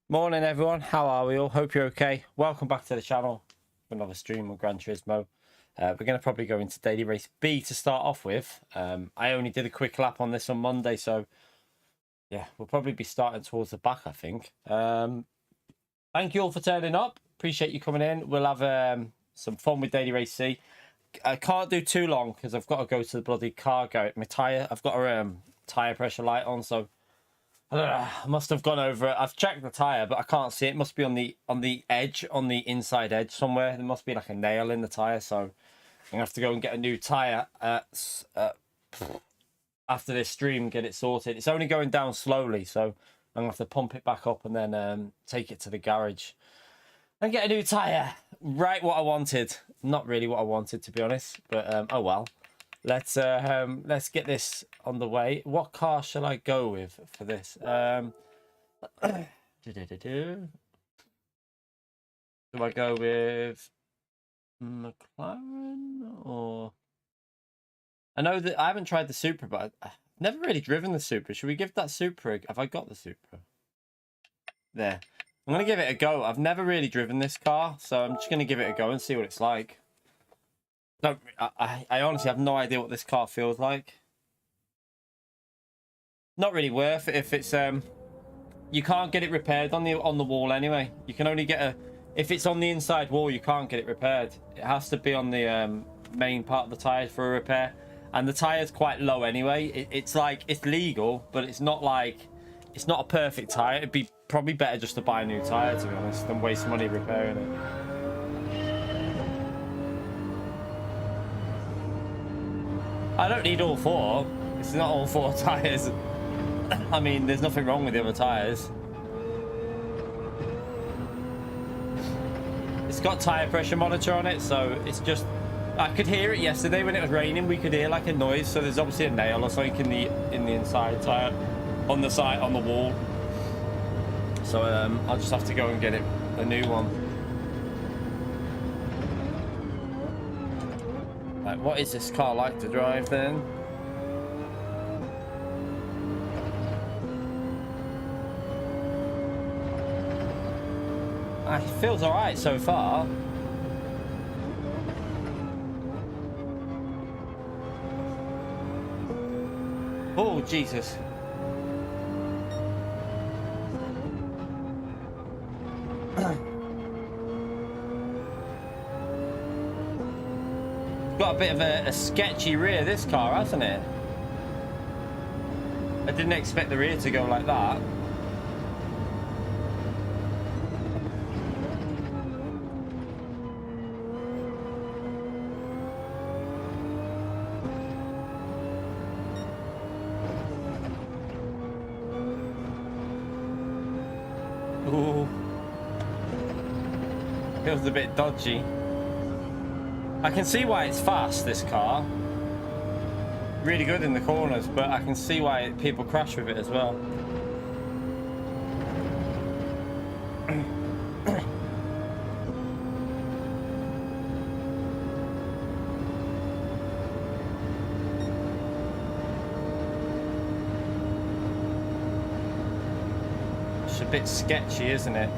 Morning everyone, how are we all? Hope you're okay. Welcome back to the channel for another stream of Gran Turismo. We're going to probably go into Daily Race B to start off with. I only did a quick lap on this on Monday, so yeah, we'll probably be starting towards the back, I think. Thank you all for turning up. Appreciate you coming in. We'll have some fun with Daily Race C. I can't do too long because I've got to go to the bloody car garage. My tyre, I've got a tyre pressure light on, so I don't know, I must have gone over it. I've checked the tyre, but I can't see it. It must be on the edge, on the inside edge somewhere. There must be like a nail in the tyre, so I'm going to have to go and get a new tyre after this stream, get it sorted. It's only going down slowly, so I'm going to have to pump it back up and then take it to the garage and get a new tyre. Right, what I wanted. Not really what I wanted, to be honest, but oh well. Let's get this on the way. What car shall I go with for this? Do I go with McLaren or? I know that I haven't tried the Supra, but I've never really driven the Supra. Should we give that Supra? Have I got the Supra? There. I'm gonna give it a go. I've never really driven this car, so I'm just gonna give it a go and see what it's like. No, I honestly have no idea what this car feels like. Not really worth it if it's you can't get it repaired on the wall anyway. You can only get if it's on the inside wall, you can't get it repaired. It has to be on the main part of the tire for a repair, and the tire's quite low anyway. It's like it's legal, but it's not a perfect tire. It'd be probably better just to buy a new tire, to be honest, than waste money repairing it. I don't need all four. It's not all four tyres. I mean, there's nothing wrong with the other tyres. It's got tyre pressure monitor on it, so it's just... I could hear it yesterday when it was raining. We could hear like a noise, so there's obviously a nail or something in the inside tyre, on the side, on the wall. So I'll just have to go and get it a new one. Like, what is this car like to drive then? It feels alright so far. Oh, Jesus. Got a bit of a sketchy rear, this car, hasn't it? I didn't expect the rear to go like that. Ooh. Feels a bit dodgy. I can see why it's fast, this car. Really good in the corners, but I can see why people crash with it as well. It's a bit sketchy, isn't it?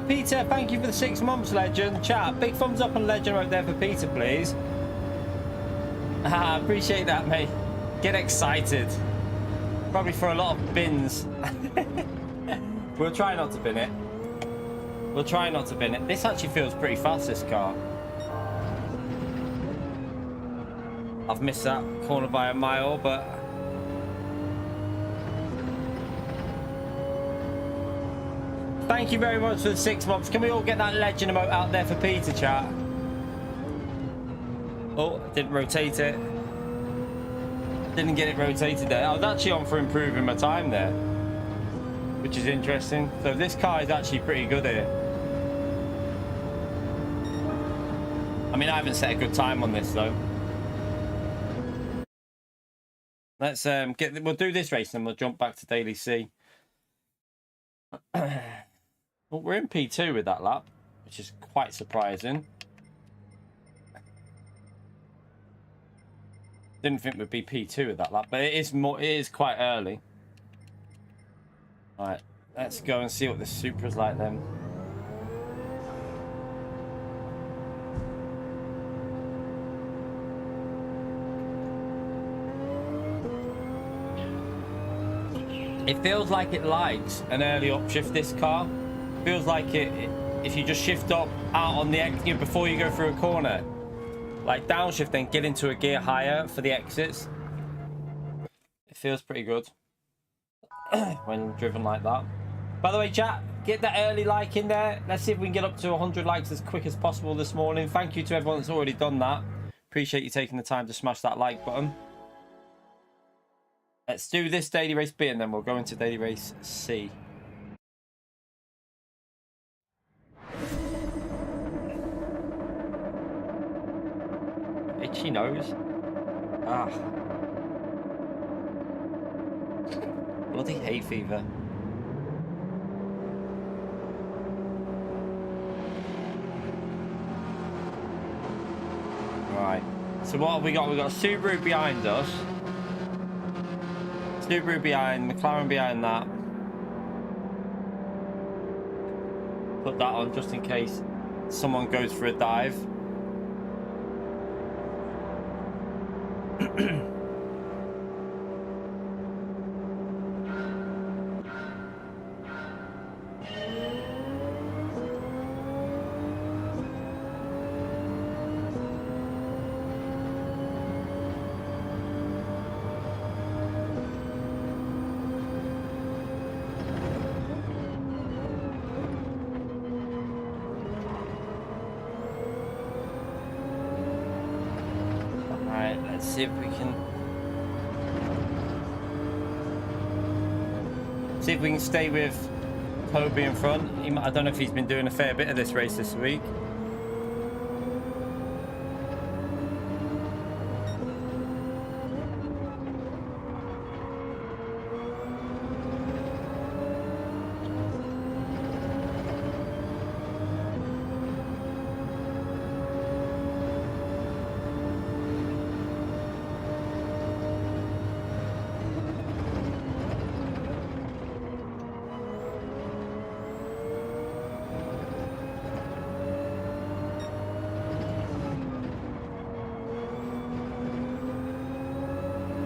Peter, thank you for the 6 months, Legend. Chat, big thumbs up on Legend right there for Peter, please. Appreciate that, mate. Get excited. Probably for a lot of bins. We'll try not to bin it. We'll try not to bin it. This actually feels pretty fast, this car. I've missed that corner by a mile, but... Thank you very much for the 6 months. Can we all get that legend emote out there for Peter, chat? Oh, didn't rotate it. Didn't get it rotated there. I was actually on for improving my time there. which is interesting. So this car is actually pretty good here. I mean, I haven't set a good time on this though. Let's we'll do this race and we'll jump back to Daily C. Well, we're in P2 with that lap, which is quite surprising. Didn't think we'd be P2 with that lap, but it is quite early. All right, let's go and see what this Supra's like then. It feels like it likes an early upshift, this car. Feels like if you just shift up out on the exit before you go through a corner, like downshift, then get into a gear higher for the exits. It feels pretty good when driven like that. By the way, chat, get that early like in there. Let's see if we can get up to 100 likes as quick as possible this morning. Thank you to everyone that's already done that. Appreciate you taking the time to smash that like button. Let's do this daily race B and then we'll go into daily race C. Itchy nose. Ah. Bloody hay fever. Right. So what have we got? We've got Subaru behind us. Subaru behind, McLaren behind that. Put that on just in case someone goes for a dive. See if we can stay with Toby in front. I don't know if he's been doing a fair bit of this race this week.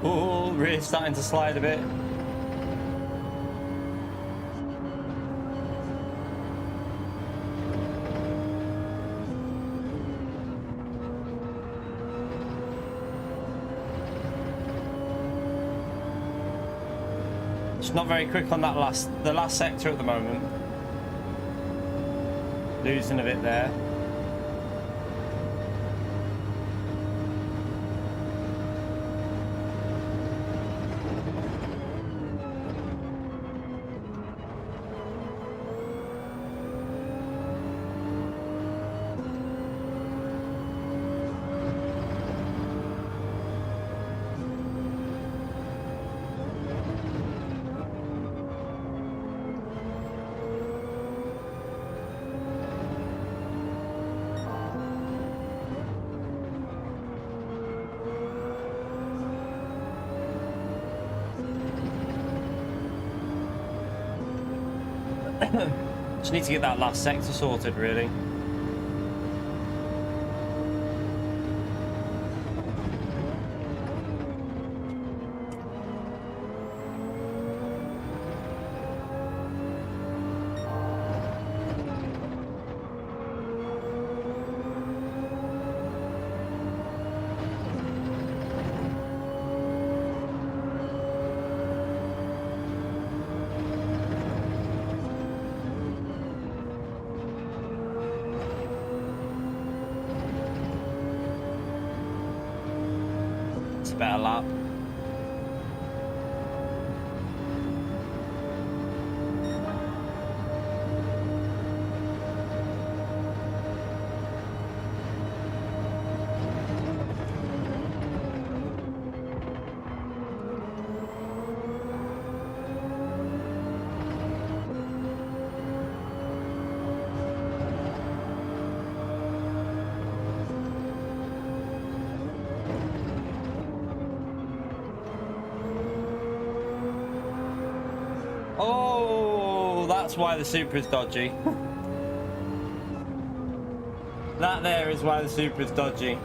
Oh, really starting to slide a bit. It's not very quick on that the last sector at the moment. Losing a bit there. Just need to get that last sector sorted, really. Better lap. Oh, that's why the Super is dodgy. That there is why the Super is dodgy.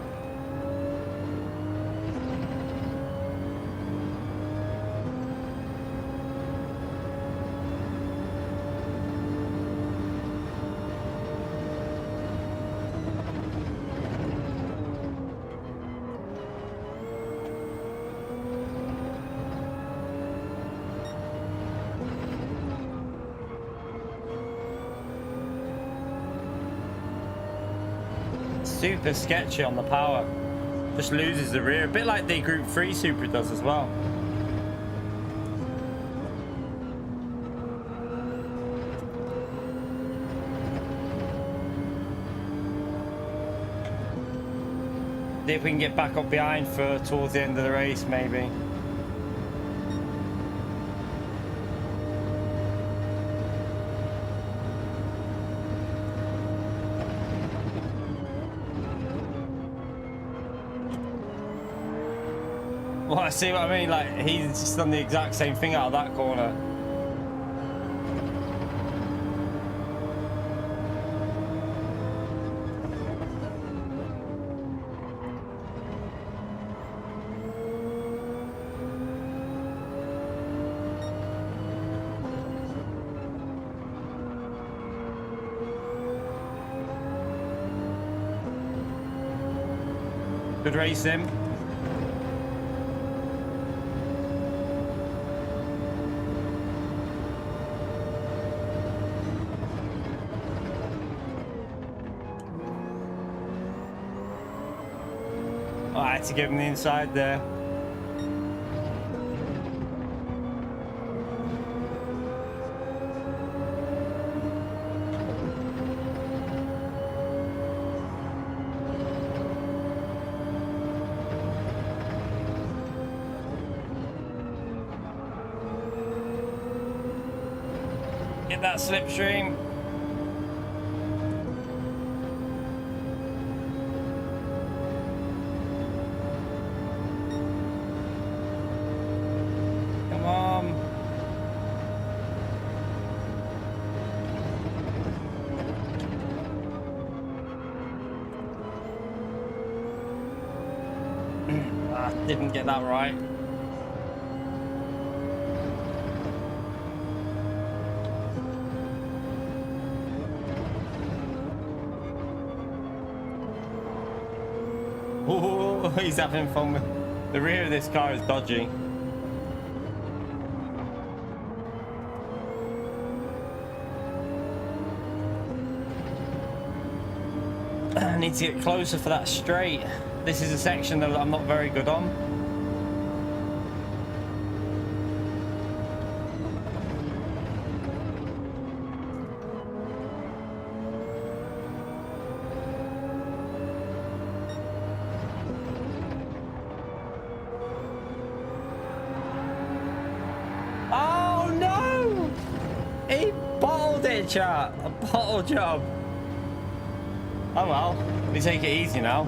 Super sketchy on the power. Just loses the rear. A bit like the Group 3 Super does as well. See if we can get back up behind for towards the end of the race, maybe. Well, I see what I mean, like, he's just done the exact same thing out of that corner. Good race him. I had to give him the inside there. Get that slipstream. Didn't get that right. Oh, he's having fun with the rear of this car is dodgy. I need to get closer for that straight. This is a section that I'm not very good on. Oh no! He bottled it, chat. A bottle job. Oh well, let me take it easy now.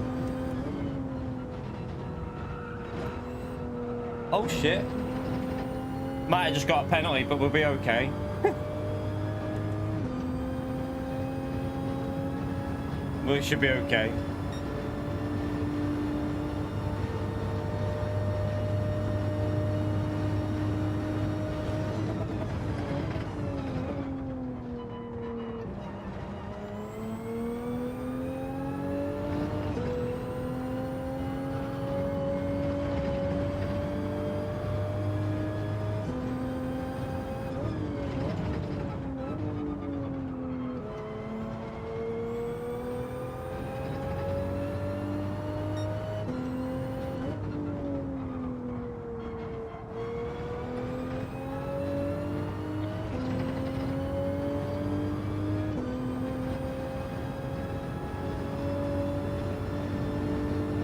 Oh shit. Might have just got a penalty, but we'll be okay. We should be okay.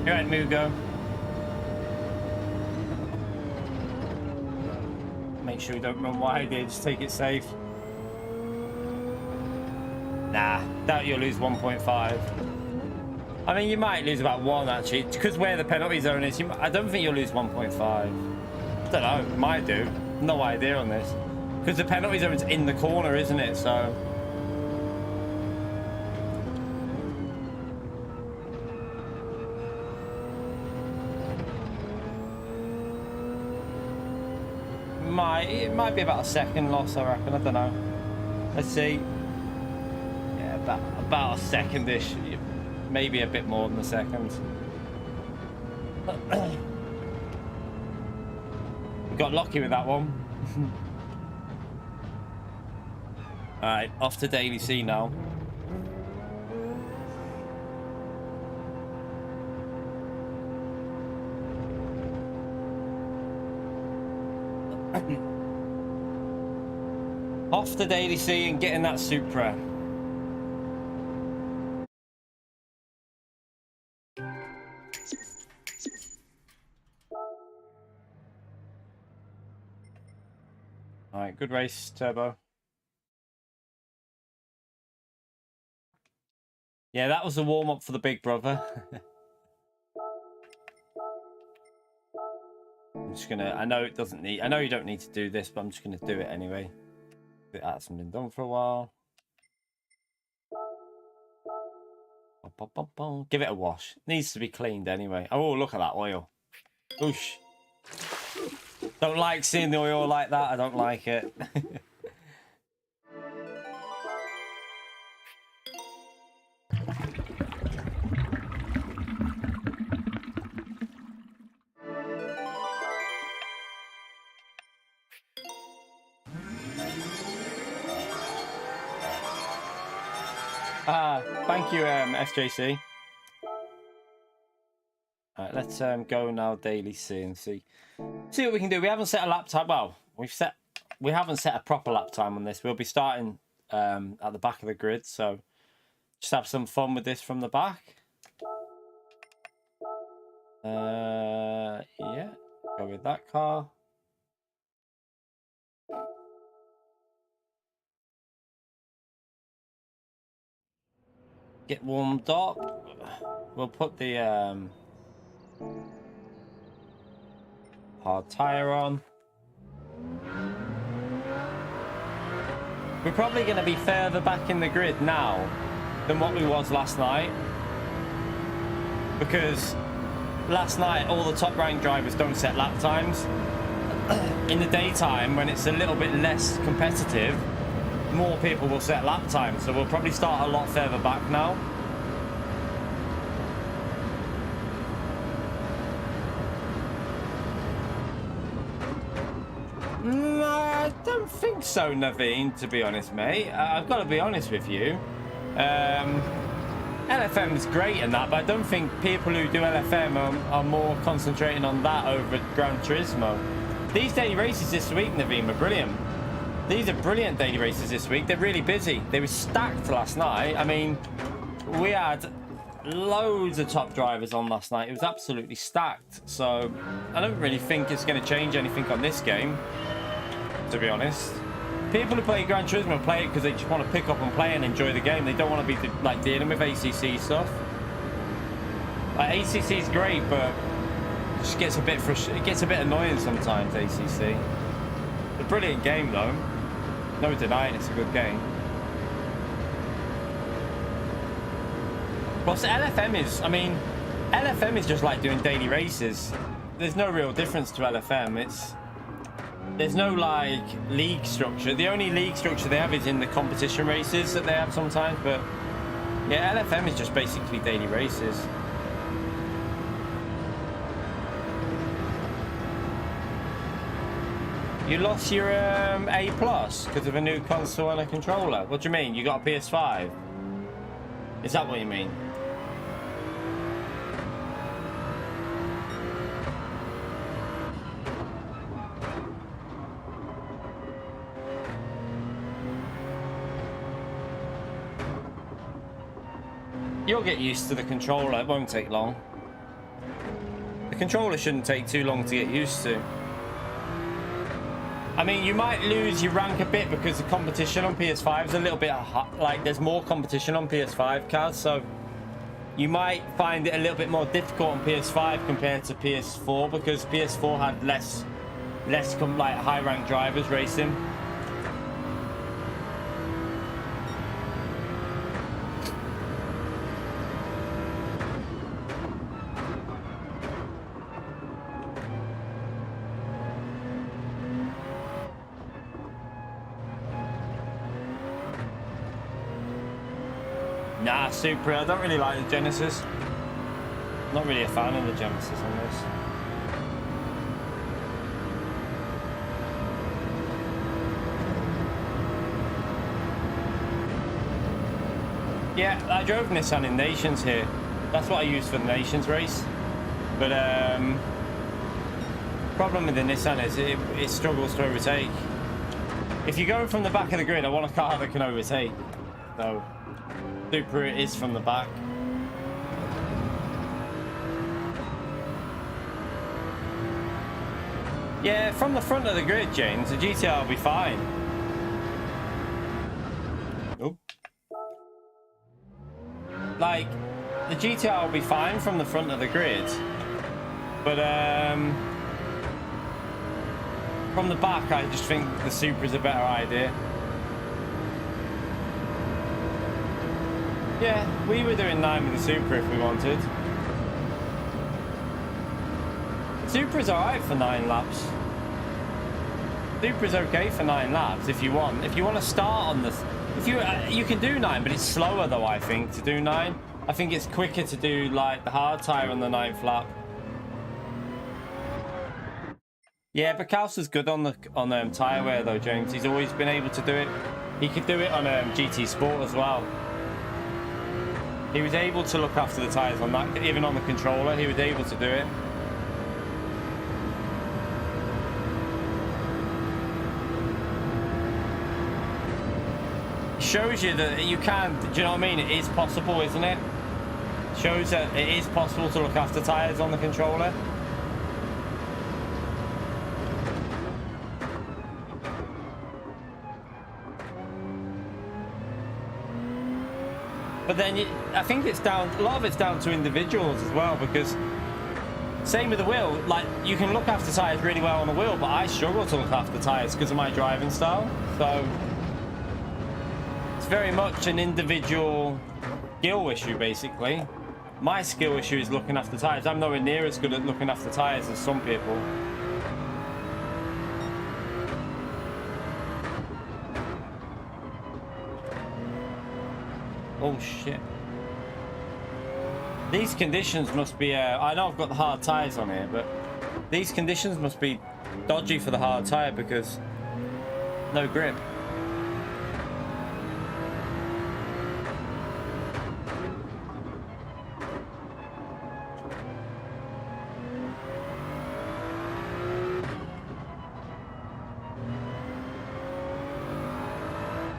All right, Mugo. Make sure we don't run wide here, just take it safe. Nah, doubt you'll lose 1.5. I mean, you might lose about 1 actually, because where the penalty zone is. I don't think you'll lose 1.5. I don't know, might do. No idea on this. Because the penalty zone's in the corner, isn't it? So... It might be about a second loss, I reckon. I don't know. Let's see. Yeah, about a second-ish. Maybe a bit more than a second. We got lucky with that one. Alright, off to Daily C now. Off to Daily C and getting that Supra. Alright, good race, Turbo. Yeah, that was the warm-up for the big brother. I'm just gonna, I know you don't need to do this, but I'm just gonna do it anyway. It hasn't been done for a while. Give it a wash. It needs to be cleaned anyway. Oh, look at that oil. Oosh. Don't like seeing the oil like that. I don't like it. Thank you, SJC. Alright, let's go now Daily C and see what we can do. We haven't set a lap time. Well, we haven't set a proper lap time on this. We'll be starting at the back of the grid, so just have some fun with this from the back. Yeah, go with that car. Get warmed up. We'll put the hard tire on. We're probably going to be further back in the grid now than what we was last night, because last night all the top ranked drivers don't set lap times. In the daytime, when it's a little bit less competitive, more people will set lap times, so we'll probably start a lot further back now. I don't think so, Naveen, to be honest, mate. I've got to be honest with you. LFM's great and that, but I don't think people who do LFM are more concentrating on that over Gran Turismo. These daily races this week, Naveen, are brilliant. These are brilliant daily races this week. They're really busy. They were stacked last night. I mean, we had loads of top drivers on last night. It was absolutely stacked. So I don't really think it's going to change anything on this game, to be honest. People who play Gran Turismo play it because they just want to pick up and play and enjoy the game. They don't want to be like dealing with ACC stuff. Like, ACC is great, but it just gets a bit it gets a bit annoying sometimes. ACC. It's a brilliant game though. No denying it's a good game. Plus LFM is, I mean, LFM is just like doing daily races. There's no real difference to LFM. There's no like league structure. The only league structure they have is in the competition races that they have sometimes, but yeah, LFM is just basically daily races. You lost your A+ because of a new console and a controller. What do you mean? You got a PS5? Is that what you mean? You'll get used to the controller. It won't take long. The controller shouldn't take too long to get used to. I mean, you might lose your rank a bit because the competition on PS5 is a little bit like there's more competition on PS5 cars, so you might find it a little bit more difficult on PS5 compared to PS4 because PS4 had less like high rank drivers racing. Nah, Supra. I don't really like the Genesis. Not really a fan of the Genesis on this. Yeah, I drove Nissan in Nations here. That's what I used for the Nations race. But problem with the Nissan is it struggles to overtake. If you're going from the back of the grid, I want a car that can overtake. So Supra it is from the back. Yeah, from the front of the grid, James, the GTR will be fine. Oh. Like, the GTR will be fine from the front of the grid. But, from the back, I just think the Supra is a better idea. Yeah, we were doing 9 with the Supra if we wanted. Supra's alright for 9 laps. Supra's okay for 9 laps if you want. If you want to start on the... you can do 9, but it's slower though, I think, to do 9. I think it's quicker to do, like, the hard tyre on the 9th lap. Yeah, but Kousa's good on tyre wear though, James. He's always been able to do it. He could do it on GT Sport as well. He was able to look after the tyres on that, even on the controller. He was able to do it. Shows you that you can, do you know what I mean? It is possible, isn't it? Shows that it is possible to look after tyres on the controller. But then I think it's down, a lot of it's down to individuals as well, because same with the wheel, like you can look after tyres really well on the wheel, but I struggle to look after tyres because of my driving style. So it's very much an individual skill issue, basically. My skill issue is looking after tyres. I'm nowhere near as good at looking after tyres as some people. Oh shit. These conditions must be, I know I've got the hard tyres on here, but these conditions must be dodgy for the hard tyre because no grip.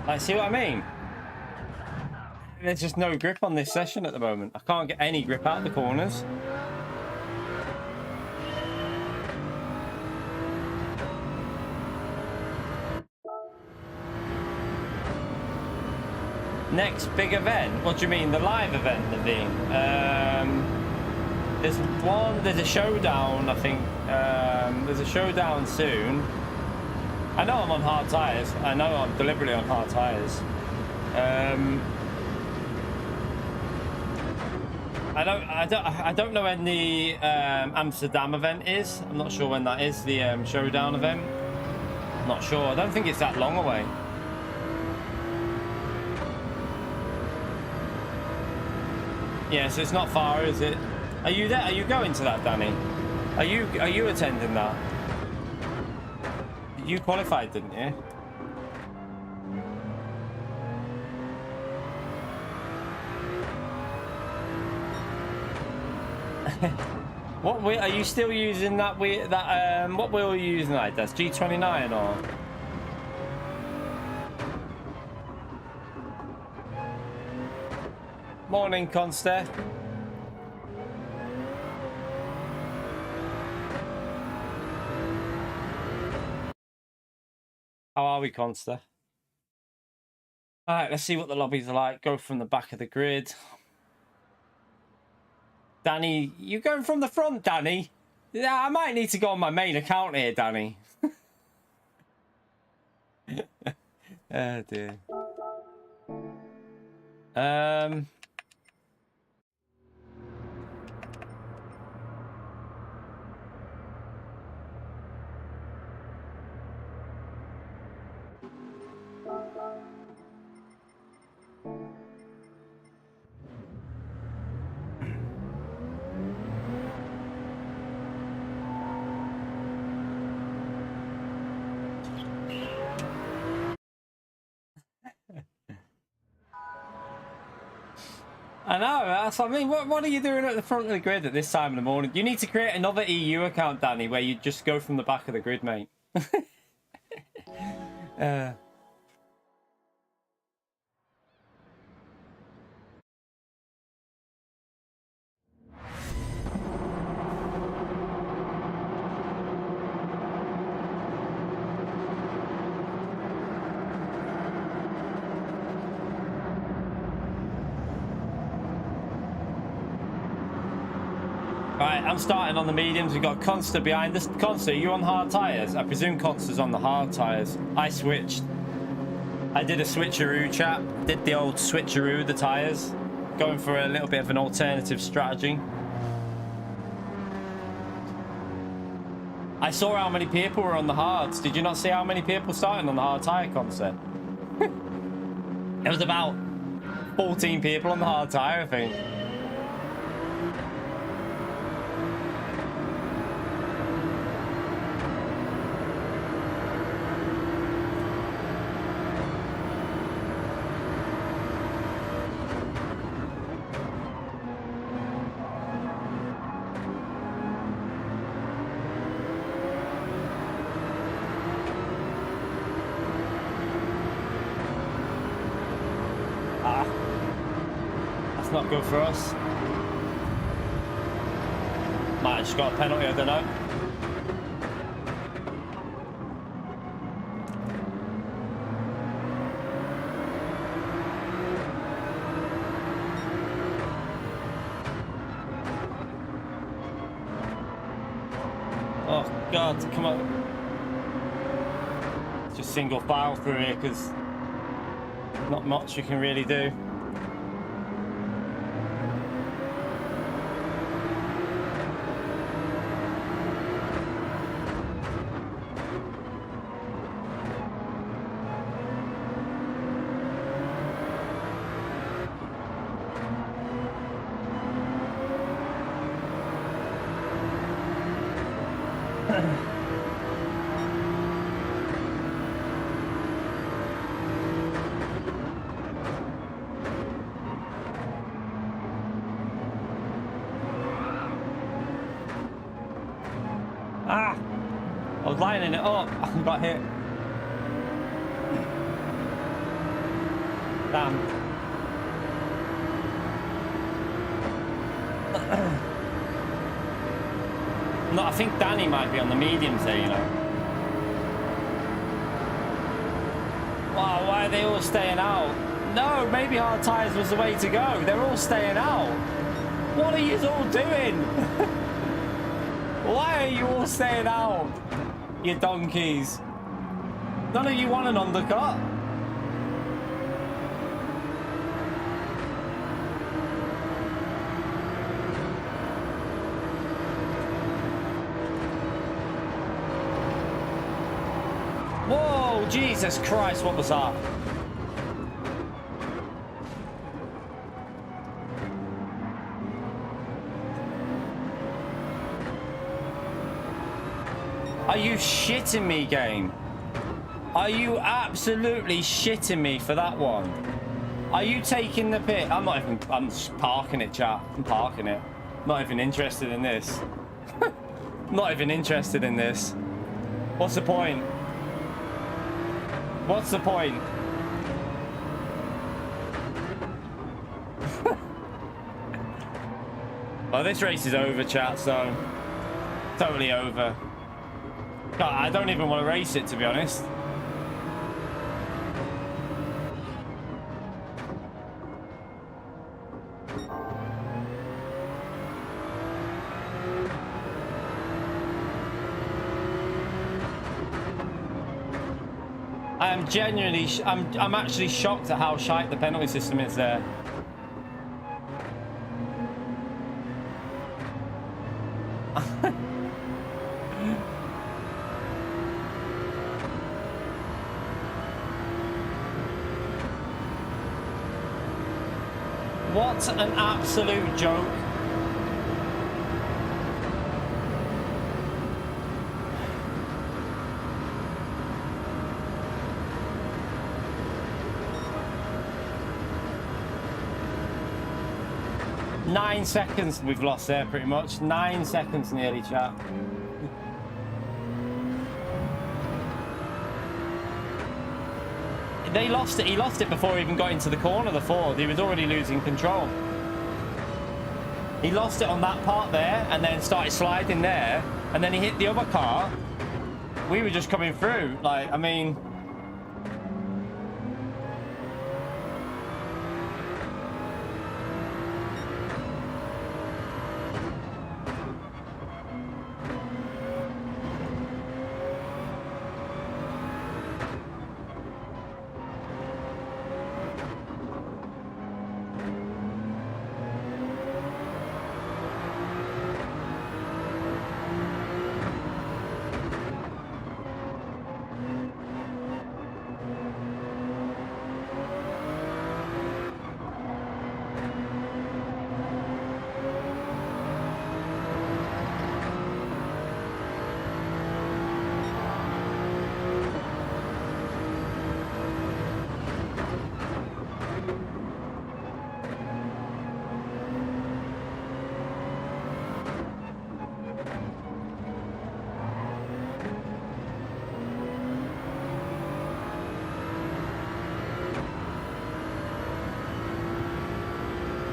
Like, see what I mean? There's just no grip on this session at the moment. I can't get any grip out of the corners. Next big event? What do you mean? The live event, Naveen? There's a showdown, I think. There's a showdown soon. I know I'm on hard tyres. I know I'm deliberately on hard tyres. I don't know when the Amsterdam event is. I'm not sure when that is, the showdown event. I'm not sure. I don't think it's that long away. Yeah, so it's not far, is it? Are you there? Are you going to that, Danny? Are you attending that? You qualified, didn't you? What wheel are you still using? That wheel? What wheel are you using? Like that's G29 or? Morning, Conster. How are we, Conster? All right, let's see what the lobbies are like. Go from the back of the grid. Danny, you going from the front, Danny? Yeah, I might need to go on my main account here, Danny. Oh dear. I know, that's what I mean. What are you doing at the front of the grid at this time in the morning? You need to create another EU account, Danny, where you just go from the back of the grid, mate. Right, I'm starting on the mediums. We've got Consta behind us. Consta, are you on hard tyres? I presume Consta's on the hard tyres. I switched. I did a switcheroo, chap. Did the old switcheroo, the tyres. Going for a little bit of an alternative strategy. I saw how many people were on the hards. Did you not see how many people starting on the hard tyre concept? It was about 14 people on the hard tyre, I think. Not good for us. Might have just got a penalty, I don't know. Oh God, come on. Just single file through here because not much you can really do. Ah! I was lining it up. I got hit. Damn. No, I think Danny might be on the mediums there, you know. Wow, why are they all staying out? No, maybe hard tyres was the way to go. They're all staying out. What are you all doing? Why are you all staying out? You donkeys. None of you want an undercut. Whoa, Jesus Christ, what was that? Are you shitting me, game? Are you absolutely shitting me for that one? Are you taking the piss? I'm just parking it, chat. I'm parking it. Not even interested in this. Not even interested in this. What's the point? What's the point? Well, this race is over, chat, so totally over. God, I don't even want to race it, to be honest. I am genuinely, I'm actually shocked at how shite the penalty system is there. What an absolute joke. 9 seconds we've lost there, pretty much. 9 seconds nearly, chat. They lost it. He lost it before he even got into the corner, the Ford. He was already losing control. He lost it on that part there and then started sliding there. And then he hit the other car. We were just coming through. Like, I mean...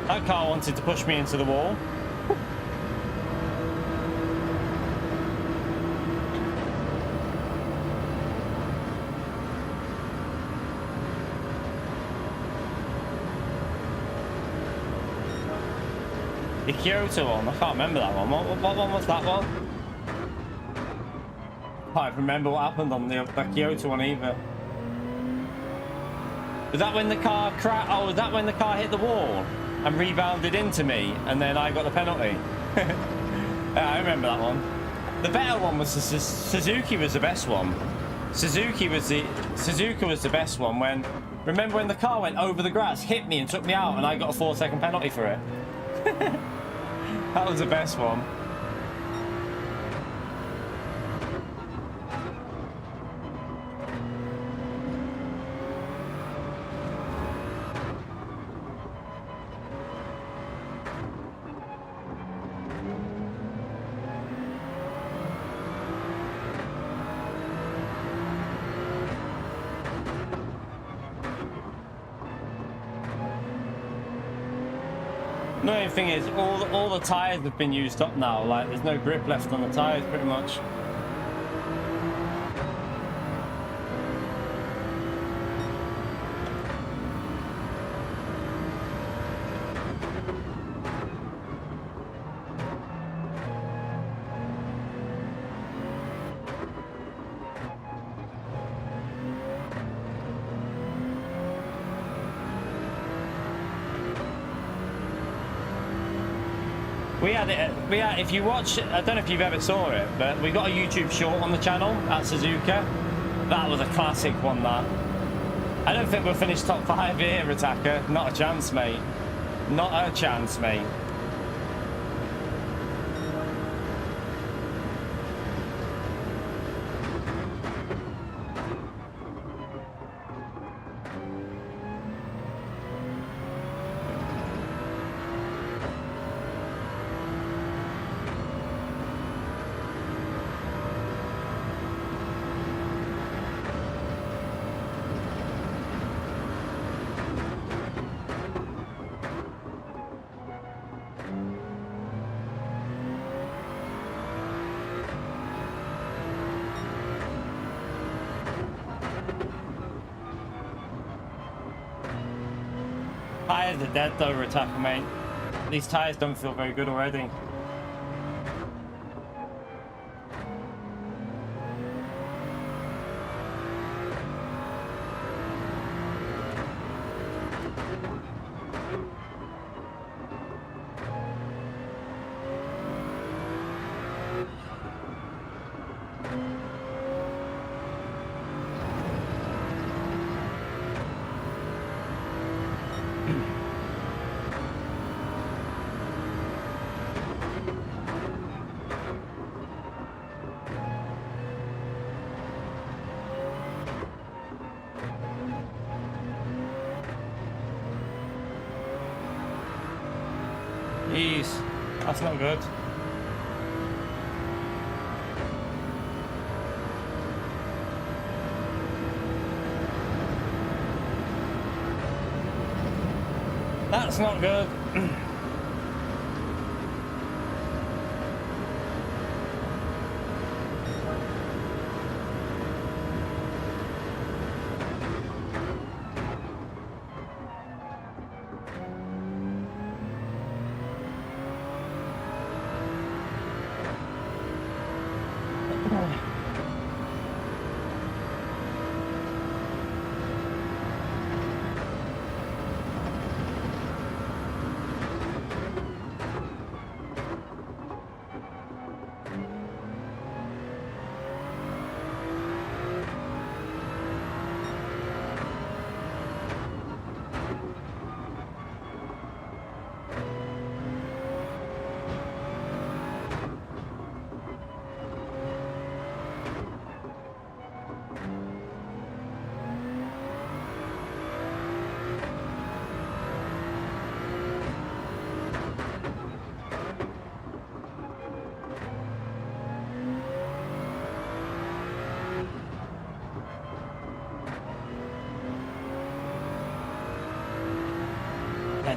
That car wanted to push me into the wall. The Kyoto one, I can't remember that one. What one was that one? I can't remember what happened on the Kyoto one either. Was that when the car crashed? Oh, was that when the car hit the wall and rebounded into me and then I got the penalty? Yeah, I remember that one. The better one was the Suzuki was the best one. Suzuka was the best one when... Remember when the car went over the grass, hit me and took me out and I got a 4-second penalty for it? That was the best one. Annoying thing is, all the tyres have been used up now. Like, there's no grip left on the tyres, pretty much. If you watch, I don't know if you've ever saw it, but we got a YouTube short on the channel at Suzuka. That was a classic one, that. I don't think we'll finish top 5 here, Attacker. Not a chance, mate. Not a chance, mate. Tyres are dead though, Attacker, mate. These tyres don't feel very good already. Jeez, that's not good. That's not good.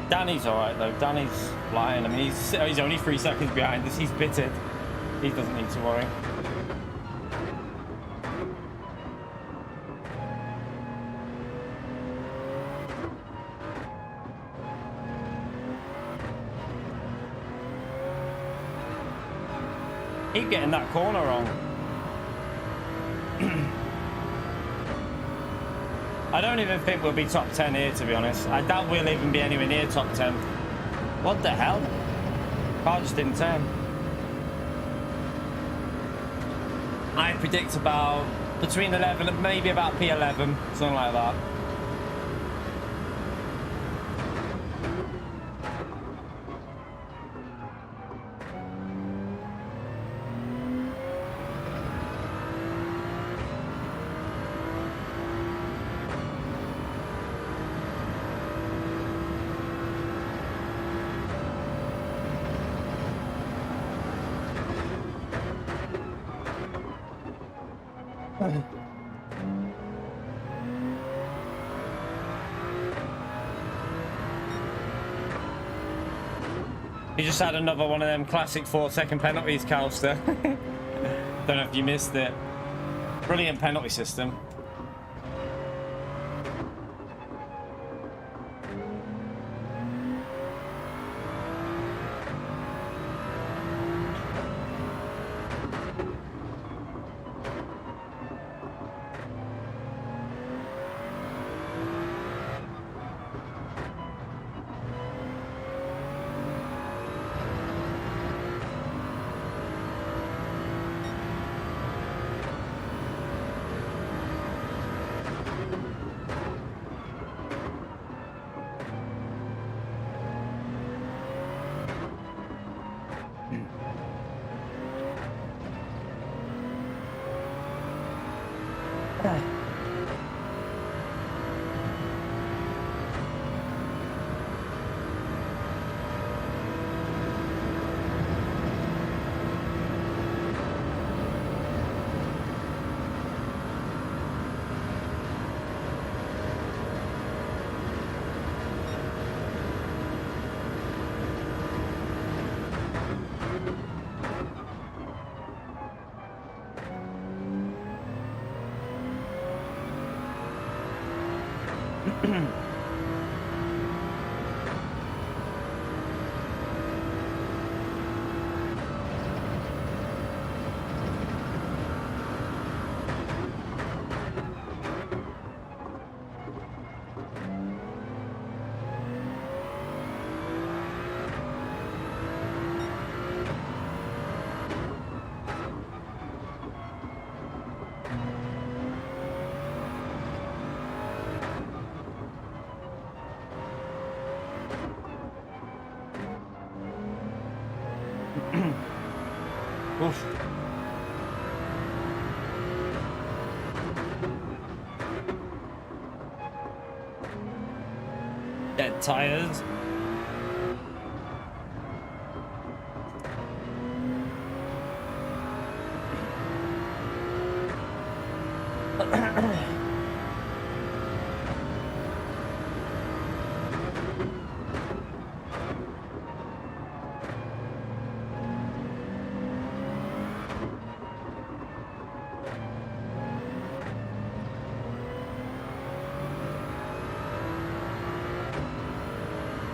Danny's alright though. Danny's flying. I mean, he's only 3 seconds behind us. He's bitted. He doesn't need to worry. Keep getting that corner wrong. I don't even think we'll be top 10 here, to be honest. I doubt we'll even be anywhere near top 10. What the hell? Car just didn't turn. I predict about between 11 and maybe about P11, something like that. He just had another one of them classic 4-second penalties, Calster. Don't know if you missed it. Brilliant penalty system. Oof. Dead tires.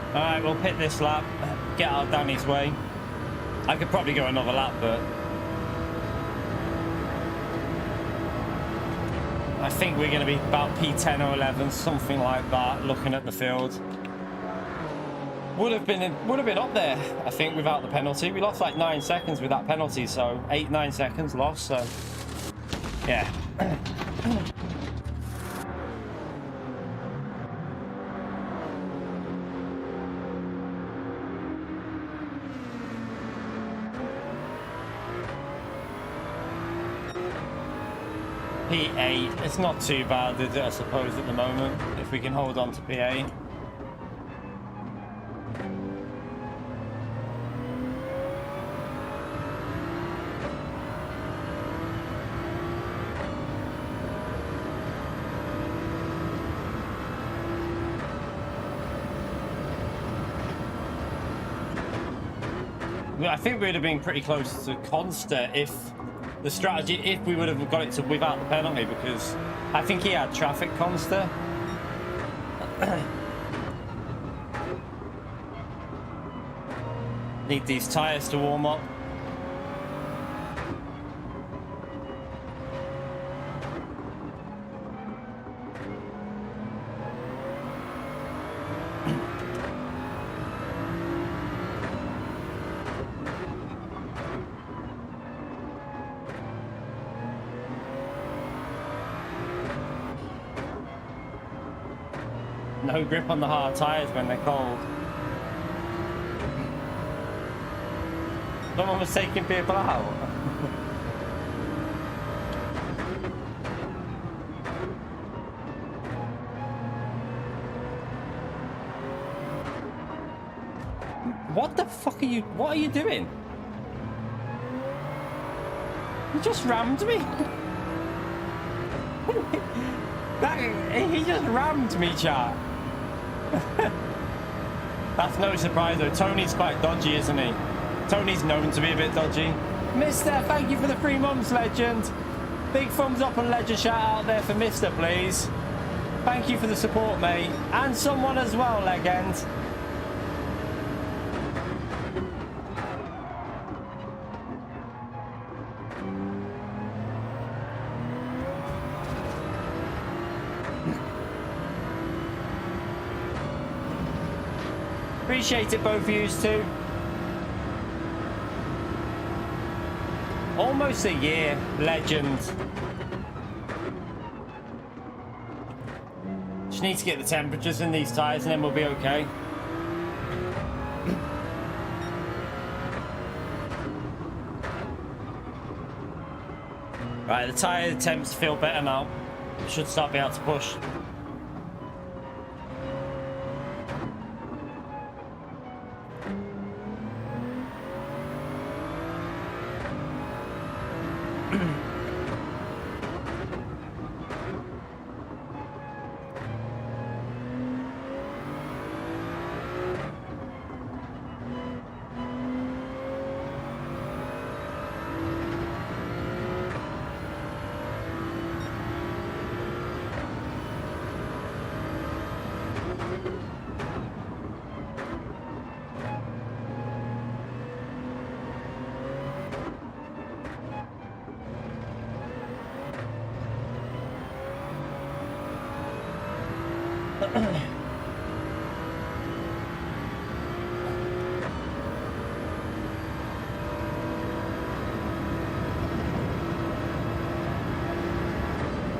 All right, we'll pit this lap, get out of Danny's way. I could probably go another lap, but I think we're going to be about P10 or 11, something like that, looking at the field. Would have been up there, I think, without the penalty. We lost like 9 seconds with that penalty, so 8-9 seconds lost, so yeah. P8, it's not too bad, is it, I suppose, at the moment, if we can hold on to P8. I think we'd have been pretty close to Consta if the strategy, if we would have got it to without the penalty, because I think he had traffic Consta. Need these tyres to warm up. No grip on the hard tyres when they're cold. Someone was taking people out. What the fuck are you? What are you doing? You just rammed me. He just rammed me, chat. That's no surprise though. Tony's quite dodgy, isn't he? Tony's known to be a bit dodgy. Mister, thank you for the 3 months, legend. Big thumbs up and legend shout out there for Mister, please. Thank you for the support, mate. And someone as well, legend. Appreciate it, both of you too. Almost a year, legend. Just need to get the temperatures in these tyres and then we'll be okay. Right, the tyre temps feel better now. Should start being able to push.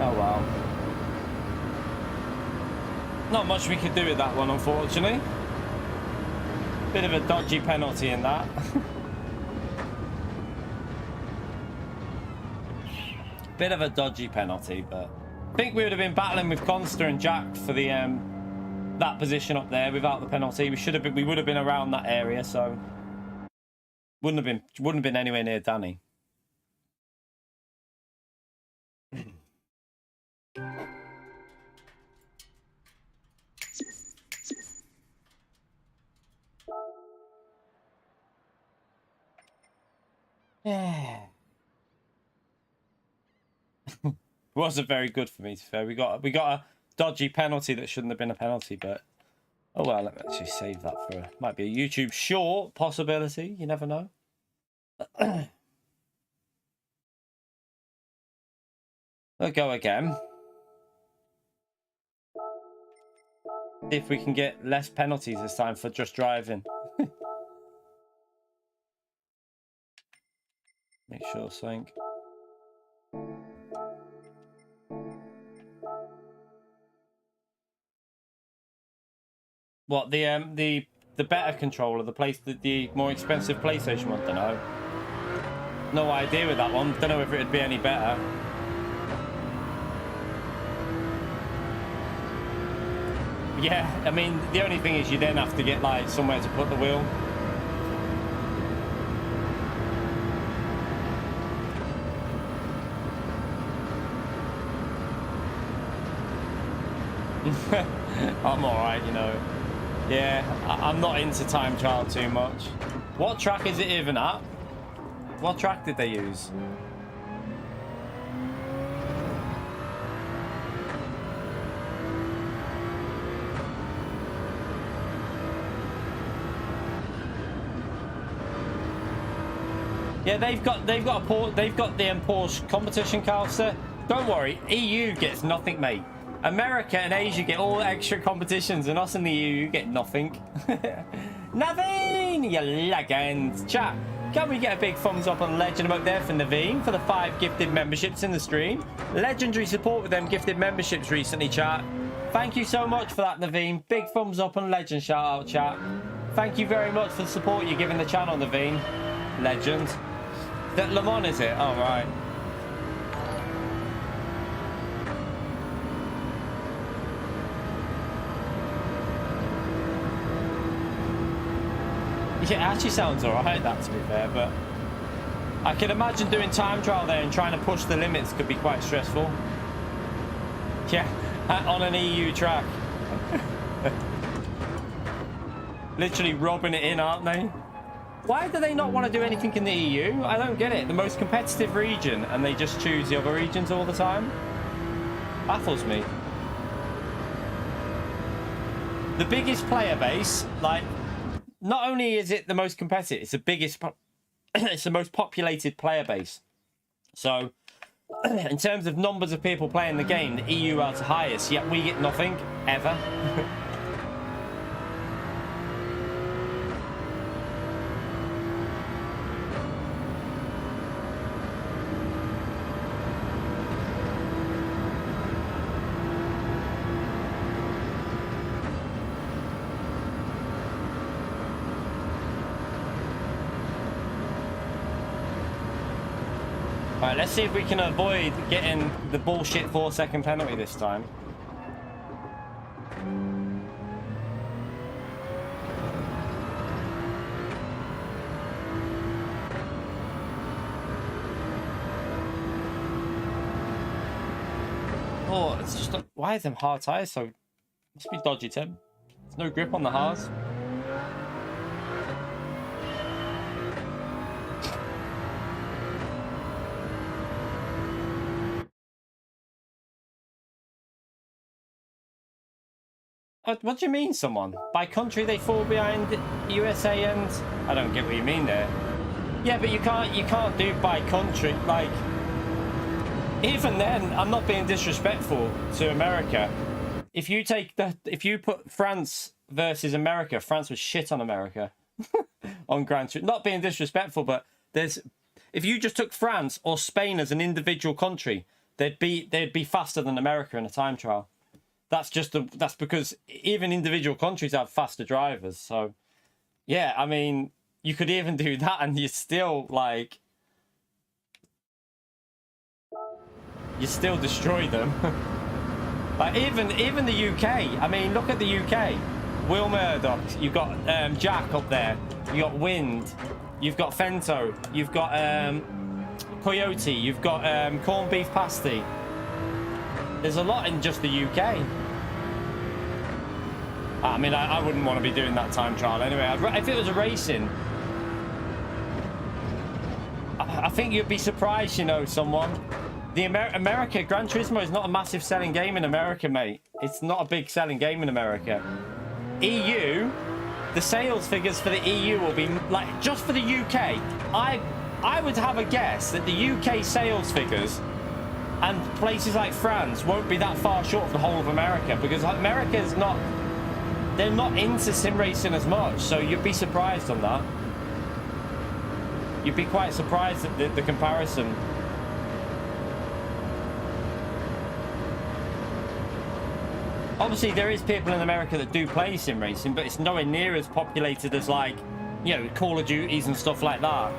Oh wow. Not much we could do with that one, unfortunately. Bit of a dodgy penalty in that. Bit of a dodgy penalty, but I think we would have been battling with Consta and Jack for the that position up there without the penalty. We would have been around that area, so wouldn't have been anywhere near Danny. Yeah. Wasn't very good for me, to be fair. We got a dodgy penalty that shouldn't have been a penalty, but Oh well, let me actually save that for might be a YouTube short possibility. You never know. We'll go again. See if we can get less penalties this time for just driving. Make sure sync. What the better controller, the more expensive PlayStation one? Don't know. No idea with that one. Don't know if it'd be any better. Yeah, I mean the only thing is you then have to get like somewhere to put the wheel. I'm alright, you know. Yeah, I'm not into time trial too much. What track is it even at? What track did they use? Yeah, they've got the Porsche competition car, sir. Don't worry, EU gets nothing, mate. America and Asia get all extra competitions, and us in the EU get nothing. Naveen, you legend. Chat, can we get a big thumbs up on Legend about there for Naveen for the 5 gifted memberships in the stream? Legendary support with them gifted memberships recently, chat. Thank you so much for that, Naveen. Big thumbs up on Legend shout out, chat. Thank you very much for the support you're giving the channel, Naveen. Legend. That Le Mans, is it? Oh, right. Yeah, it actually sounds alright, that, to be fair, but I can imagine doing time trial there and trying to push the limits could be quite stressful. Yeah, on an EU track. Literally robbing it in, aren't they? Why do they not want to do anything in the EU? I don't get it. The most competitive region, and they just choose the other regions all the time? Baffles me. The biggest player base, like, not only is it the most competitive, it's the biggest, it's the most populated player base. So, in terms of numbers of people playing the game, the EU are the highest, yet we get nothing, ever. Right, let's see if we can avoid getting the bullshit 4-second penalty this time. Oh, it's just like, why are them hard tires so... Must be dodgy, Tim. There's no grip on the hards. What do you mean, someone? By country they fall behind USA and... I don't get what you mean there. Yeah, but you can't do by country. Like, even then, I'm not being disrespectful to America. If you put France versus America, France would shit on America on Gran Turismo. Not being disrespectful, but if you just took France or Spain as an individual country, they'd be faster than America in a time trial. That's because even individual countries have faster drivers. So, yeah, I mean, you could even do that and you still, like... You still destroy them. Like, even the UK. I mean, look at the UK. Will Murdoch. You've got Jack up there. You've got Wind. You've got Fento. You've got Coyote. You've got Corned Beef Pasty. There's a lot in just the UK. I mean, I wouldn't want to be doing that time trial anyway. If it was a racing, I think you'd be surprised, you know, someone. The America, Gran Turismo is not a massive selling game in America, mate. It's not a big selling game in America. EU, the sales figures for the EU will be like, just for the UK, I would have a guess that the UK sales figures and places like France won't be that far short of the whole of America, because America is not, they're not into sim racing as much, so you'd be surprised on that. You'd be quite surprised at the comparison. Obviously, there is people in America that do play sim racing, but it's nowhere near as populated as, like, you know, Call of Duties and stuff like that.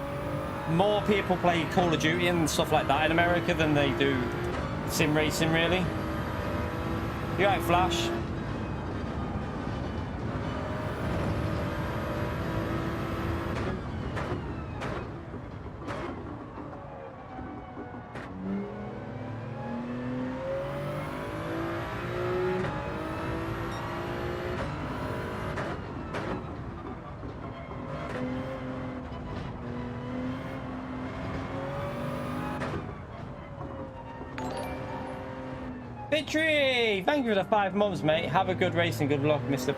More people play Call of Duty and stuff like that in America than they do sim racing, really. You right, Flash? Victory! Thank you for the 5 months, mate. Have a good race and good luck, Mr.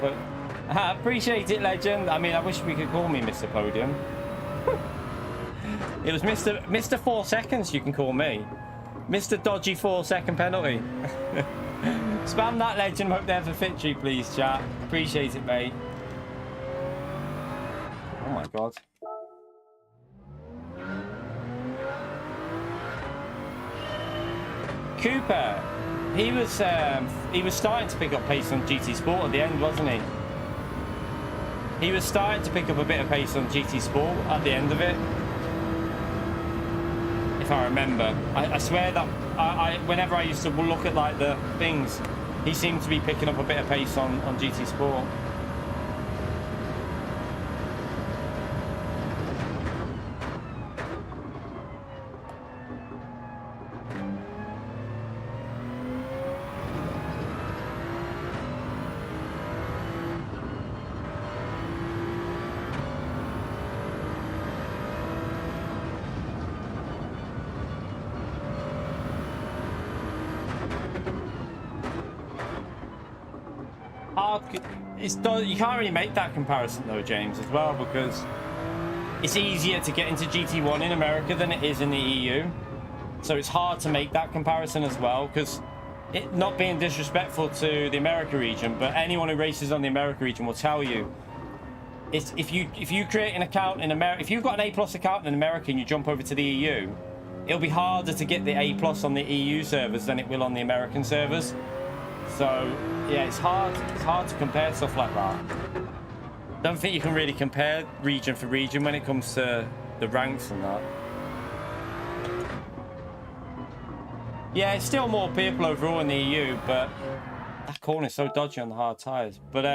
I appreciate it, legend. I mean, I wish we could call me Mr. Podium. It was Mr. 4 seconds, you can call me. Mr. Dodgy 4-second penalty. Spam that, legend. Hope they have a victory, please, chat. Appreciate it, mate. Oh my god. Cooper. He was starting to pick up pace on GT Sport at the end, wasn't he? He was starting to pick up a bit of pace on GT Sport at the end of it, if I remember. I swear that whenever I used to look at like the things, he seemed to be picking up a bit of pace on GT Sport. You can't really make that comparison though, James, as well, because it's easier to get into GT1 in America than it is in the EU. So it's hard to make that comparison as well, because it, not being disrespectful to the America region, but anyone who races on the America region will tell you, it's, if you create an account in America, if you've got an A+ account in America and you jump over to the EU, it'll be harder to get the A+ on the EU servers than it will on the American servers. So yeah, it's hard to compare stuff like that. Don't think you can really compare region for region when it comes to the ranks and that. Yeah, it's still more people overall in the EU, but that corner is so dodgy on the hard tyres. But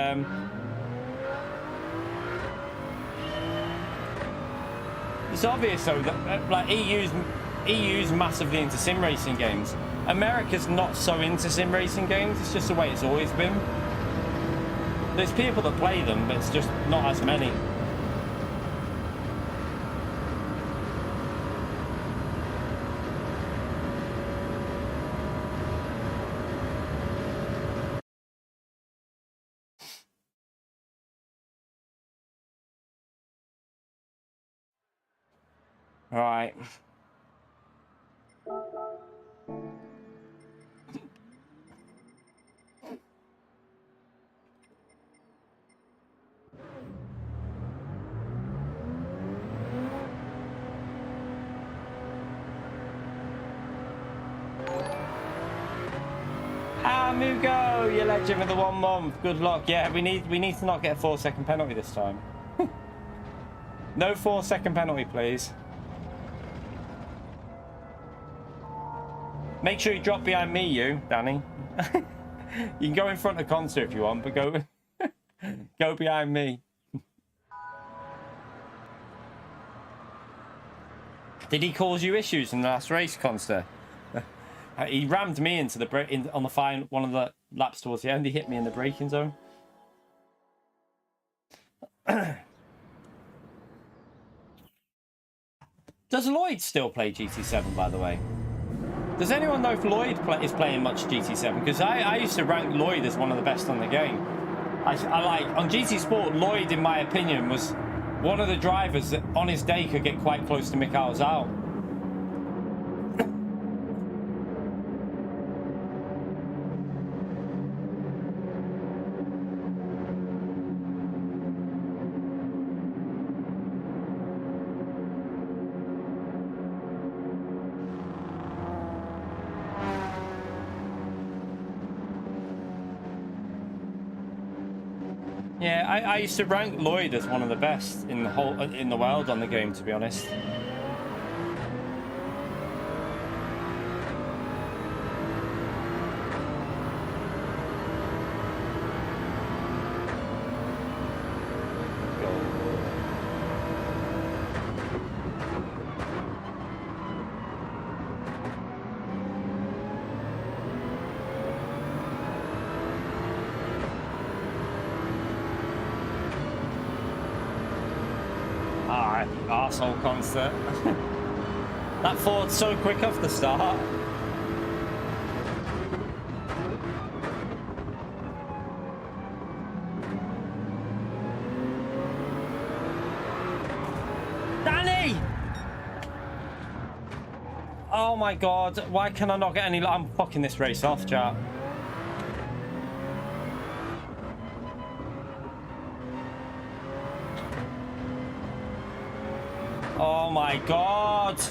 it's obvious though that like EU's massively into sim racing games. America's not so into sim racing games. It's just the way it's always been. There's people that play them, but it's just not as many. All right. Mugo, you legend with the 1 month. Good luck. Yeah, we need to not get a 4-second penalty this time. No 4-second penalty, please. Make sure you drop behind me, you, Danny. You can go in front of Concer if you want, but go go behind me. Did he cause you issues in the last race, Concer? He rammed me into the on the one of the laps towards the end. He hit me in the braking zone. Does Lloyd still play GT7, by the way? Does anyone know if Lloyd is playing much GT7? Because I used to rank Lloyd as one of the best on the game. I like on GT Sport, Lloyd, in my opinion, was one of the drivers that on his day could get quite close to Mikhail's out. Yeah, I used to rank Lloyd as one of the best in the world on the game, to be honest. Arsehole concert. That Ford's so quick off the start. Danny! Oh my god, why can I not get any... I'm fucking this race off, chat. Oh my god,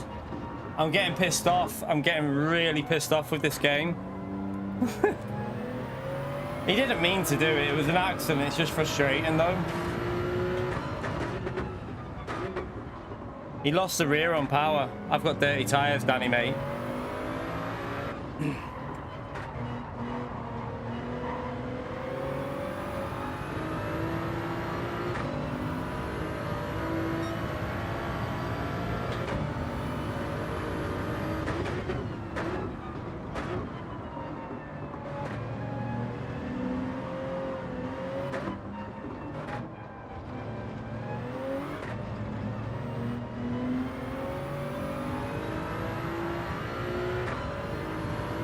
I'm getting pissed off. I'm getting really pissed off with this game. He didn't mean to do it. It was an accident. It's just frustrating though. He lost the rear on power. I've got dirty tires, Danny, mate.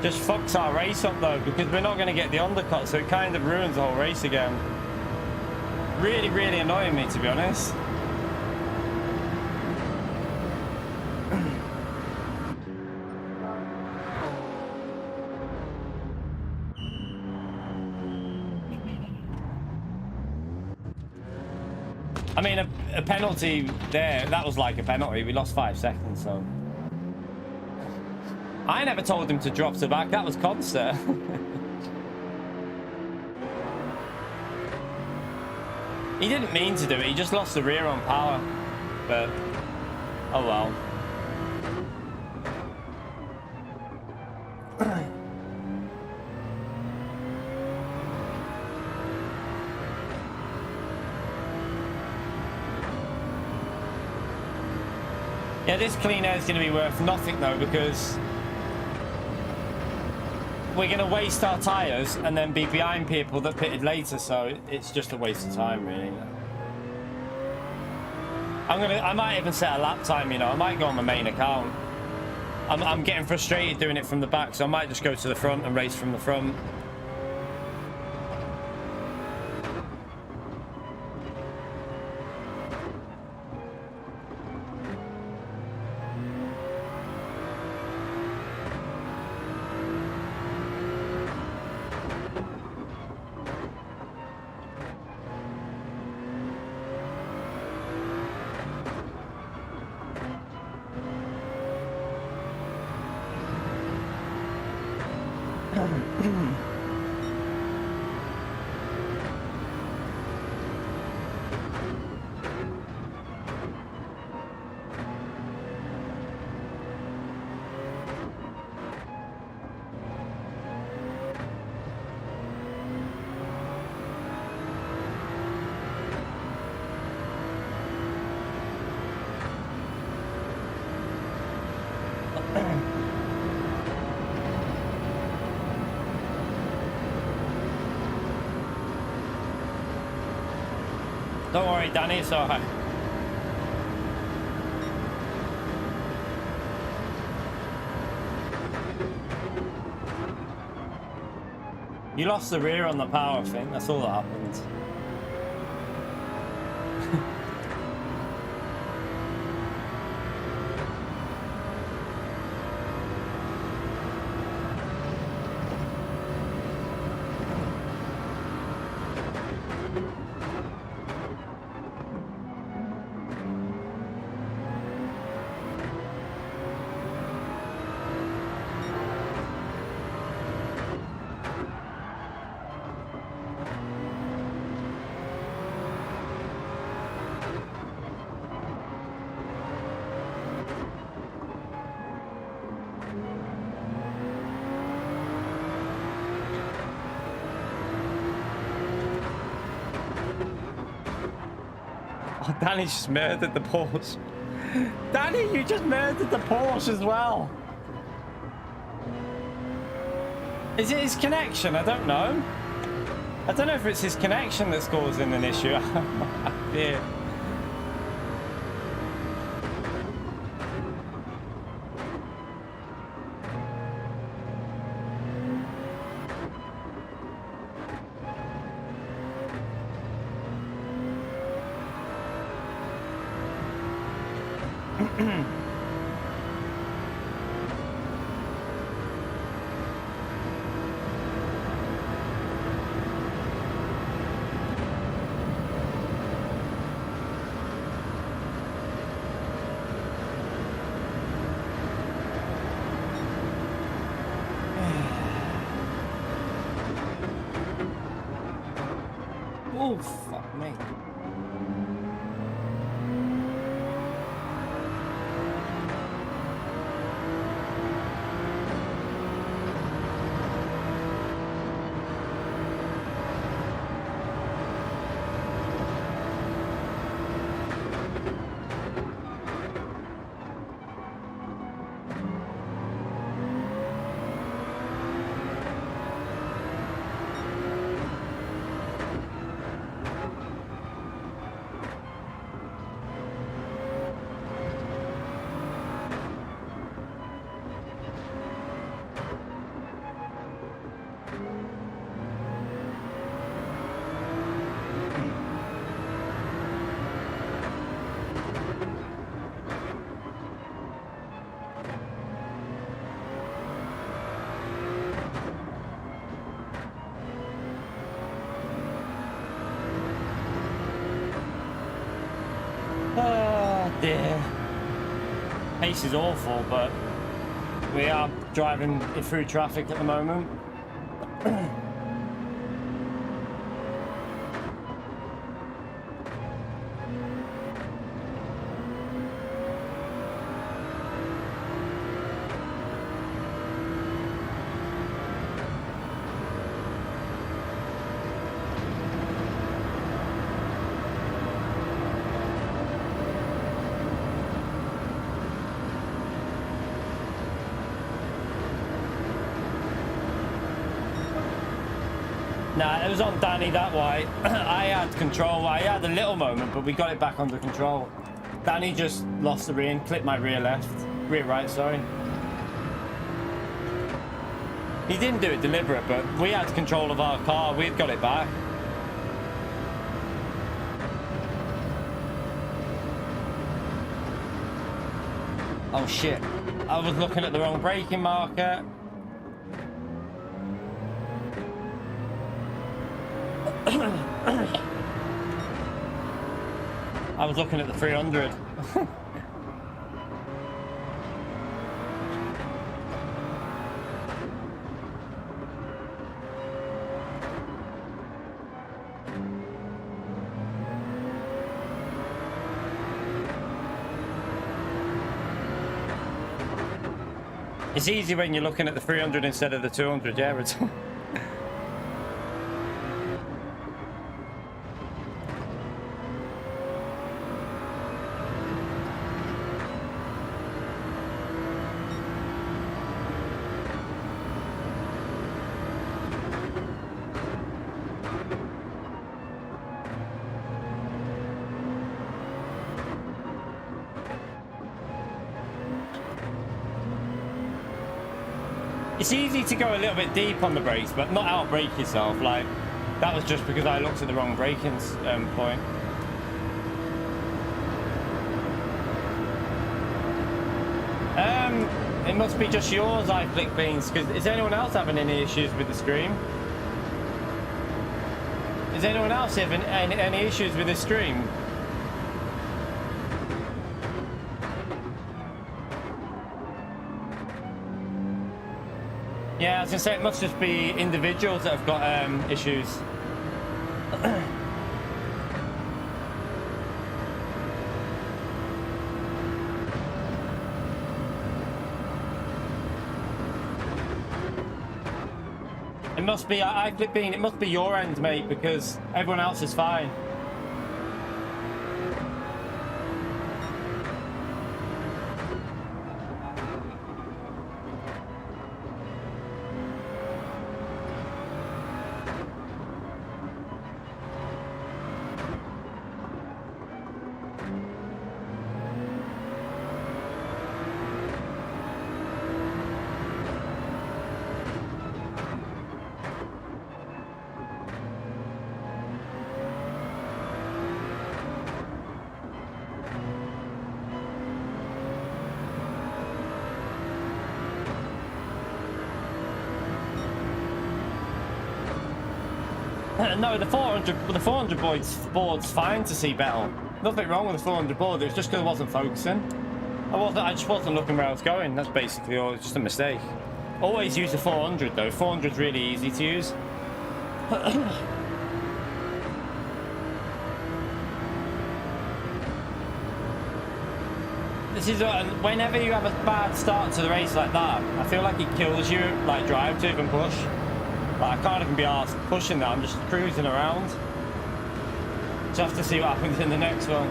Just fucks our race up though, because we're not going to get the undercut, so it kind of ruins the whole race again. Really, really annoying me, to be honest. I mean, a penalty there, that was like a penalty. We lost 5 seconds, so... I never told him to drop to the back. That was Corsair. He didn't mean to do it. He just lost the rear on power. But, oh well. Yeah, this clean air is going to be worth nothing though, because we're going to waste our tyres and then be behind people that pitted later, so it's just a waste of time, really. I might even set a lap time, you know. I might go on my main account. I'm getting frustrated doing it from the back, so I might just go to the front and race from the front. Don't worry, Danny, it's alright. You lost the rear on the power thing, that's all that happened. Oh, Danny just murdered the Porsche. Danny, you just murdered the Porsche as well. Is it his connection? I don't know. I don't know if it's his connection that's causing an issue. Yeah. Oh, fuck me. Dear. Pace is awful, but we are driving through traffic at the moment. Nah, it was on Danny that way. I had control. I had a little moment, but we got it back under control. Danny just lost the rear and clipped my rear right, sorry. He didn't do it deliberate, but we had control of our car. We'd got it back. Oh shit. I was looking at the wrong braking marker. I was looking at the 300. It's easy when you're looking at the 300 instead of the 200, yeah. It's easy to go a little bit deep on the brakes, but not out-brake yourself. Like, that was just because I looked at the wrong braking point. It must be just yours, I flick beans, because is anyone else having any issues with the stream? Is anyone else having any issues with the stream? Yeah, I was gonna say it must just be individuals that have got issues. It must be, I flip bean, it must be your end, mate, because everyone else is fine. No, the 400 board's fine to see better. Nothing wrong with the 400 board. It was just because I wasn't focusing. I just wasn't looking where I was going. That's basically all. It's just a mistake. Always use the 400 though. 400's really easy to use. This is whenever you have a bad start to the race like that, I feel like it kills you. Like drive to even push. Like, I can't even be asked pushing that. I'm just cruising around. Just to see what happens in the next one.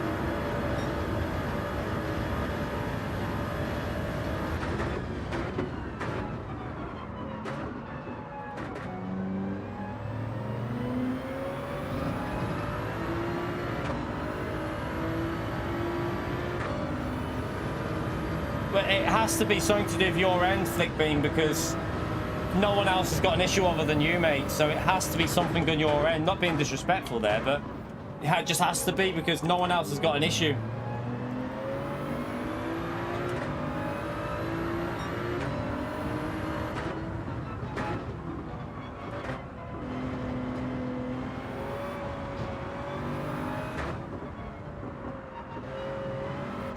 But it has to be something to do with your end, Flick Beam, because no one else has got an issue other than you, mate. So it has to be something on your end. Not being disrespectful there, but it just has to be because no one else has got an issue.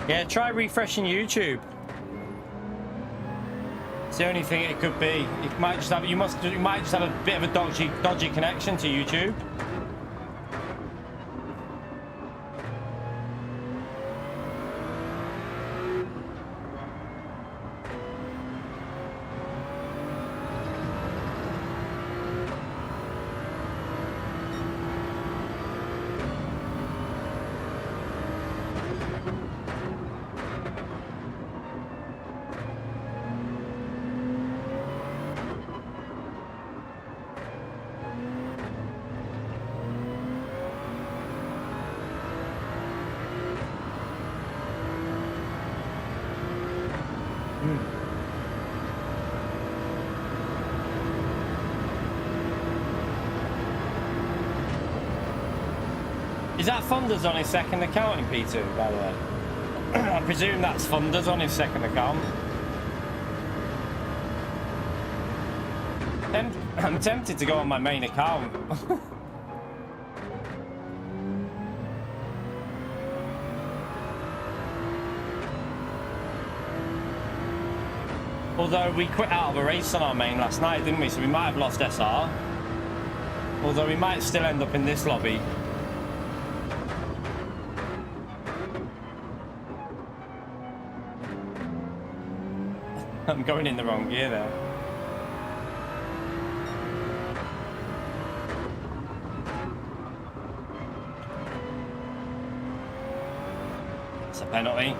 Yeah, try refreshing YouTube. It's the only thing it could be. It might just have, you might just have a bit of a dodgy connection to YouTube. Is that Thunder's on his second account in P2, by the way? I presume that's Thunder's on his second account. I'm tempted to go on my main account. Although we quit out of a race on our main last night, didn't we? So we might have lost SR. Although we might still end up in this lobby. I'm going in the wrong gear there. It's a penalty.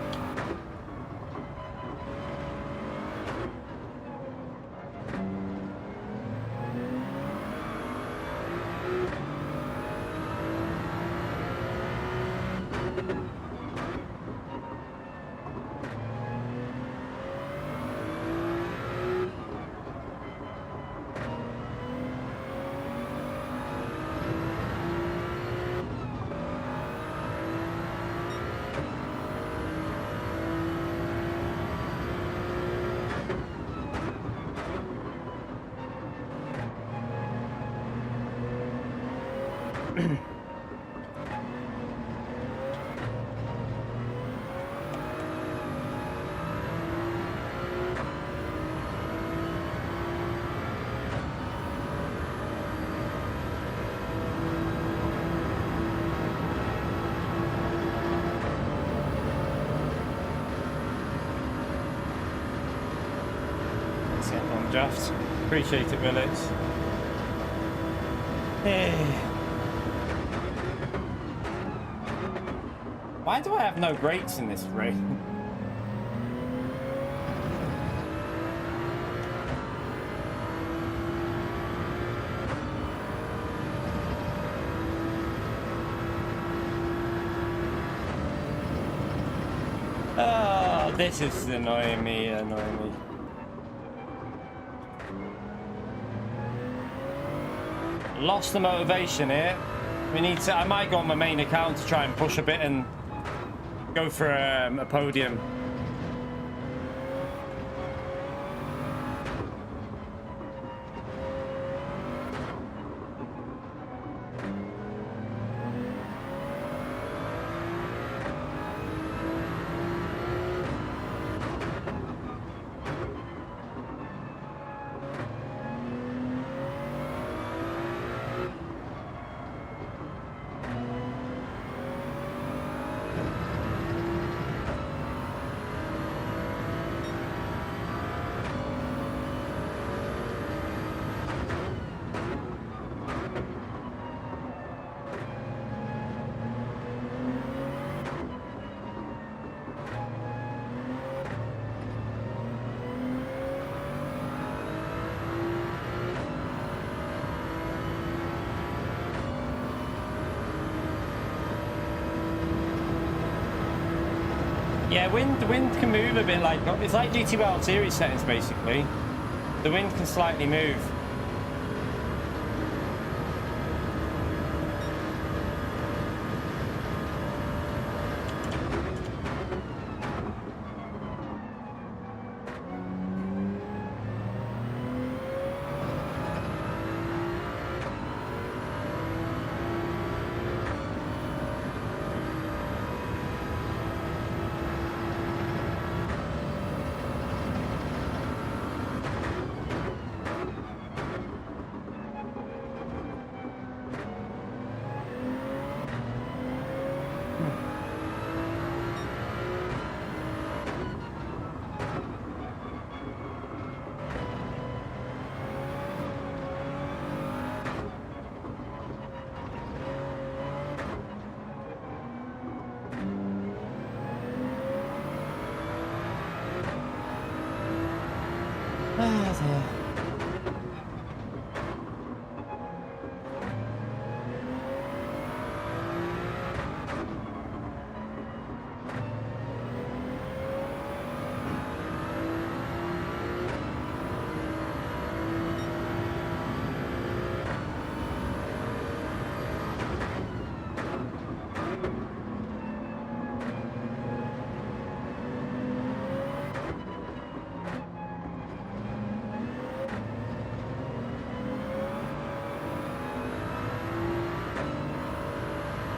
Draft. Appreciate it, Willis. Hey. Why do I have no brakes in this race? Oh, this is annoying me, Lost the motivation here. We need to. I might go on my main account to try and push a bit and go for a podium. Yeah, the wind can move a bit like, it's like GT World Series settings basically. The wind can slightly move.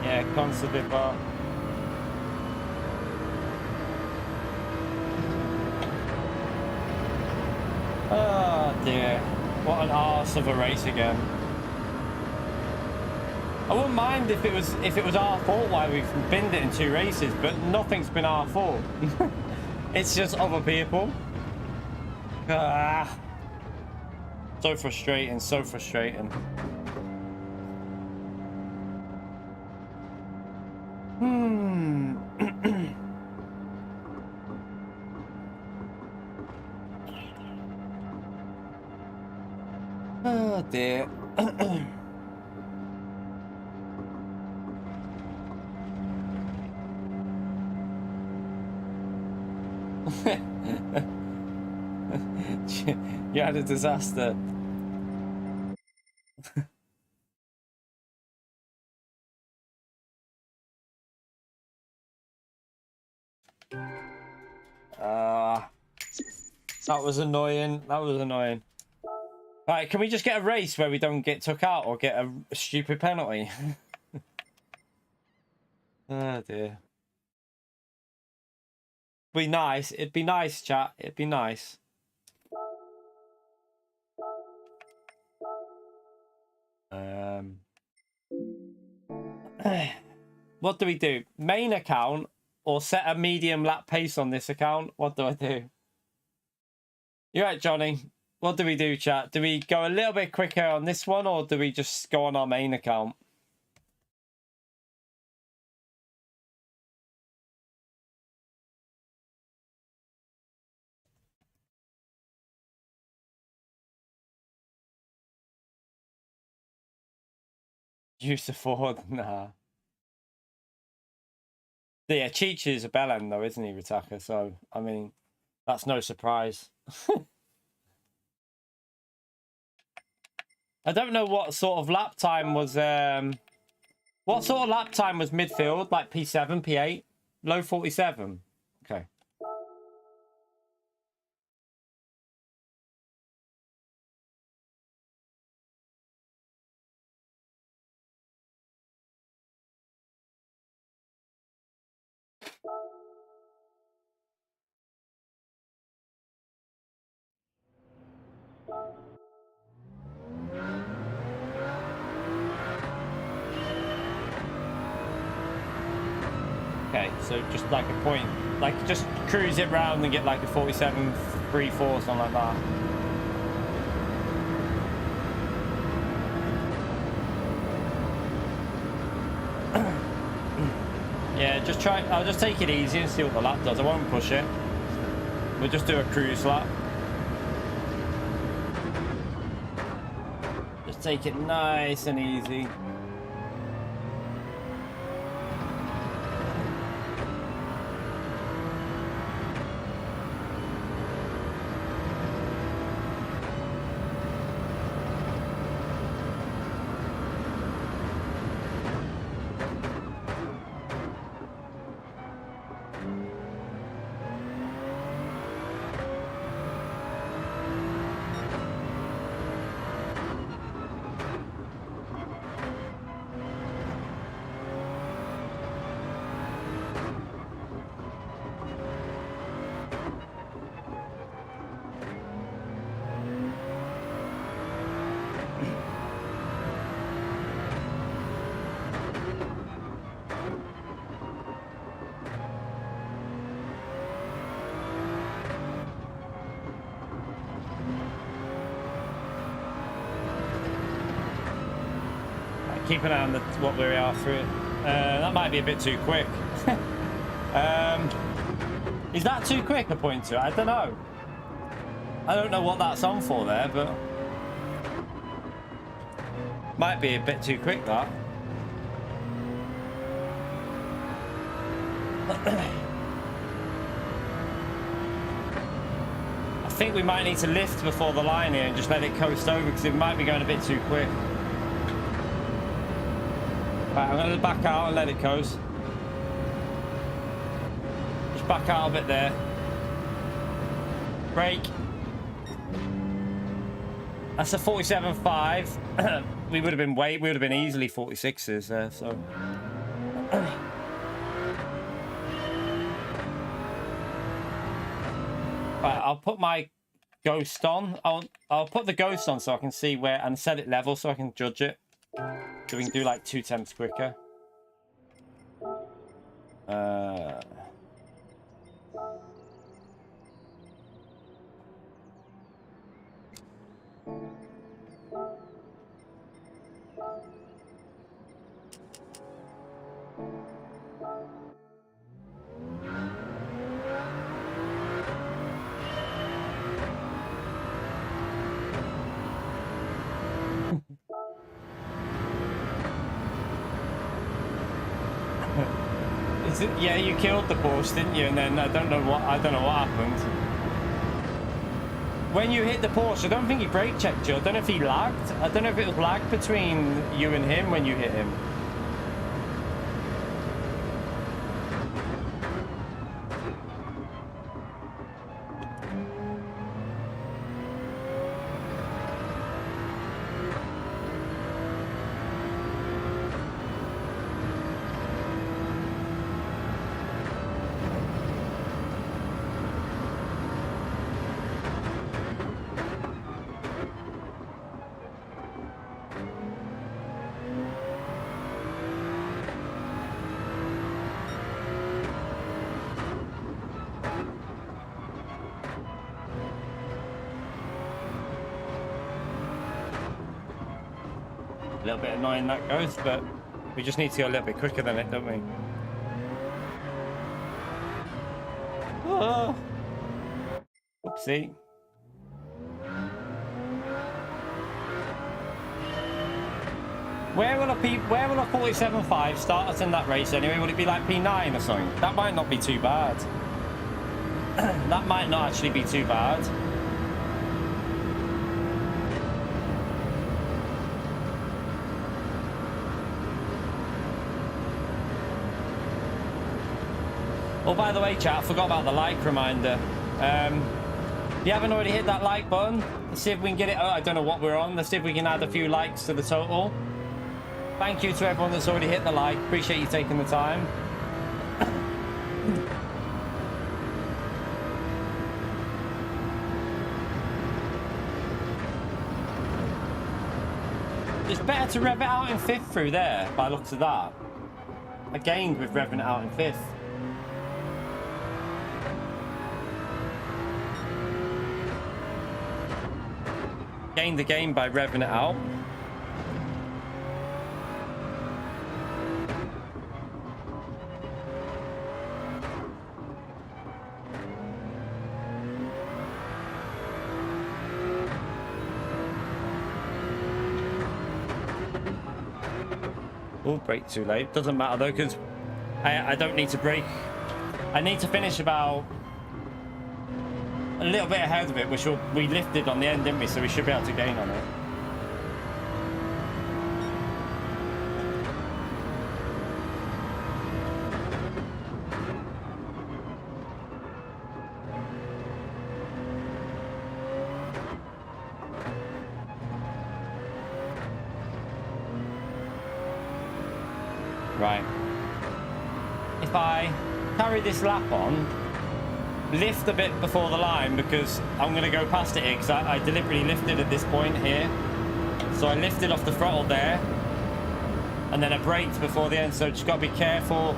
Yeah, constantly bar. Oh dear, what an arse of a race again. I wouldn't mind if it was our fault why we've binned it in 2 races, but nothing's been our fault. It's just other people. Ah, so frustrating, so frustrating. Oh dear. You had a disaster. That was annoying. That was annoying. Right, can we just get a race where we don't get took out or get a stupid penalty? Oh dear. Be nice. It'd be nice, chat. It'd be nice. What do we do? Main account or set a medium lap pace on this account? What do I do? You're right, Johnny. What do we do, chat? Do we go a little bit quicker on this one, or do we just go on our main account? Use the Ford? Nah. Yeah, Cheech is a bellend though, isn't he, Ritaka? So, I mean, that's no surprise. I don't know what sort of lap time was, what sort of lap time was midfield? Like P7, P8? Low 47? Okay. Okay, so just like a point, like just cruise it round and get like a 47, 3, 4, something like that. Yeah, just try, I'll just take it easy and see what the lap does. I won't push it. We'll just do a cruise lap. Just take it nice and easy. Keep an eye on what we are through. That might be a bit too quick. Is that too quick, a point to? I don't know. I don't know what that's on for there, but might be a bit too quick, that. I think we might need to lift before the line here and just let it coast over because it might be going a bit too quick. Right, I'm going to back out and let it coast. Just back out a bit there. Brake. That's a 47.5. we would have been easily 46s there, so. Right, I'll put my ghost on. I'll put the ghost on so I can see where, and set it level so I can judge it. So we can do like 2 temps quicker. Yeah, you killed the Porsche, didn't you? And then I don't know what happened. When you hit the Porsche, I don't think he brake checked you. I don't know if he lagged. I don't know if it was lag between you and him when you hit him. little bit annoying that goes, but we just need to go a little bit quicker than it, don't we? Oh. Oopsie. Where will a 47.5 start us in that race anyway? Will it be like P9 or something? That might not be too bad. That might not actually be too bad. Oh, by the way, chat, I forgot about the like reminder. If you haven't already hit that like button, let's see if we can get it. Oh, I don't know what we're on. Let's see if we can add a few likes to the total. Thank you to everyone that's already hit the like. Appreciate you taking the time. It's better to rev it out in fifth through there, by the looks of that. I gained with revving it out in fifth. Gained the game by revving it out. Oh, brake too late. Doesn't matter though, because I don't need to brake. I need to finish about a little bit ahead of it, which we lifted on the end, didn't we? So we should be able to gain on it. Right. If I carry this lap on, lift a bit before the line, because I'm going to go past it here, because I deliberately lifted at this point here. So I lifted off the throttle there, and then I braked before the end, so just got to be careful.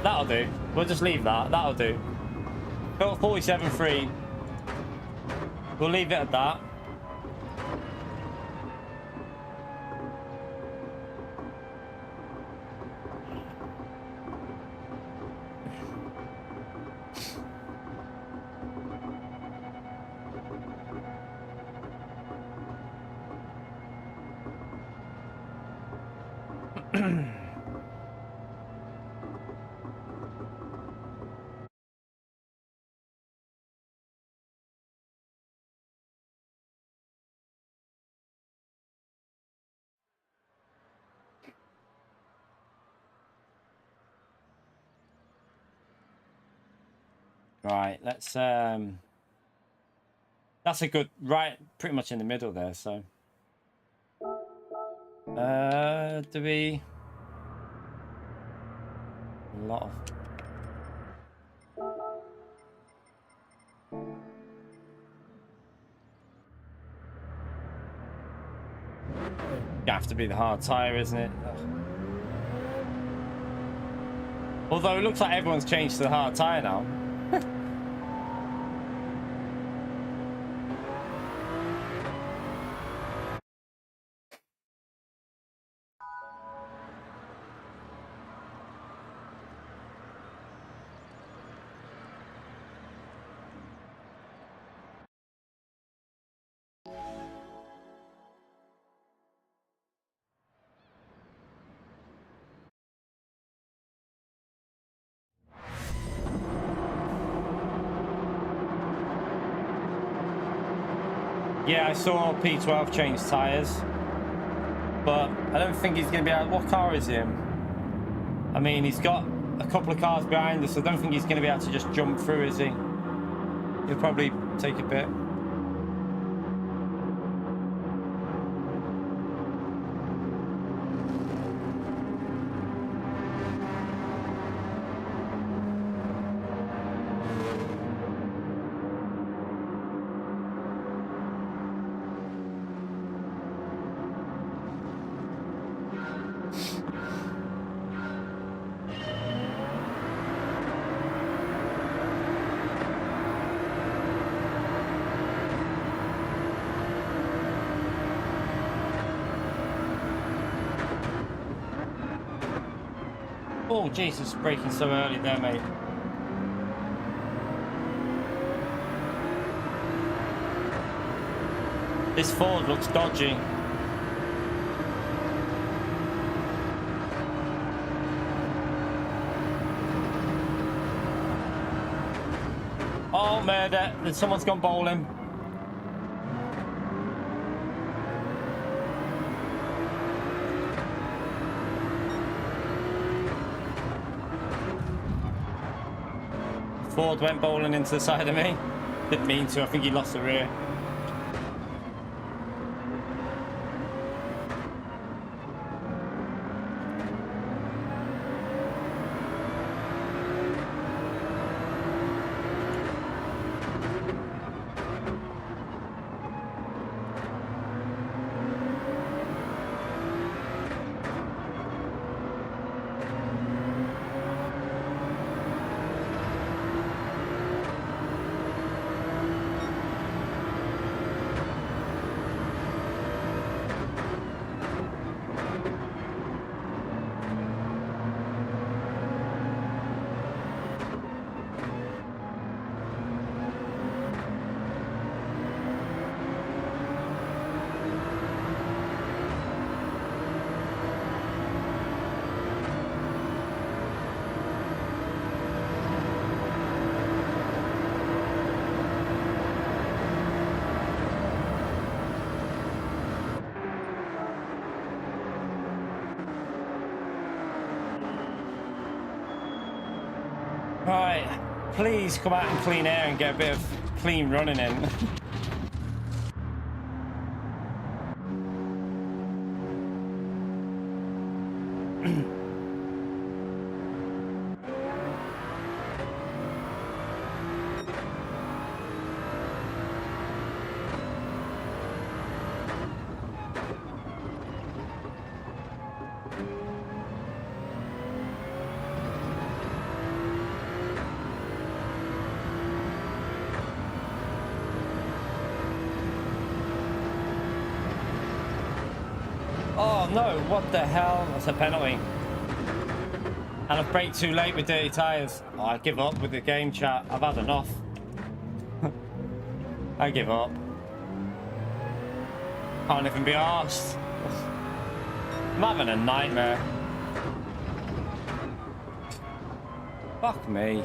That'll do. We'll just leave that. That'll do. Got 47.3. We'll leave it at that. Right, let's that's a good, right, pretty much in the middle there, so do we a lot of have to be the hard tire, isn't it? Ugh. Although it looks like everyone's changed to the hard tire now. Yeah, I saw P12 change tyres, but I don't think he's going to be able... What car is he in? I mean, he's got a couple of cars behind us, so I don't think he's going to be able to just jump through, is he? He'll probably take a bit. Oh, Jesus, braking so early there, mate. This Ford looks dodgy. Oh, murder. Someone's gone bowling. Ford went bowling into the side of me. Didn't mean to. I think he lost the rear. Right, please come out and clean air and get a bit of clean running in. Oh no, what the hell? That's a penalty. And I've braked too late with dirty tyres. Oh, I give up with the game chat. I've had enough. I give up. Can't even be arsed. I'm having a nightmare. Fuck me.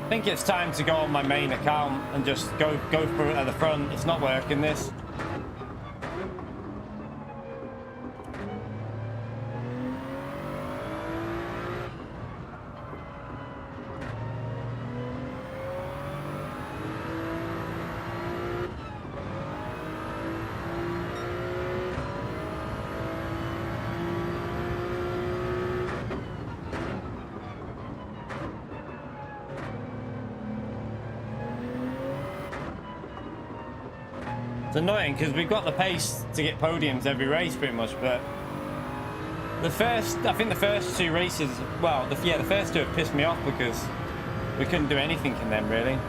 I think it's time to go on my main account and just go for it at the front. It's not working, this. It's annoying because we've got the pace to get podiums every race pretty much, but I think the first two races, well, the first two have pissed me off because we couldn't do anything in them really.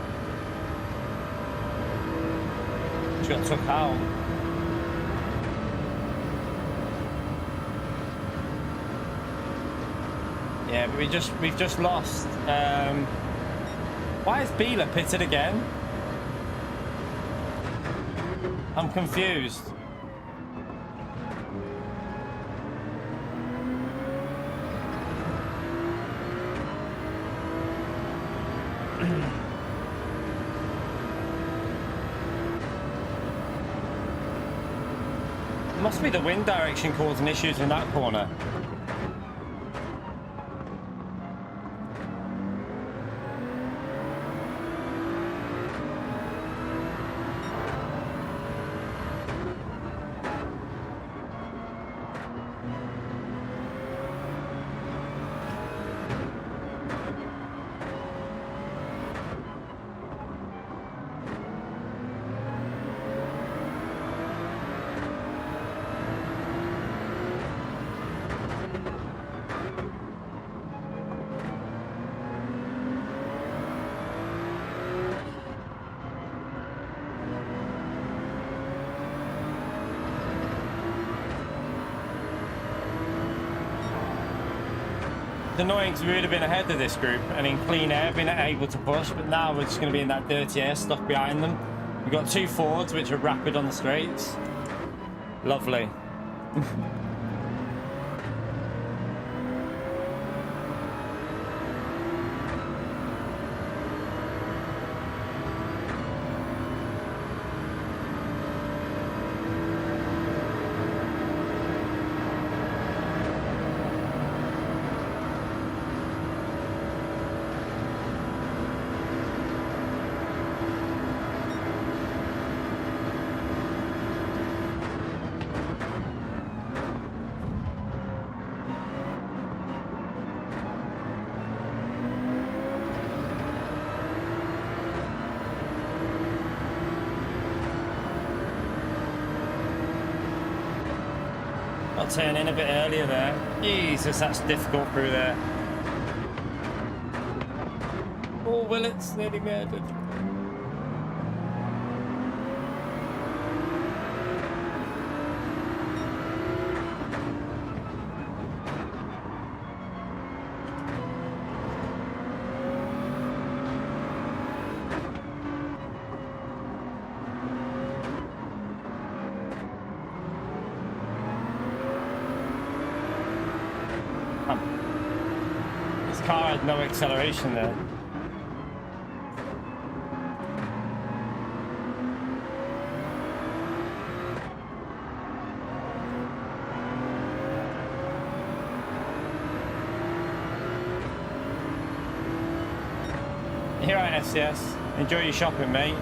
Just got took out. Yeah, but we've just lost. Why is Beeler pitted again? I'm confused. Must be the wind direction causing issues in that corner. It's annoying because we would have been ahead of this group and in clean air been able to push, but now we're just going to be in that dirty air stuck behind them. We've got 2 Fords which are rapid on the straights. Lovely. I'll turn in a bit earlier there. Jesus, that's difficult through there. Oh, Willet's nearly murdered. This car had no acceleration there. Here I am, SCS. Enjoy your shopping, mate.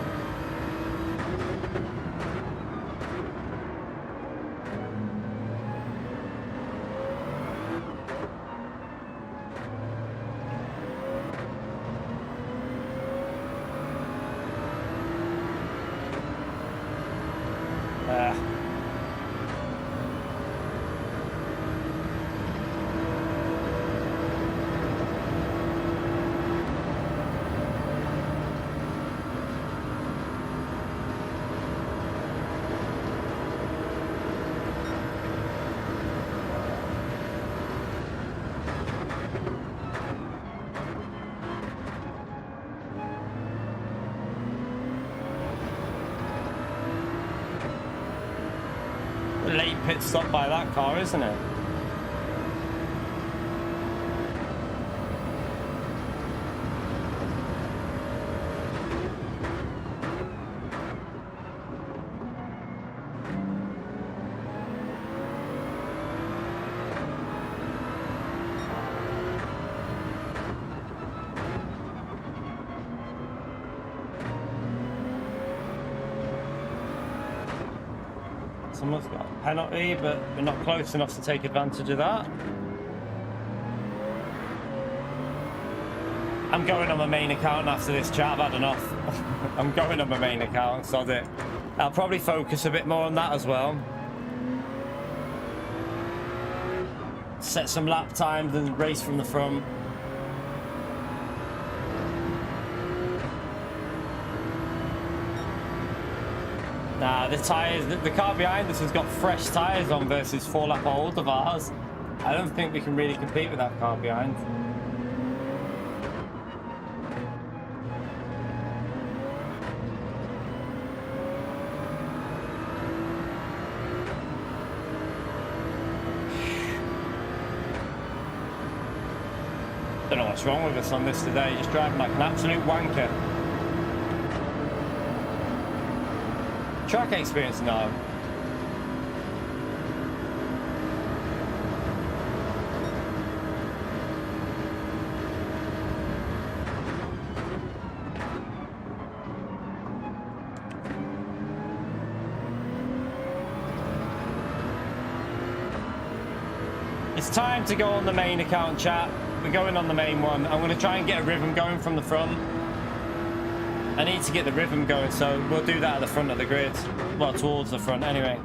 Late pit stop by that car, isn't it? Someone's got a penalty, but we're not close enough to take advantage of that. I'm going on my main account after this chat. I've had enough. I'm going on my main account, sod it. I'll probably focus a bit more on that as well. Set some lap times and race from the front. Nah, the tyres, the car behind us has got fresh tyres on versus 4-lap old of ours. I don't think we can really compete with that car behind. Don't know what's wrong with us on this today, just driving like an absolute wanker. Track experience, no. It's time to go on the main account, chat. We're going on the main one. I'm going to try and get a rhythm going from the front. I need to get the rhythm going, so we'll do that at the front of the grid. Well, towards the front, anyway.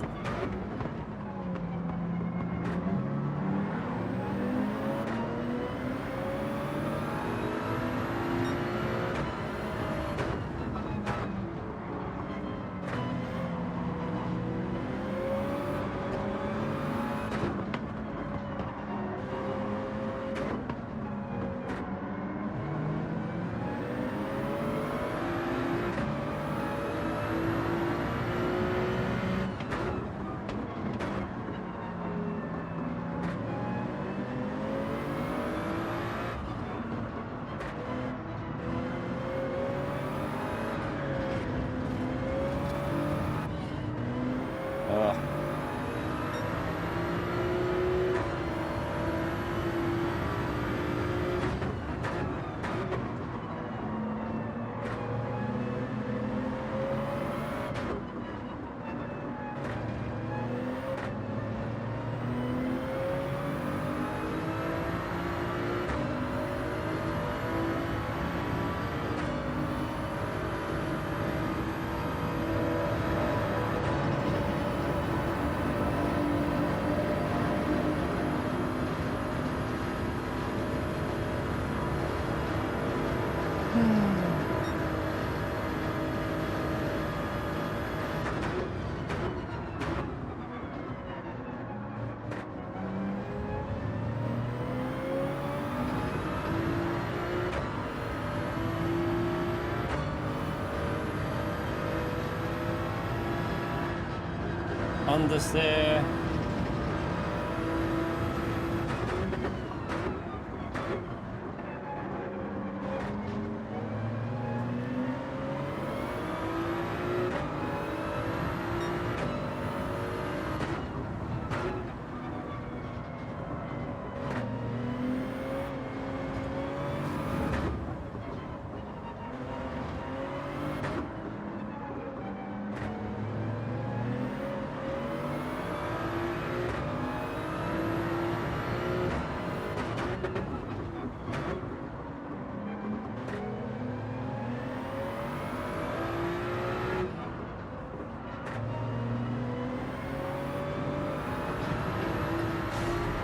understeer.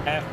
F.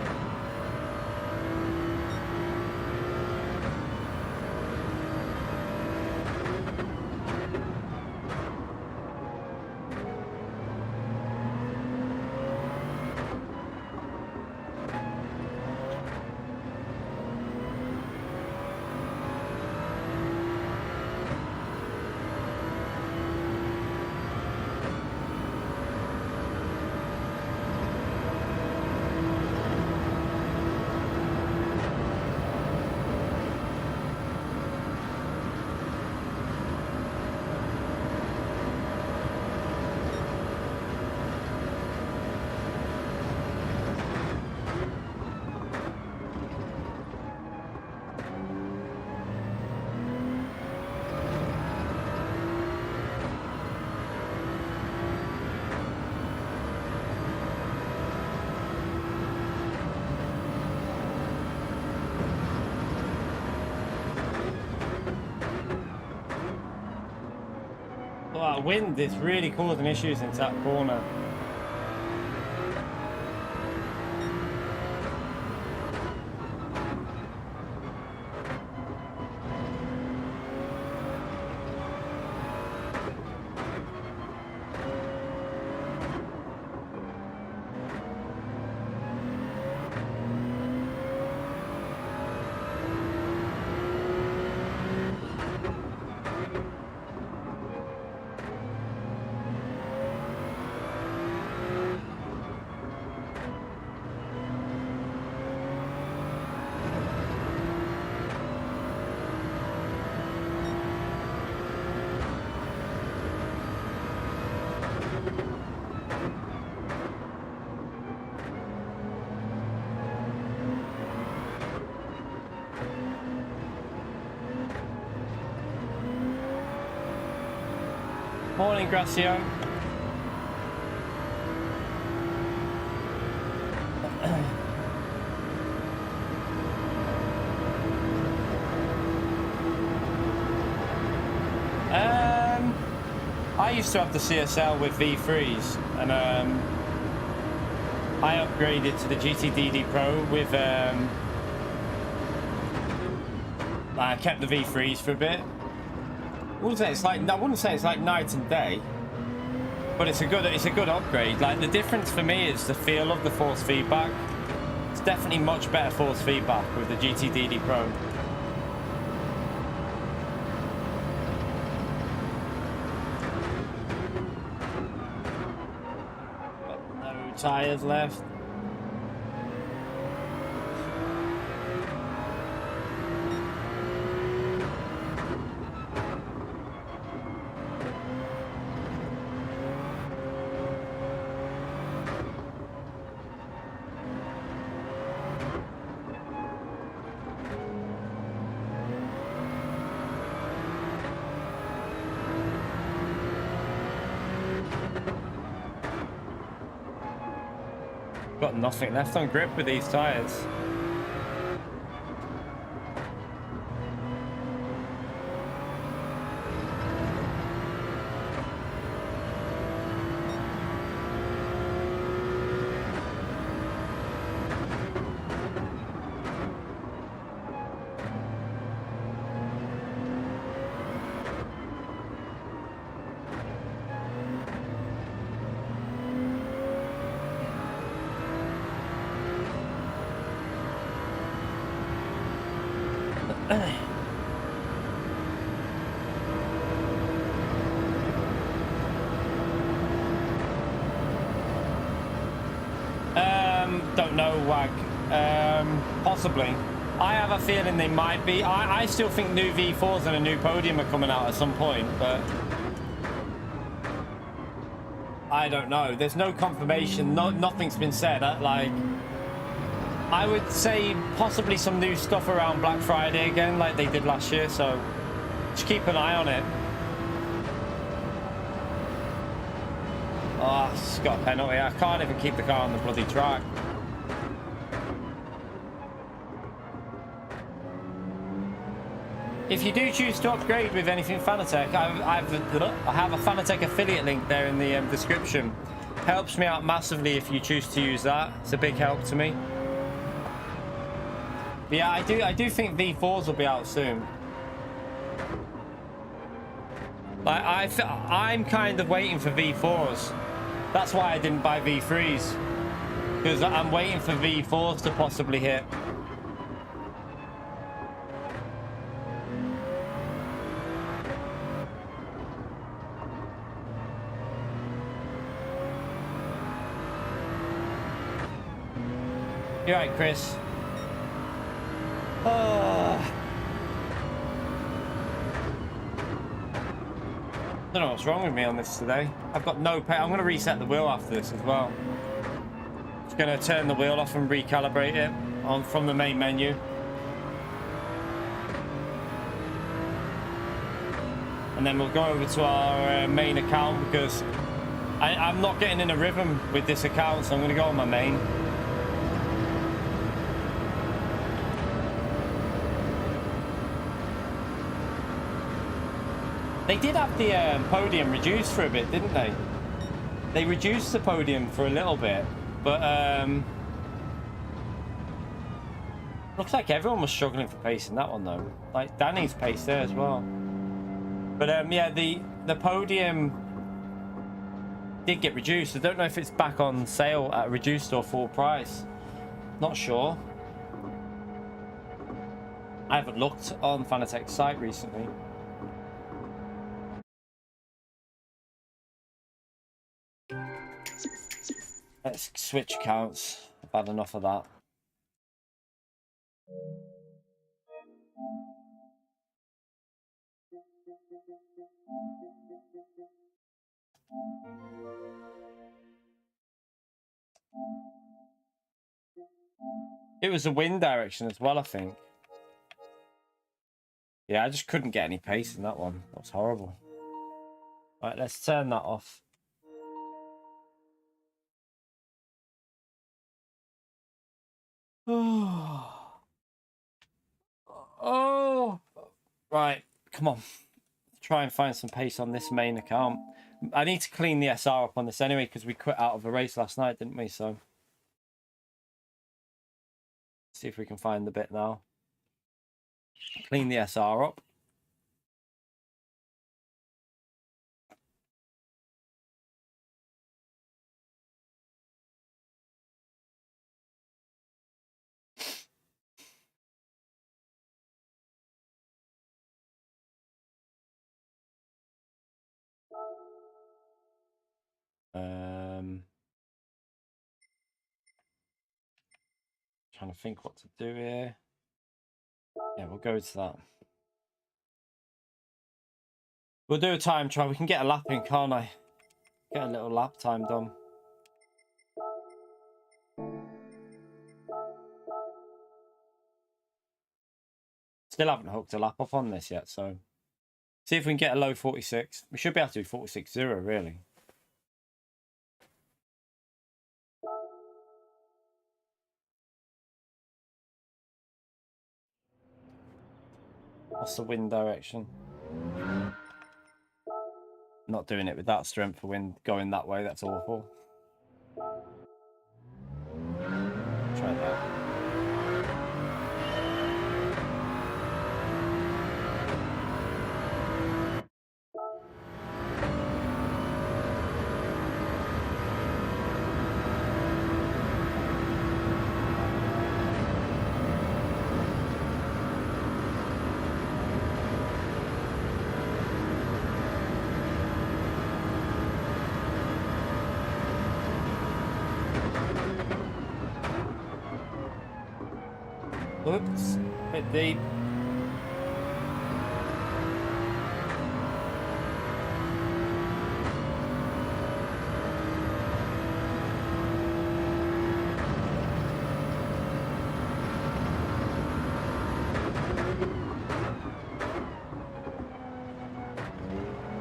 Well, that wind is really causing issues into that corner. Morning, Gracio. I used to have the CSL with V3s, and I upgraded to the GTDD Pro with I kept the V3s for a bit. I wouldn't say it's like night and day, but it's a good upgrade. Like, the difference for me is the feel of the force feedback. It's definitely much better force feedback with the GTDD Pro. Got no tires left. Got nothing left on grip with these tires. Don't know, Wag. Possibly. I have a feeling they might be. I still think new V4s and a new podium are coming out at some point, but I don't know. There's no confirmation. Nothing's been said. Like, I would say possibly some new stuff around Black Friday again, like they did last year. So just keep an eye on it. Oh, it's got a penalty. I can't even keep the car on the bloody track. If you do choose to upgrade with anything Fanatec, I have a Fanatec affiliate link there in the description. Helps me out massively if you choose to use that. It's a big help to me. But yeah, I do think V4s will be out soon. Like I'm kind of waiting for V4s. That's why I didn't buy V3s, because I'm waiting for V4s to possibly hit. You're right, Chris. I don't know what's wrong with me on this today. I've got no pay. I'm going to reset the wheel after this as well. Just going to turn the wheel off and recalibrate it from the main menu. And then we'll go over to our main account, because I'm not getting in a rhythm with this account, so I'm going to go on my main. They did have the podium reduced for a bit, didn't they? They reduced the podium for a little bit, but looks like everyone was struggling for pace in that one though. Like Danny's pace there as well. But yeah, the podium did get reduced. I don't know if it's back on sale at reduced or full price. Not sure. I haven't looked on Fanatec's site recently. Let's switch accounts. I've had enough of that. It was a wind direction as well, I think. Yeah, I just couldn't get any pace in that one. That was horrible. All right, let's turn that off. Oh, right, come on. Try and find some pace on this main account. I need to clean the SR up on this anyway, because we quit out of a race last night, didn't we? So see if we can find the bit now. Clean the SR up. Trying to think what to do here. Yeah, we'll go to that. We'll do a time trial. We can get a lap in, can't I? Get a little lap time done. Still haven't hooked a lap up on this yet, so see if we can get a low 46. We should be able to do 46.0 really. What's the wind direction? Not doing it with that strength for wind going that way. That's awful. Try that. Oops, bit deep.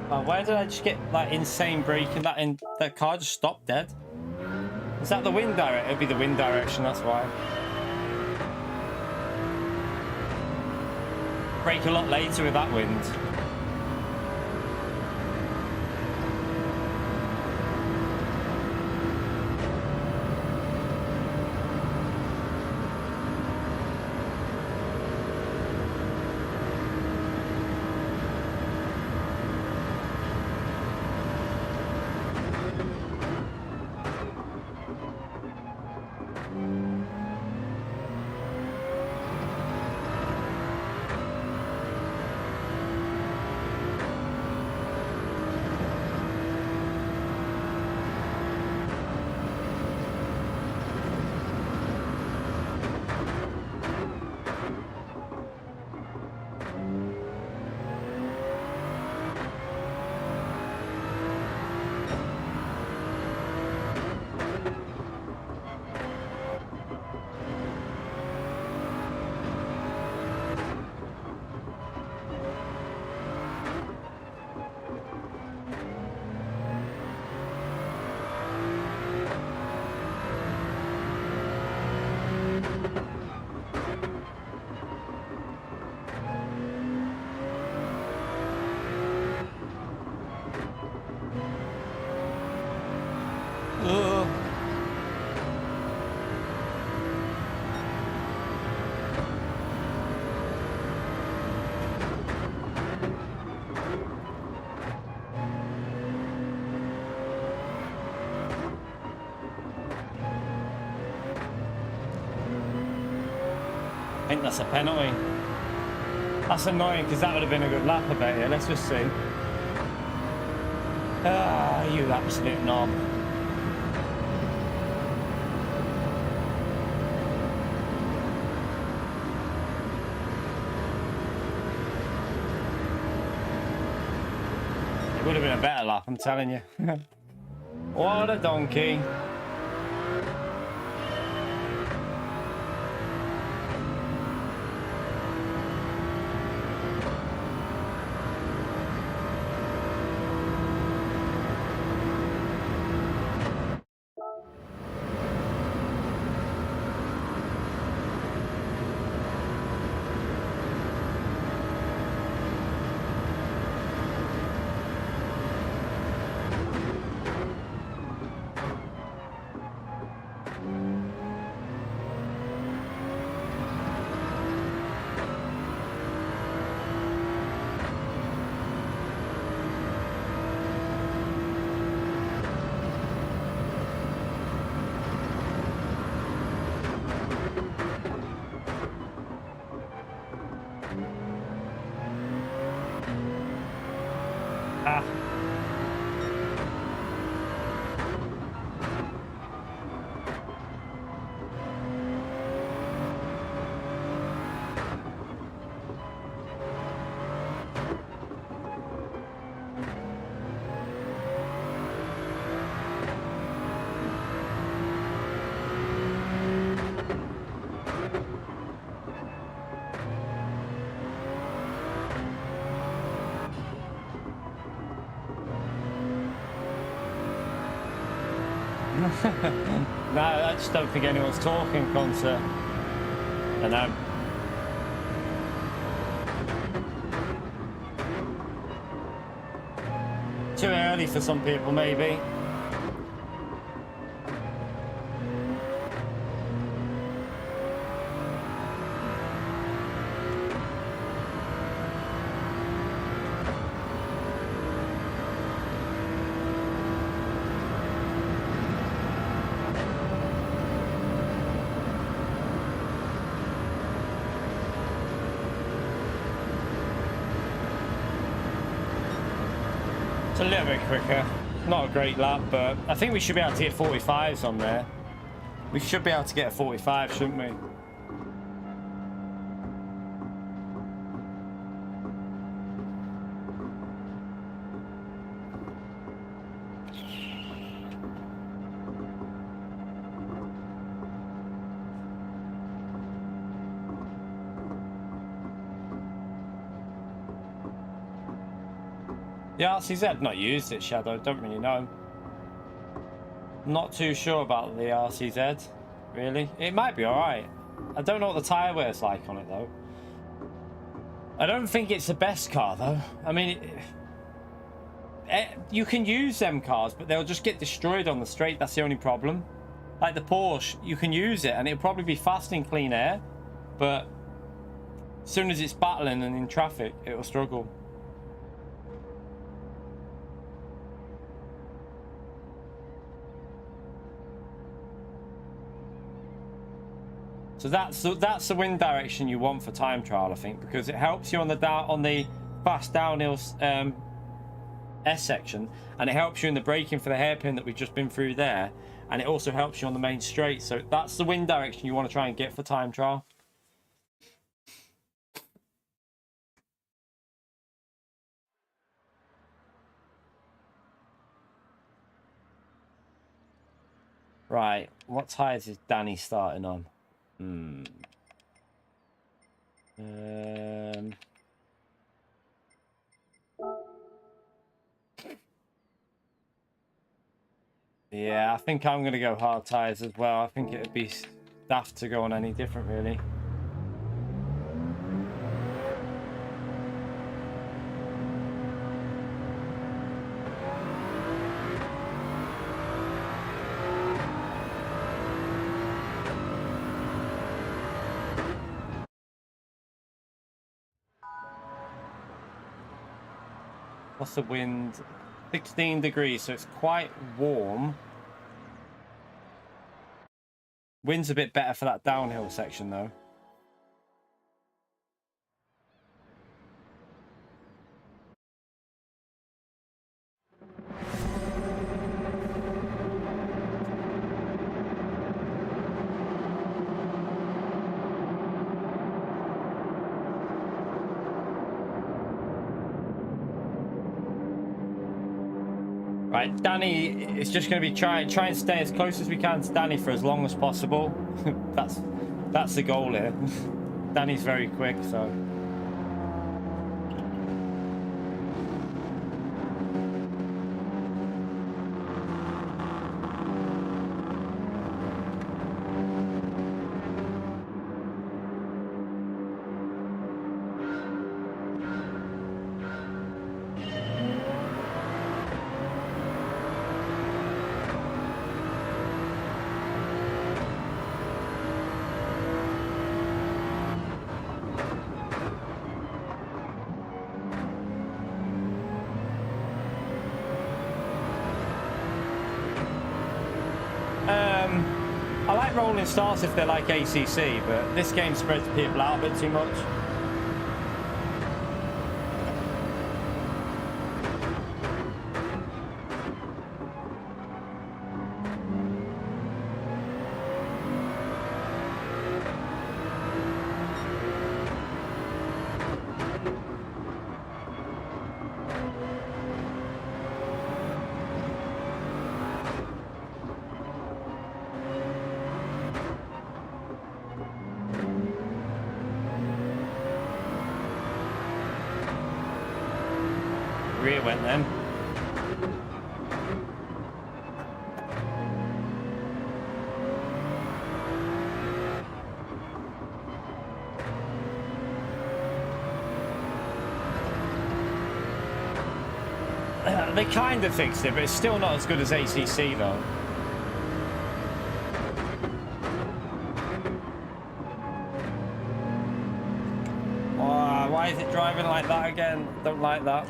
Oh, where did I just get like insane braking? That car just stopped dead. Is that the wind direction? It'd be the wind direction, that's why. Brake a lot later with that wind. I think that's a penalty. That's annoying because that would have been a good lap, I bet you. Let's just see. Ah, you absolute knob. It would have been a better lap, I'm telling you. What a donkey. No, I just don't think anyone's talking, Corsair. I know. Too early for some people, maybe. It's a little bit quicker. Not a great lap, but I think we should be able to get 45s on there. We should be able to get a 45, shouldn't we? The RCZ, not used it, Shadow, don't really know. Not too sure about the RCZ, really. It might be alright. I don't know what the tyre wear's like on it, though. I don't think it's the best car, though. I mean, you can use them cars, but they'll just get destroyed on the straight. That's the only problem. Like the Porsche, you can use it, and it'll probably be fast in clean air, but as soon as it's battling and in traffic, it'll struggle. So that's the wind direction you want for time trial, I think, because it helps you on the fast downhill S section, and it helps you in the braking for the hairpin that we've just been through there, and it also helps you on the main straight. So that's the wind direction you want to try and get for time trial. Right, what tyres is Danny starting on? Yeah, I think I'm going to go hard tyres as well. I think it'd be daft to go on any different, really. What's the wind? 16 degrees, so it's quite warm. Wind's a bit better for that downhill section, though. Right, Danny is just going to be try and stay as close as we can to Danny for as long as possible. that's the goal here. Danny's very quick, so. I like rolling starts if they're like ACC, but this game spreads people out a bit too much. Rear went then. They kind of fixed it, but it's still not as good as ACC though. Oh, why is it driving like that again? Don't like that.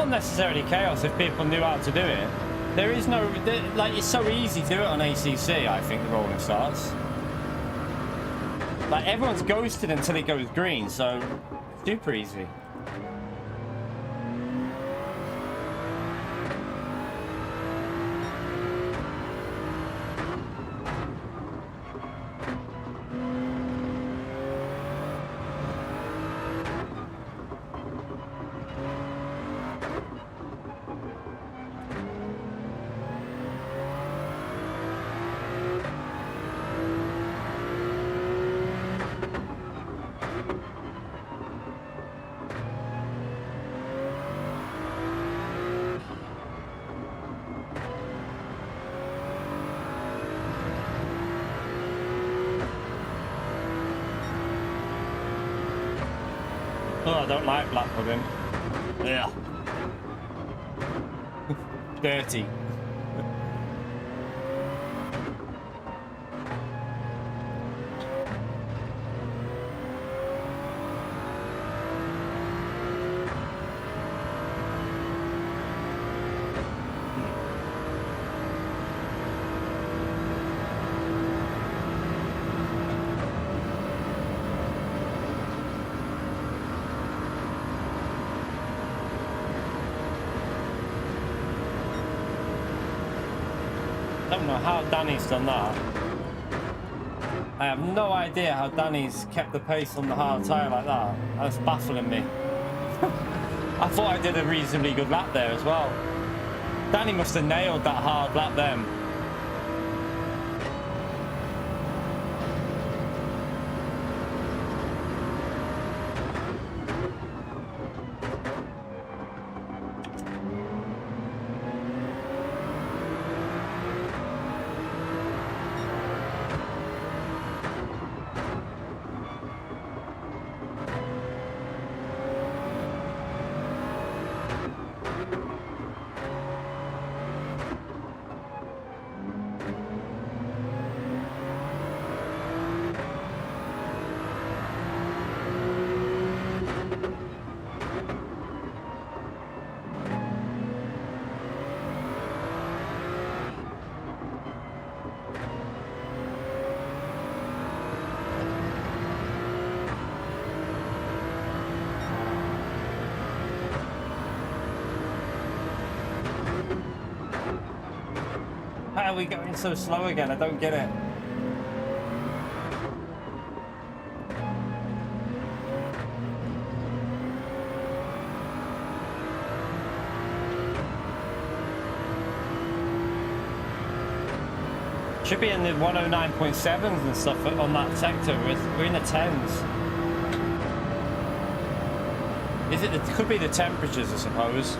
not necessarily chaos if people knew how to do it. There is no, like, it's so easy to do it on ACC, I think, the rolling starts. Like, everyone's ghosted until it goes green, so super easy. Oh, I don't like black pudding. Yeah. Dirty. I don't know how Danny's done that. I have no idea how Danny's kept the pace on the hard tyre like that. That's baffling me. I thought I did a reasonably good lap there as well. Danny must have nailed that hard lap then. Why are we going so slow again? I don't get it. Should be in the 109.7s and stuff on that sector. We're in the 10s. Is it? It could be the temperatures, I suppose.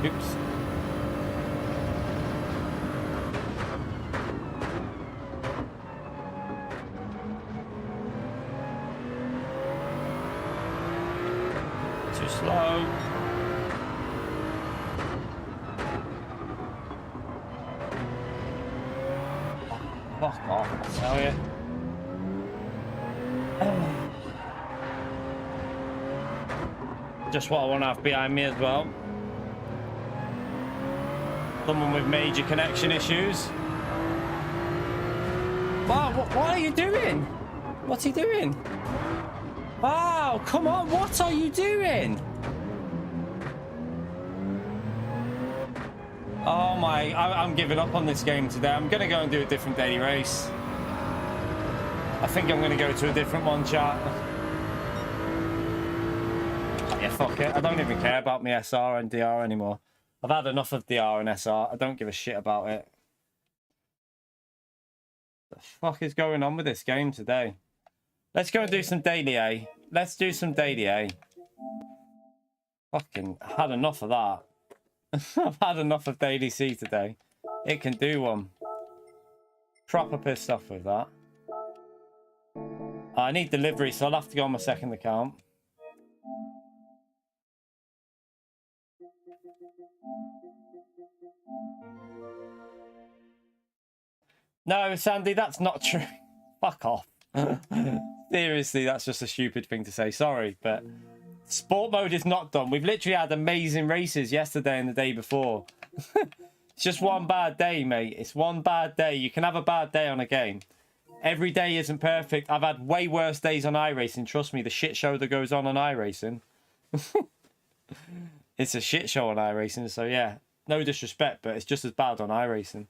Oops. Too slow. Fuck off, I tell you. Just what I want to have behind me as well. Someone with major connection issues. Wow, what are you doing? What's he doing? Wow, come on, what are you doing? Oh my, I'm giving up on this game today. I'm going to go and do a different daily race. I think I'm going to go to a different one, chat. Yeah, fuck it. I don't even care about my SR and DR anymore. I've had enough of DR and SR. I don't give a shit about it. The fuck is going on with this game today? Let's go and do some daily A. Let's do some daily A. Fucking had enough of that. I've had enough of daily C today. It can do one. proper pissed off with that. I need delivery, so I'll have to go on my second account. No, Sandy, that's not true. Fuck off. Seriously, that's just a stupid thing to say. Sorry, but sport mode is not done. We've literally had amazing races yesterday and the day before. It's just one bad day, mate. It's one bad day. You can have a bad day on a game. Every day isn't perfect. I've had way worse days on iRacing. Trust me, the shit show that goes on iRacing. It's a shit show on iRacing, so yeah. No disrespect, but it's just as bad on iRacing.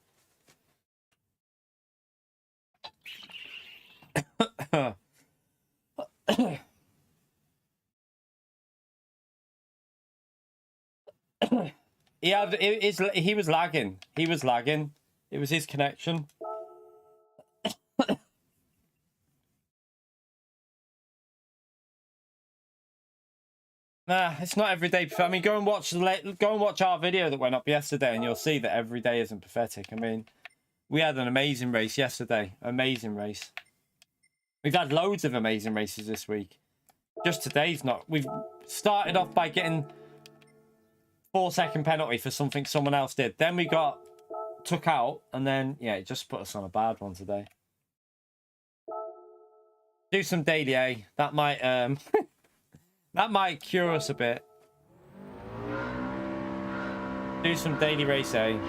He was lagging. He was lagging. It was his connection. Nah, it's not every day. I mean, go and watch our video that went up yesterday, and you'll see that every day isn't pathetic. I mean, we had an amazing race yesterday. Amazing race. We've had loads of amazing races this week. Just today's not. We've started off by getting 4-second penalty for something someone else did. Then we got took out, and then yeah, it just put us on a bad one today. Do some daily A. That might that might cure us a bit. Do some daily race A.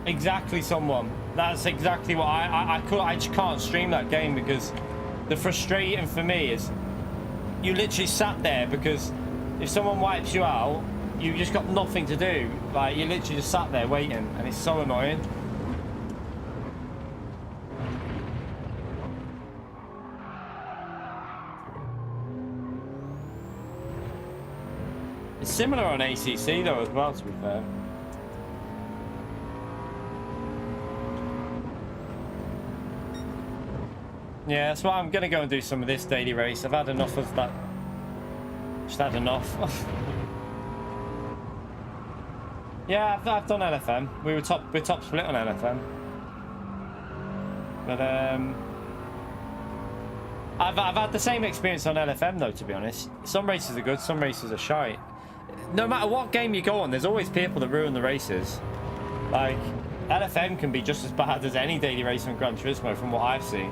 Exactly, someone. That's exactly what I just can't stream that game, because the frustrating for me is you literally sat there, because if someone wipes you out, you just got nothing to do. Like, you literally just sat there waiting, and it's so annoying. It's similar on ACC though as well, to be fair. Yeah, that's why I'm going to go and do some of this daily race. I've had enough of that. Just had enough. Yeah, I've done LFM. We're top split on LFM. But I've had the same experience on LFM though, to be honest. Some races are good, some races are shite. No matter what game you go on, there's always people that ruin the races. Like, LFM can be just as bad as any daily race on Gran Turismo from what I've seen.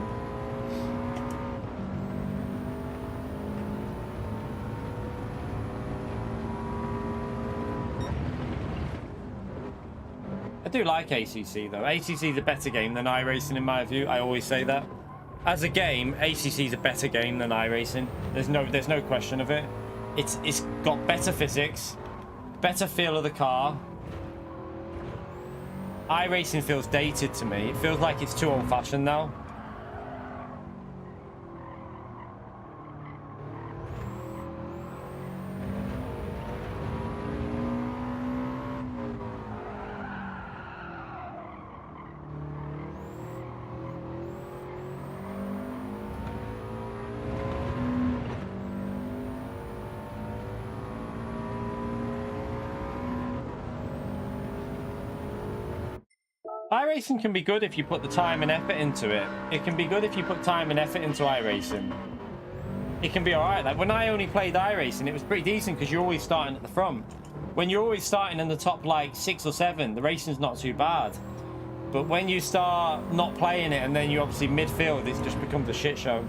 I do like ACC though. ACC is a better game than iRacing in my view. I always say that. As a game, ACC is a better game than iRacing. There's no question of it. It's got better physics, better feel of the car. iRacing feels dated to me. It feels like it's too old-fashioned now. iRacing can be good if you put the time and effort into it. It can be good if you put time and effort into iRacing. It can be alright. Like, when I only played iRacing, it was pretty decent because you're always starting at the front. When you're always starting in the top, like, 6 or 7, the racing's not too bad. But when you start not playing it and then you obviously midfield, it just becomes a shit show.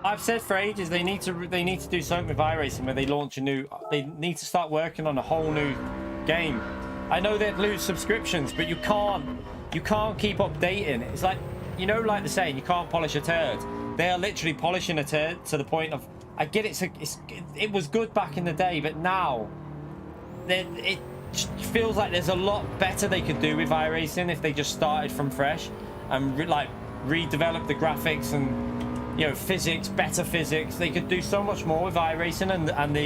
I've said for ages they need to do something with iRacing where they launch a new. They need to start working on a whole new game. I know they'd lose subscriptions, but you can't keep updating. It's like, you know, like the saying, you can't polish a turd. They are literally polishing a turd to the point of, I get it was good back in the day, but now it feels like there's a lot better they could do with iRacing if they just started from fresh and redevelop the graphics and, you know, physics, better physics. They could do so much more with iRacing and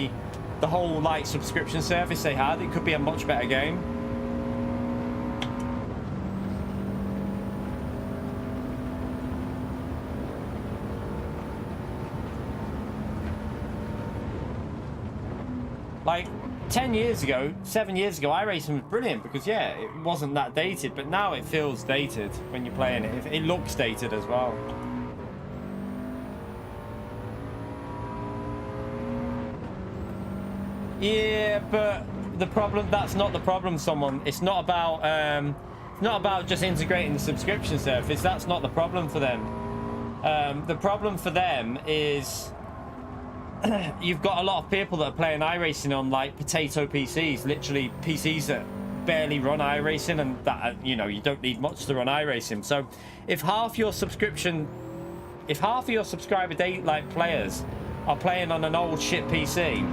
the whole like subscription service they had. It could be a much better game. Like 10 years ago, 7 years ago, iRacing was brilliant because, yeah, it wasn't that dated, but now it feels dated when you're playing it. It looks dated as well. Yeah, but the problem, that's not the problem, it's not about just integrating the subscription service. That's not the problem for them. The problem for them is you've got a lot of people that are playing iRacing on like potato PCs, literally PCs that barely run iRacing, and that, you know, you don't need much to run iRacing. So if half your subscriber date like players are playing on an old shit PC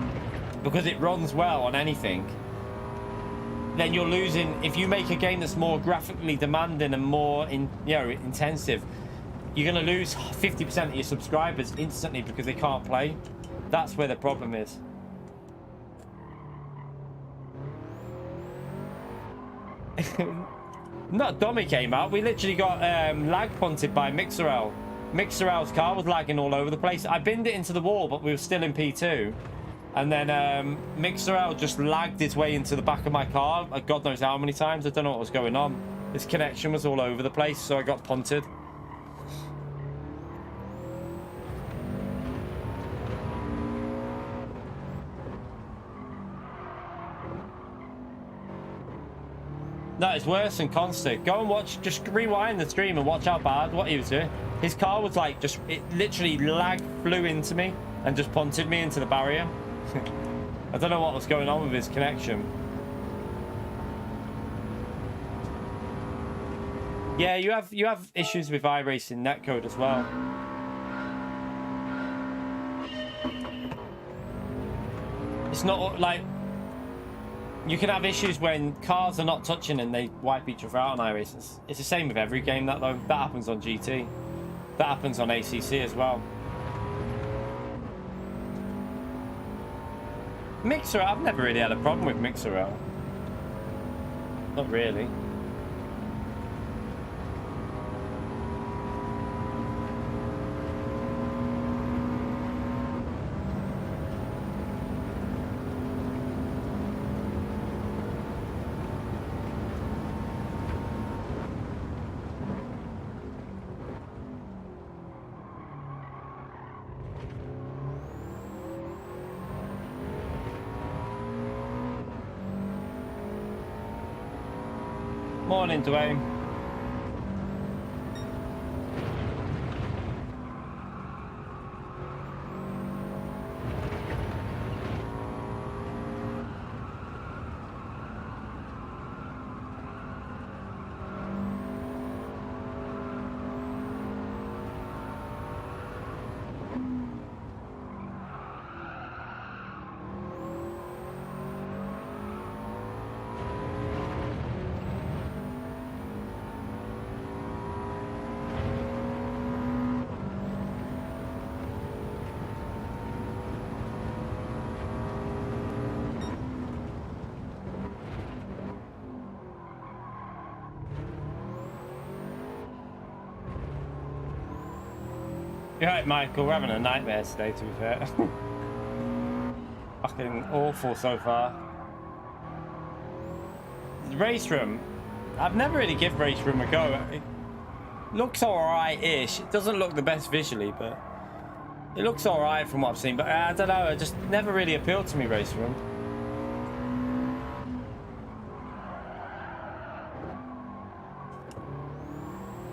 because it runs well on anything, then you're losing. If you make a game that's more graphically demanding and more intensive, you're going to lose 50% of your subscribers instantly because they can't play. That's where the problem is. Not dummy came out. We literally got lag punted by Mixerel. Mixerel's car was lagging all over the place. I binned it into the wall, but we were still in P2. And then Mixerel just lagged his way into the back of my car. God knows how many times. I don't know what was going on. His connection was all over the place, so I got punted. No, it's worse than constant. Go and watch, just rewind the stream and watch how bad what he was doing. His car was like, it literally flew into me and just punted me into the barrier. I don't know what was going on with his connection. Yeah, you have issues with iRacing netcode as well. It's not like, you can have issues when cars are not touching and they wipe each other out on iRacing. It's the same with every game, that though. That happens on GT. That happens on ACC as well. Mixer, I've never really had a problem with Mixer. Not really. Morning, Dwayne. You're right, Michael. We're having a nightmare today, to be fair. Fucking awful so far. The race room. I've never really given race room a go. It looks alright-ish. It doesn't look the best visually, but it looks alright from what I've seen. But I don't know. It just never really appealed to me, race room.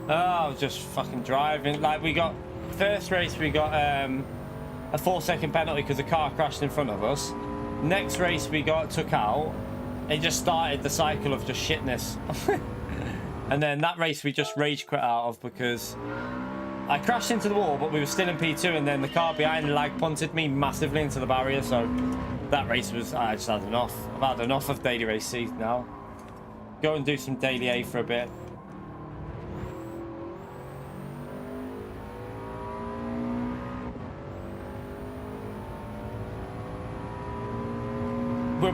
Oh, just fucking driving. Like, we got... First race, we got a 4-second penalty because the car crashed in front of us. Next race, we got took out. it just started the cycle of just shitness. And then that race we just rage quit out of because I crashed into the wall, but we were still in P2, and then the car behind lag punted me massively into the barrier. So that race was, I just had enough. I've had enough of daily race C now. Go and do some daily A for a bit. We'll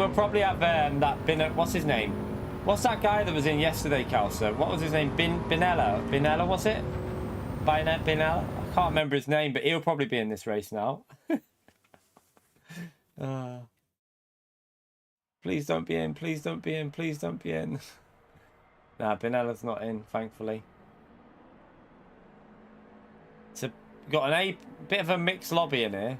probably have that Bin. What's his name? What's that guy that was in yesterday, Kelso? What was his name? Binella, was it? Binella? I can't remember his name, but he'll probably be in this race now. Please don't be in. Please don't be in. Please don't be in. Nah, Binella's not in, thankfully. It's got a bit of a mixed lobby in here.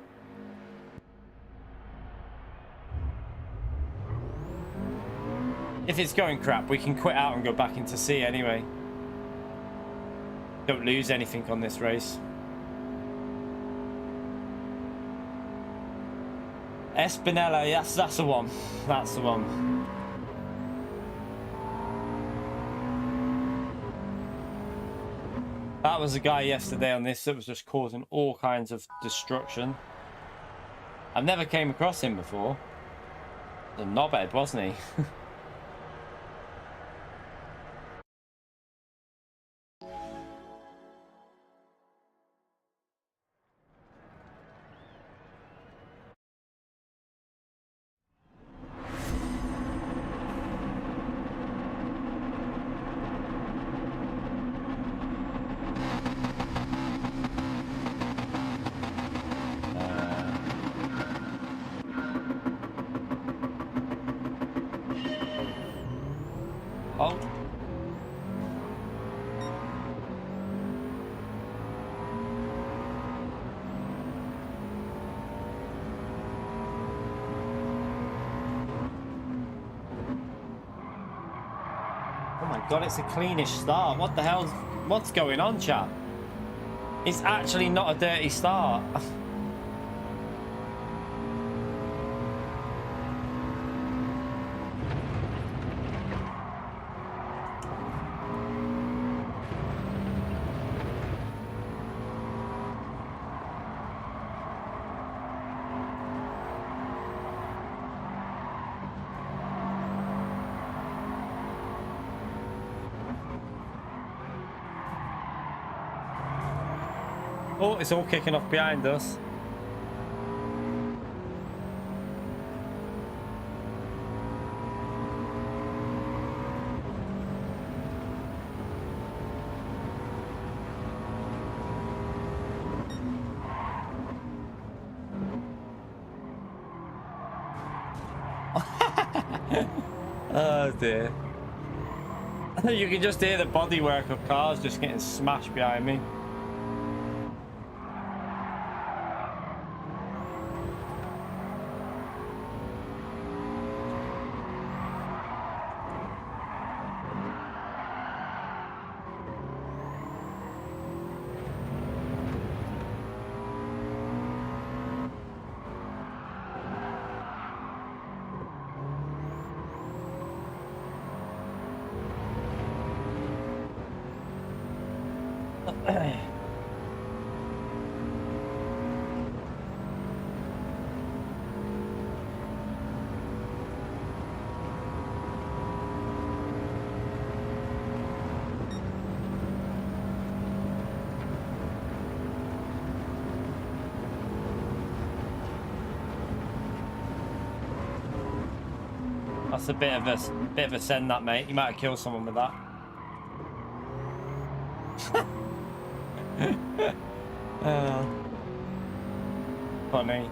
If it's going crap, we can quit out and go back into C anyway. Don't lose anything on this race. Espinella, yes, that's the one. That's the one. That was a guy yesterday on this that was just causing all kinds of destruction. I've never came across him before. The knobhead, wasn't he? Oh. Oh my god, it's a cleanish start. What the hell? What's going on, chat? It's actually not a dirty start. Oh, it's all kicking off behind us. Oh dear. You can just hear the bodywork of cars just getting smashed behind me. That's a bit of a send, that, mate. You might have killed someone with that. Funny.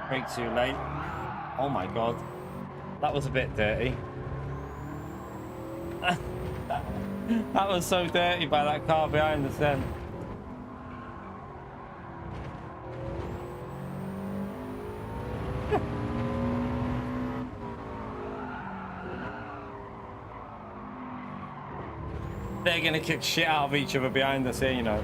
Brake too late. Oh my god. That was a bit dirty. That was so dirty by that car behind us then. They're gonna kick shit out of each other behind us here, you know.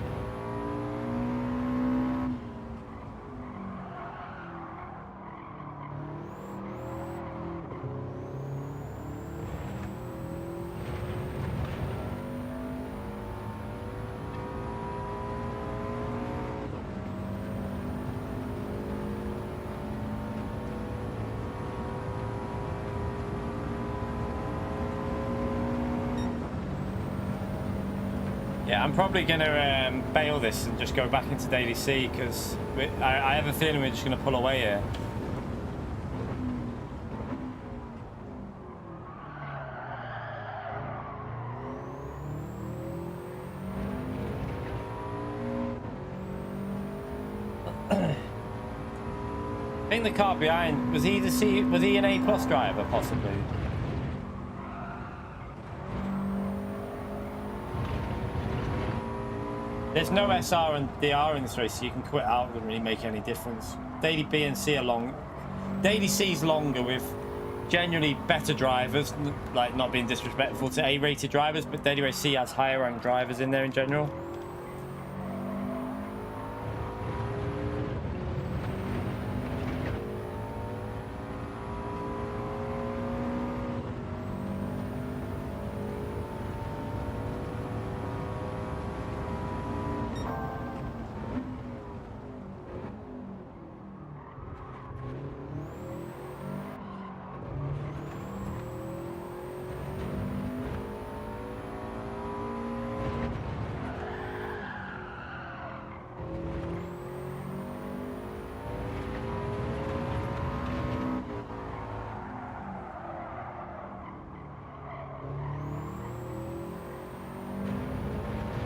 Yeah, I'm probably going to bail this and just go back into Daily C because I have a feeling we're just going to pull away here. I think the car behind, was he an A+ driver possibly? There's no SR and DR in this race, so you can quit out. It doesn't really make any difference. Daily B and C are long. Daily C's longer with generally better drivers, like not being disrespectful to A-rated drivers, but Daily Race C has higher ranked drivers in there in general.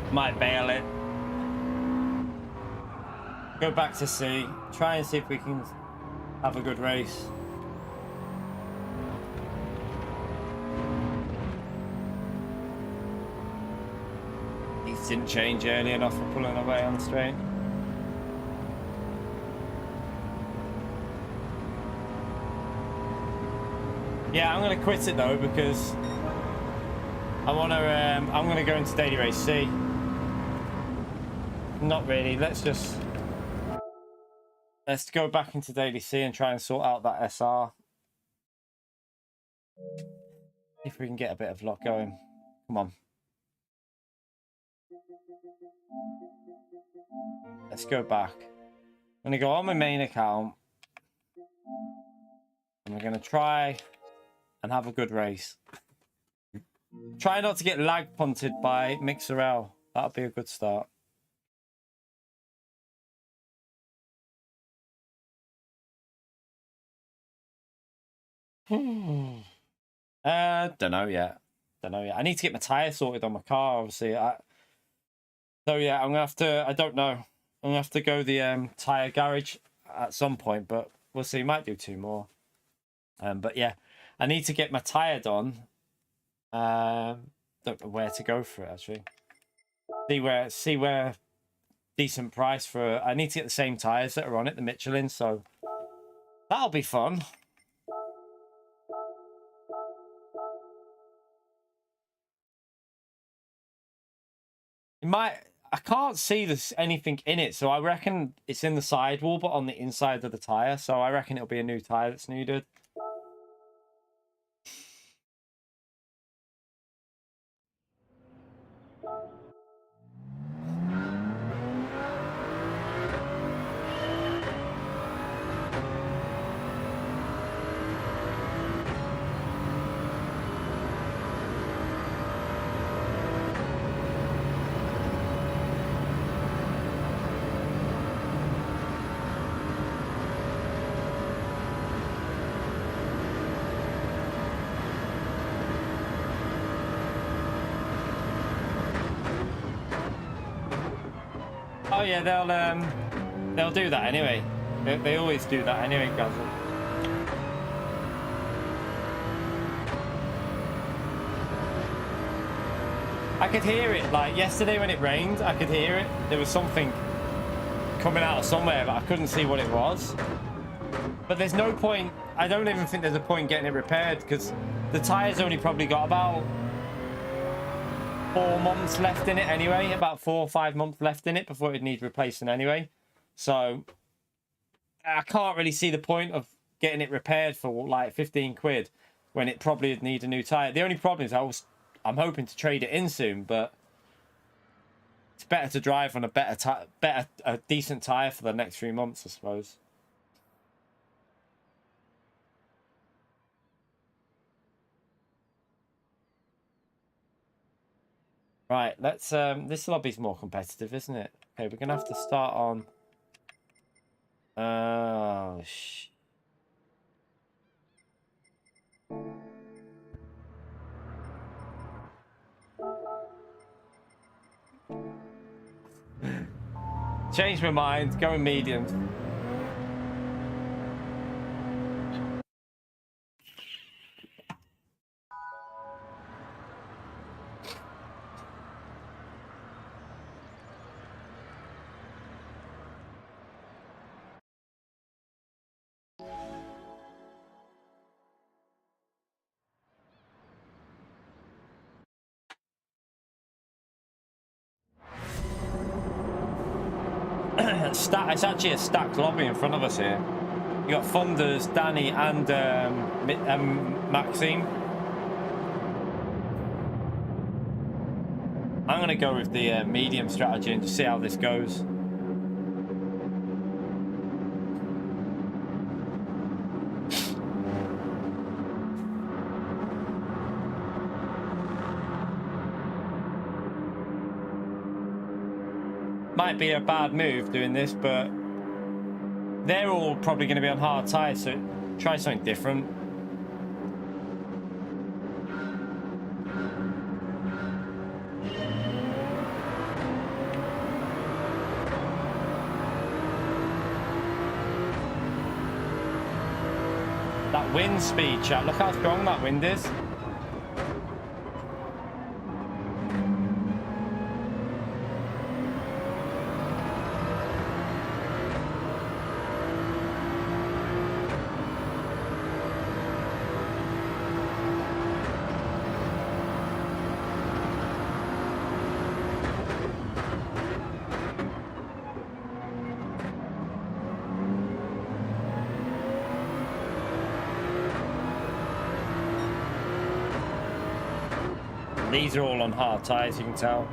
Might bail it. Go back to C. Try and see if we can have a good race. These didn't change early enough for pulling away on the straight. Yeah, I'm gonna quit it though because I wanna. I'm gonna go into Daily Race C. Not really. Let's go back into Daily C and try and sort out that SR. If we can get a bit of luck going. Come on. Let's go back. I'm gonna go on my main account. And we're gonna try and have a good race. Try not to get lag punted by Mixerl. That'll be a good start. Don't know yet. I need to get my tire sorted on my car, obviously. So yeah, I'm gonna have to. I don't know. I'm gonna have to go the tire garage at some point, but we'll see. Might do 2 more. But yeah, I need to get my tire done. Don't know where to go for it actually. See where decent price for. I need to get the same tires that are on it, the Michelin. So that'll be fun. I can't see this anything in it, so I reckon it's in the sidewall, but on the inside of the tire. So I reckon it'll be a new tire that's needed. Oh yeah, they'll do that anyway. They always do that anyway, guys. I could hear it, like yesterday when it rained, I could hear it. There was something coming out of somewhere, but I couldn't see what it was. But there's no point, I don't even think there's a point getting it repaired, because the tyre's only probably got about 4 months left in it anyway, about 4 or 5 months left in it before it needs replacing anyway. So I can't really see the point of getting it repaired for like 15 quid when it probably would need a new tire. The only problem is I'm hoping to trade it in soon, but it's better to drive on a decent tire for the next 3 months, I suppose. Right, let's this lobby's more competitive, isn't it? Okay, we're gonna have to start on change my mind, going medium. It's actually a stacked lobby in front of us here. You got Funders, Danny, and Maxime. I'm gonna go with the medium strategy and just see how this goes. Might be a bad move doing this, but they're all probably going to be on hard tyres, so try something different. That wind speed, chat. Look how strong that wind is. These are all on hard tyres, you can tell.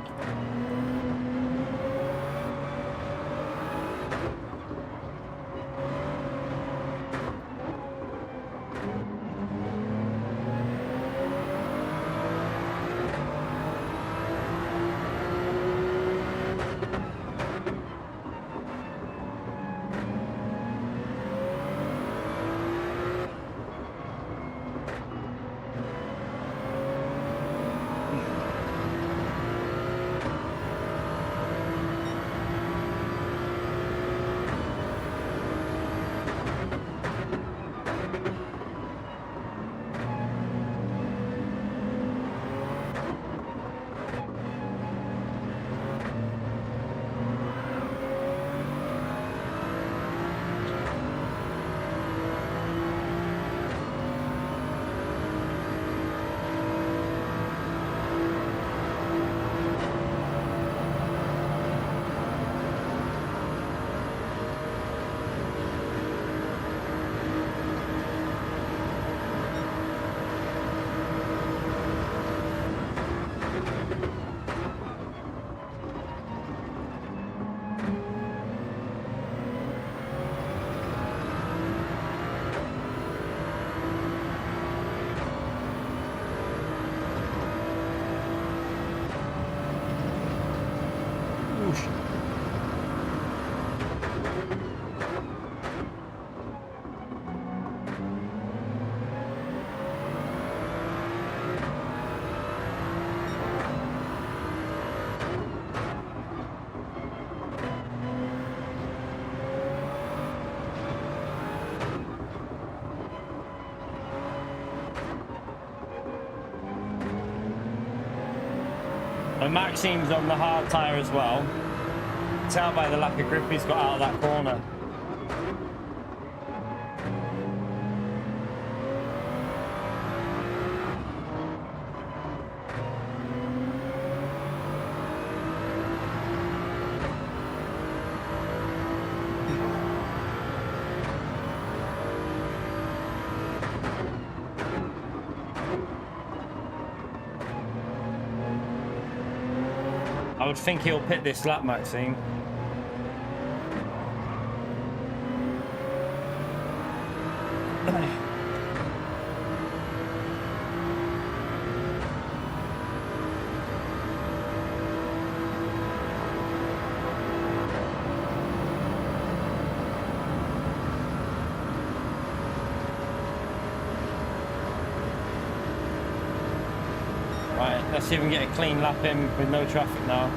And Maxime's on the hard tyre as well. Tell by the lack of grip he's got out of that corner. I would think he'll pit this lap, Maxime. Right, let's see if we can get a clean lap in with no traffic now.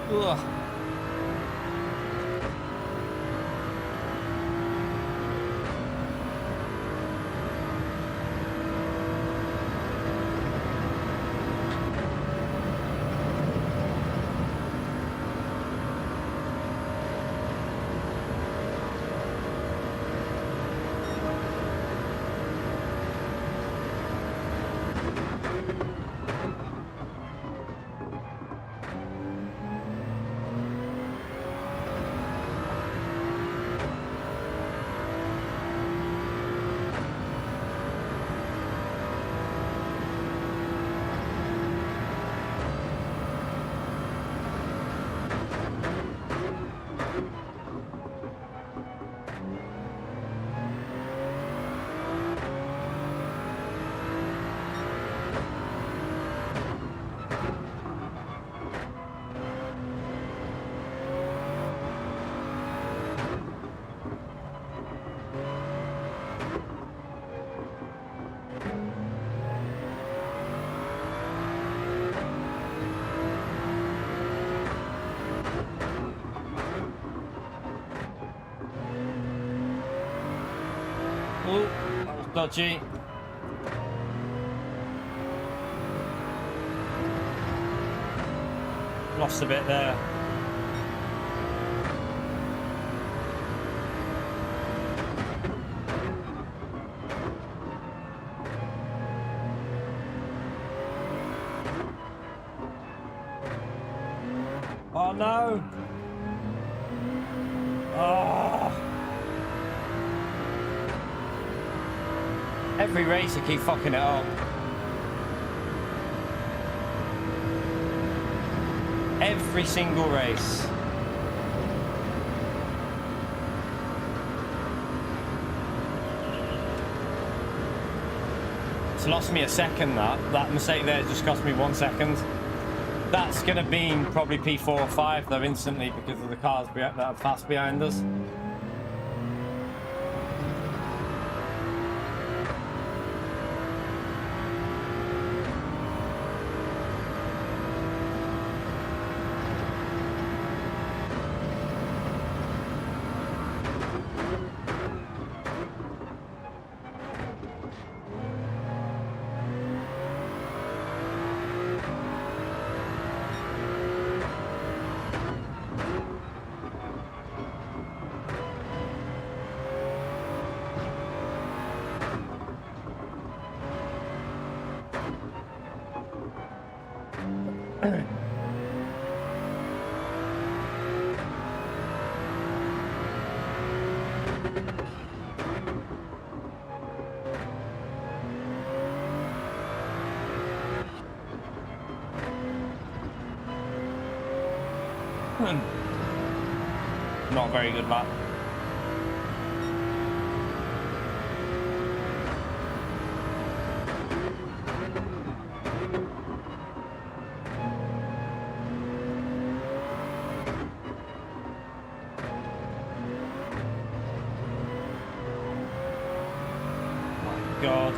Ugh. Oh, that was dodgy. Lost a bit there. Oh no! Oh. Every race I keep fucking it up. Every single race. It's lost me a second, that mistake there just cost me 1 second. That's gonna be probably P4 or 5 though instantly because of the cars that are fast behind us. Not a very good lap. God.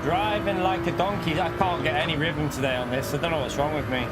Driving like a donkey. I can't get any rhythm today on this. I don't know what's wrong with me.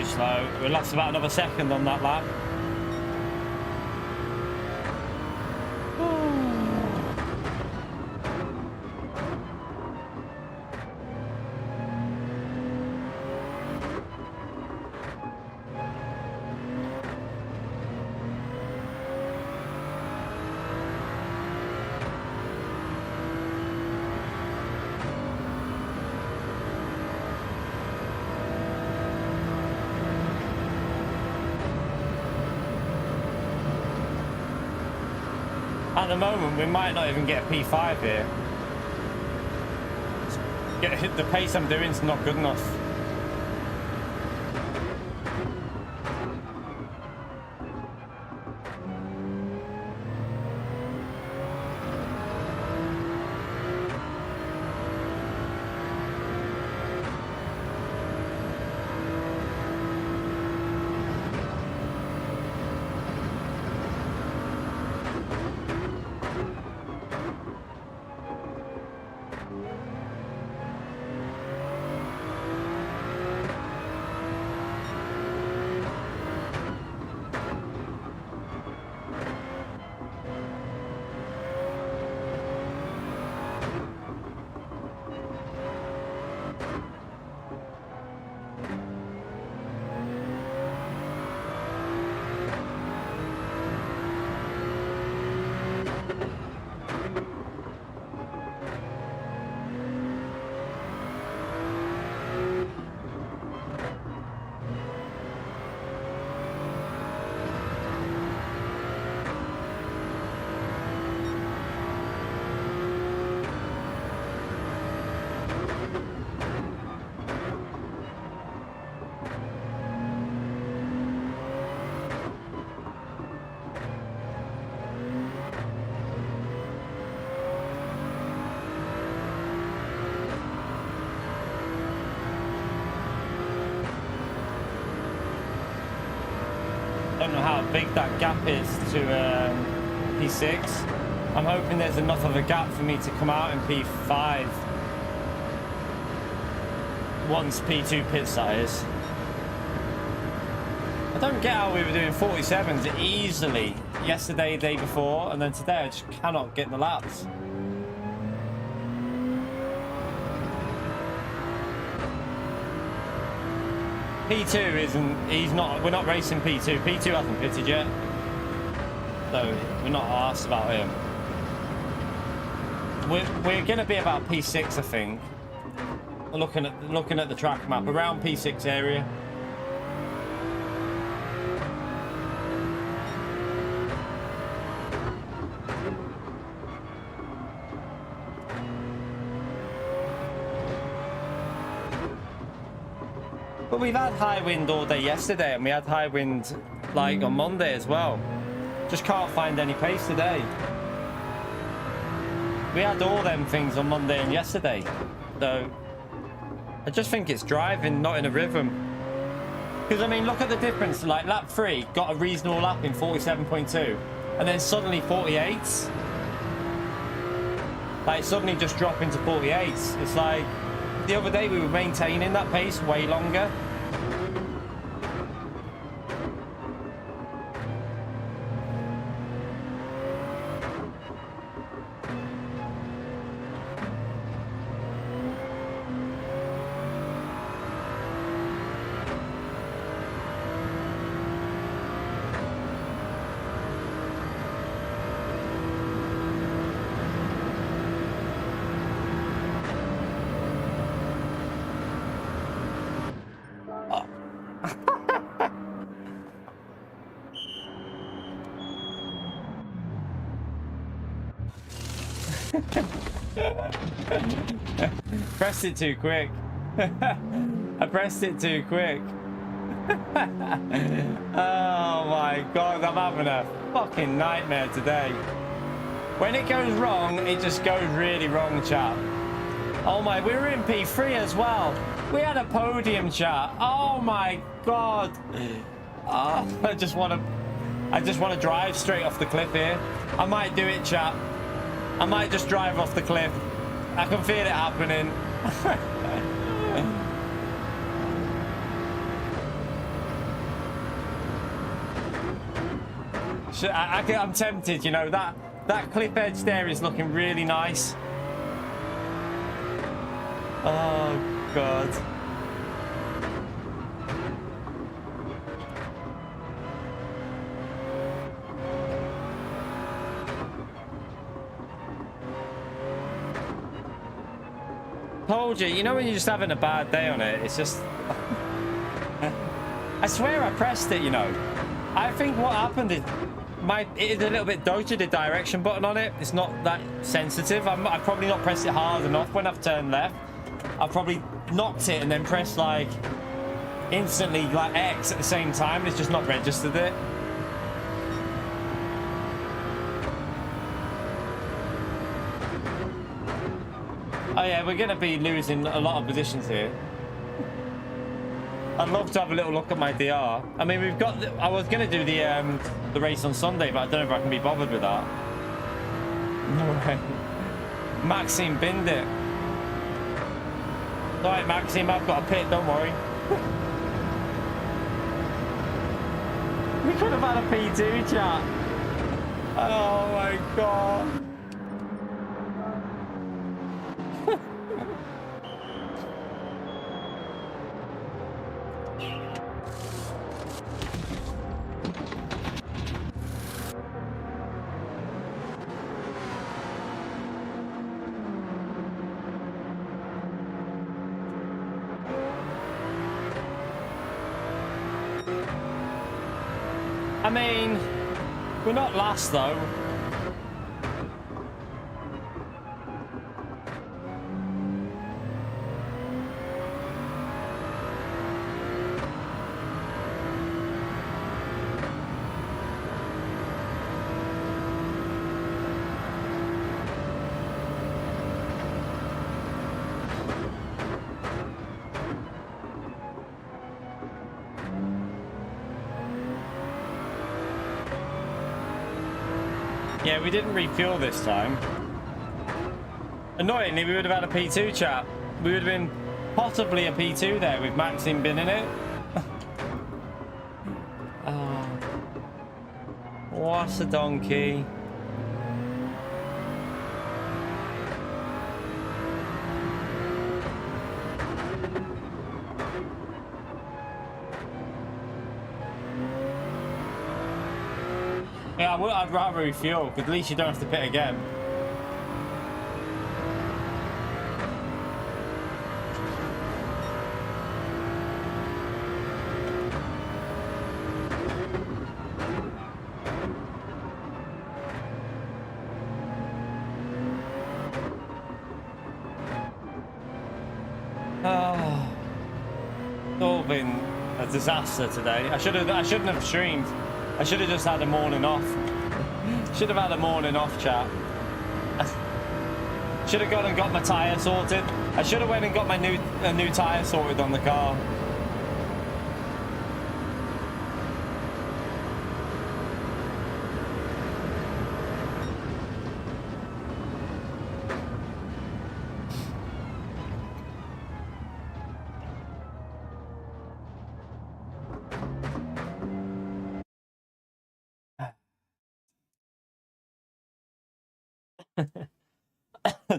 Slow. We lost about another second on that lap. At the moment, we might not even get a P5 here. The pace I'm doing is not good enough. Don't know how big that gap is to P6. I'm hoping there's enough of a gap for me to come out in P5 once P2 pits, that is. I don't get how we were doing 47s easily yesterday, the day before, and then today I just cannot get the laps. P2 isn't, we're not racing P2. P2 hasn't pitted yet. So we're not asked about him. we're going to be about P6, I think. Looking at the track map, around P6 area. But we've had high wind all day yesterday, and we had high wind like on Monday as well. Just can't find any pace today. We had all them things on Monday and yesterday, so I just think it's driving, not in a rhythm. Because I mean, look at the difference. Like lap 3 got a reasonable lap in 47.2, and then suddenly 48s. Like suddenly just drop into 48s. It's like the other day we were maintaining that pace way longer. Pressed it too quick. I pressed it too quick. Oh my god, I'm having a fucking nightmare today. When it goes wrong, it just goes really wrong, chat. Oh my, we were in P3 as well. We had a podium, chat. Oh my god. Oh, I just want to drive straight off the cliff here. I might do it, chat. I might just drive off the cliff. I can feel it happening. I'm tempted, you know, that cliff edge there is looking really nice. Oh god. Told you, you know when you're just having a bad day on it, it's just... I swear I pressed it, you know. I think what happened is it is a little bit dodgy, the direction button on it. It's not that sensitive. I've probably not pressed it hard enough when I've turned left. I've probably knocked it and then pressed like instantly like X at the same time. It's just not registered it. Oh yeah, we're going to be losing a lot of positions here. I'd love to have a little look at my DR. I mean, we've got... I was going to do the race on Sunday, but I don't know if I can be bothered with that. No way. Maxime binned it. Alright, Maxime, I've got a pit, don't worry. We could have had a P2, chat. Oh my god. I mean, we're not last though. Yeah, we didn't refuel this time. Annoyingly, we would have had a P2, chat. We would have been possibly a P2 there with Maxime binning it. Oh. What a donkey. Yeah, I'd rather refuel, because at least you don't have to pit again. been a disaster today. I shouldn't have streamed. I should have just had a morning off. Should have had a morning off, chat. Should have gone and got my tyre sorted. I should have went and got my new tyre sorted on the car.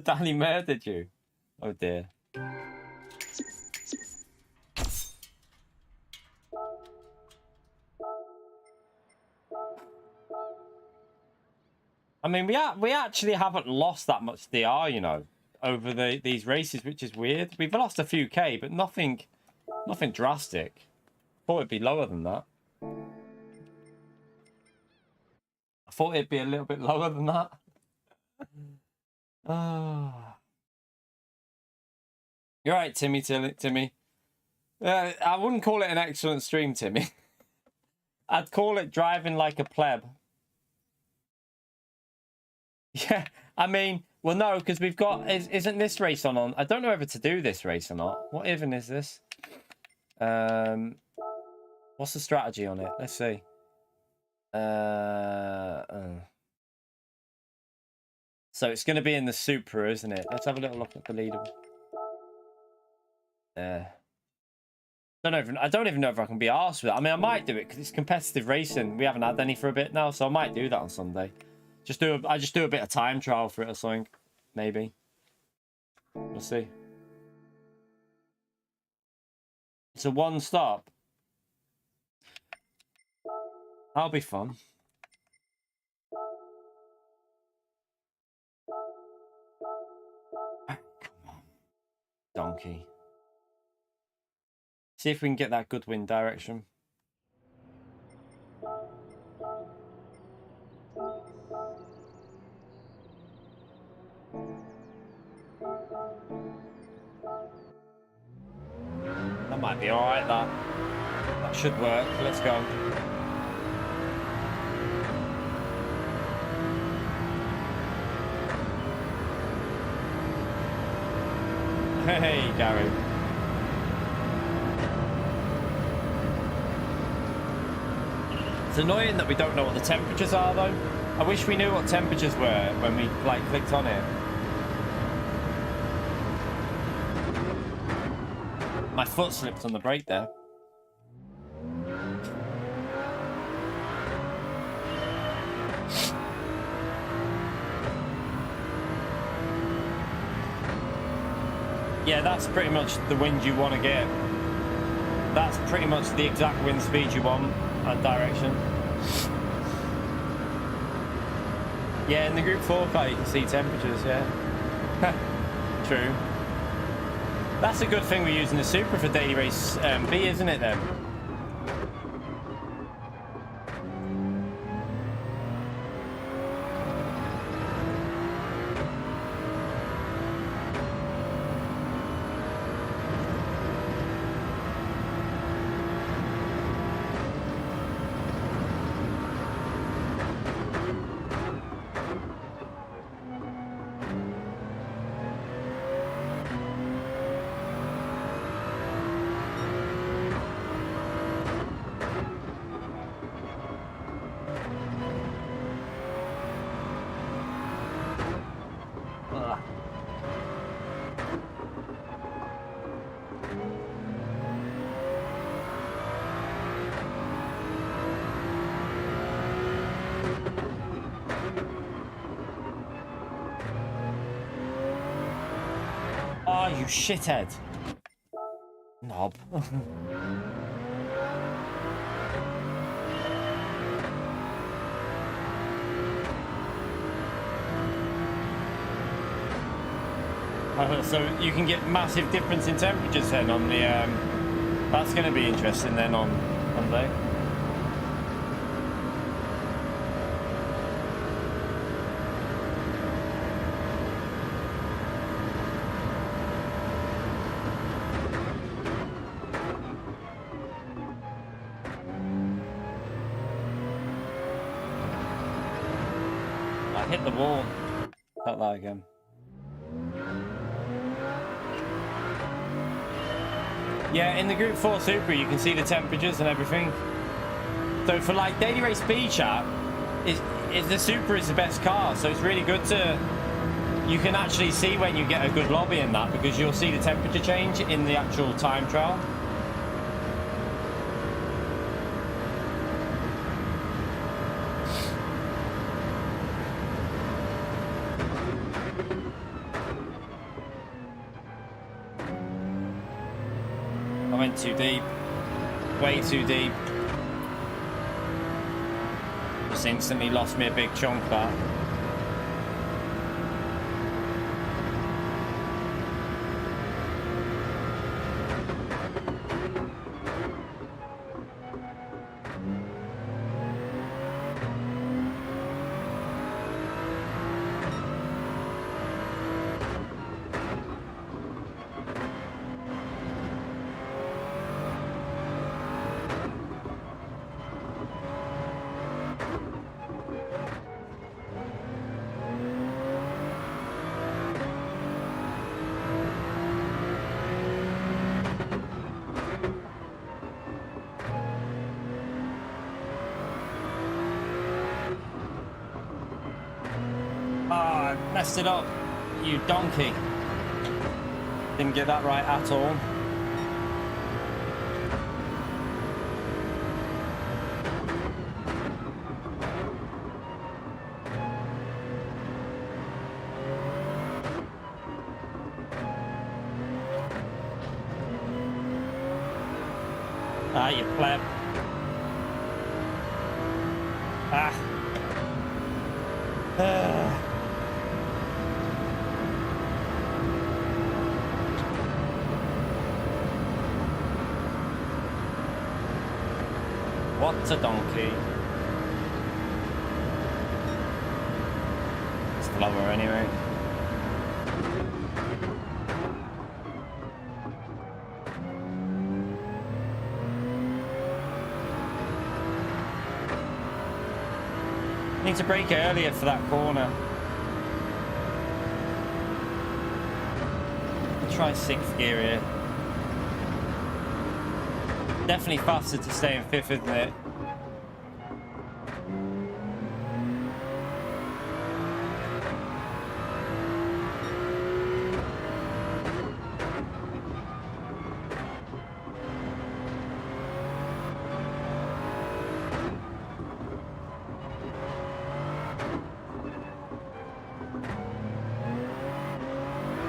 Danny murdered you. Oh dear. I mean, we actually haven't lost that much DR, you know, over these races, which is weird. We've lost a few K, but nothing drastic. Thought it'd be lower than that. I thought it'd be a little bit lower than that. You're right, Timmy. I wouldn't call it an excellent stream, Timmy. I'd call it driving like a pleb. Yeah, I mean, well, no, because we've got... Isn't this race on? I don't know whether to do this race or not. What even is this? What's the strategy on it? Let's see. So it's going to be in the Supra, isn't it? Let's have a little look at the leaderboard. I don't even know if I can be arsed with it. I mean, I might do it because it's competitive racing. We haven't had any for a bit now, so I might do that on Sunday. I just do a bit of time trial for it or something, maybe. We'll see. It's a one stop. That'll be fun. Come on, donkey. See if we can get that good wind direction. That might be alright, that should work. Let's go. Hey, Gary. It's annoying that we don't know what the temperatures are, though. I wish we knew what temperatures were when we clicked on it. My foot slipped on the brake there. Yeah, that's pretty much the wind you want to get. That's pretty much the exact wind speed you want and direction. Yeah, in the Group 4 car you can see temperatures, yeah. True. That's a good thing we're using the Supra for daily race B, isn't it then? Oh, you shithead. Knob. So you can get massive difference in temperatures then on the... that's going to be interesting then on Monday. the wall. Not that again. Yeah, in the Group 4 Super, you can see the temperatures and everything. So for like daily race speed chat, the Super is the best car. So it's really good to, you can actually see when you get a good lobby in that, because you'll see the temperature change in the actual time trial. I went too deep, way too deep. Just instantly lost me a big chunk that. Messed it up, you donkey. Didn't get that right at all. Ah, you pleb. Ah. What a donkey. It's slower anyway. Need to brake earlier for that corner. I'll try 6th gear here. Definitely faster to stay in 5th, isn't it?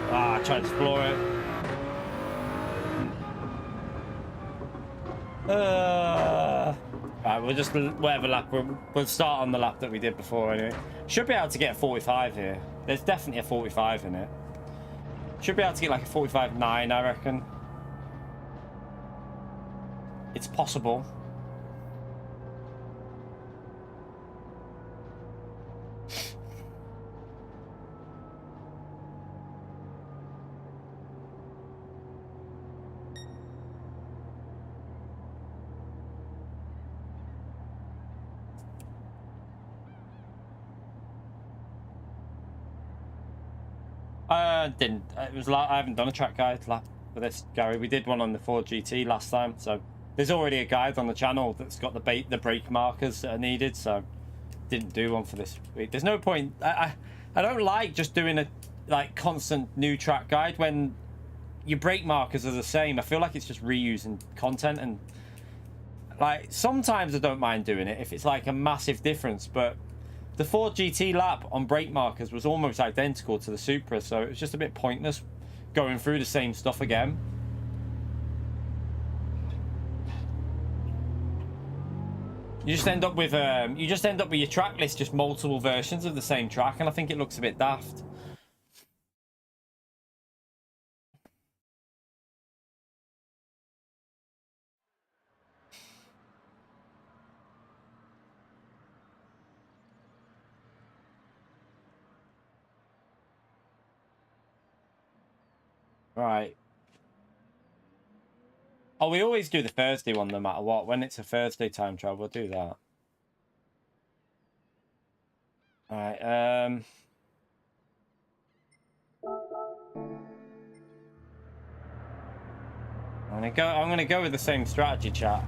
Ah, I tried to floor it. Right, we'll just, whatever lap, we'll start on the lap that we did before anyway. Should be able to get a 45 here. There's definitely a 45 in it. Should be able to get like a 45.9, I reckon. It's possible. Didn't. It was like I haven't done a track guide lap for this, Gary. We did one on the Ford GT last time, so there's already a guide on the channel that's got the brake markers that are needed. So didn't do one for this week. There's no point. I don't like just doing a like constant new track guide when your brake markers are the same. I feel like it's just reusing content, and like sometimes I don't mind doing it if it's like a massive difference, but the Ford GT lap on brake markers was almost identical to the Supra, so it was just a bit pointless going through the same stuff again. You just end up with your track list, just multiple versions of the same track, and I think it looks a bit daft. Right. Oh, we always do the Thursday one no matter what. When it's a Thursday time trial, we'll do that. All right. I'm gonna go with the same strategy, chat.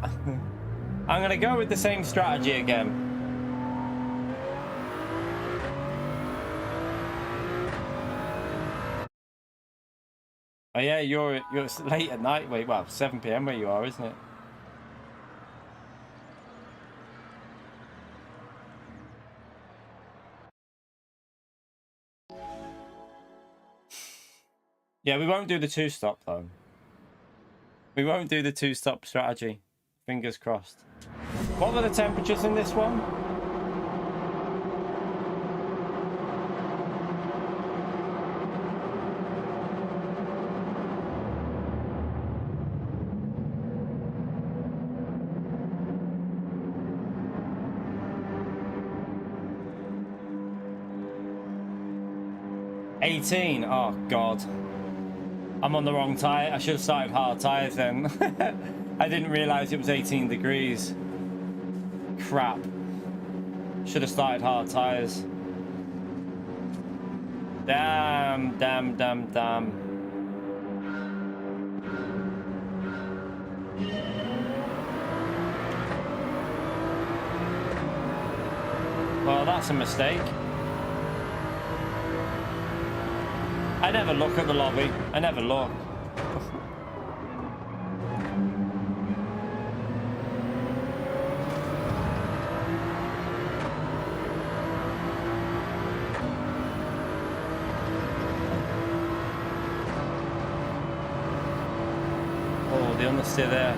I'm gonna go with the same strategy again. Oh yeah, you're late at night. Wait, well, 7 p.m. where you are, isn't it? Yeah, we won't do the two-stop though. We won't do the two-stop strategy. Fingers crossed. What were the temperatures in this one? $18. Oh God. I'm on the wrong tire. I should have started hard tires then. I didn't realize it was 18 degrees. Crap. Should have started hard tires. Damn. Well, that's a mistake. I never look at the lobby. I never look. Oh, the understeer there.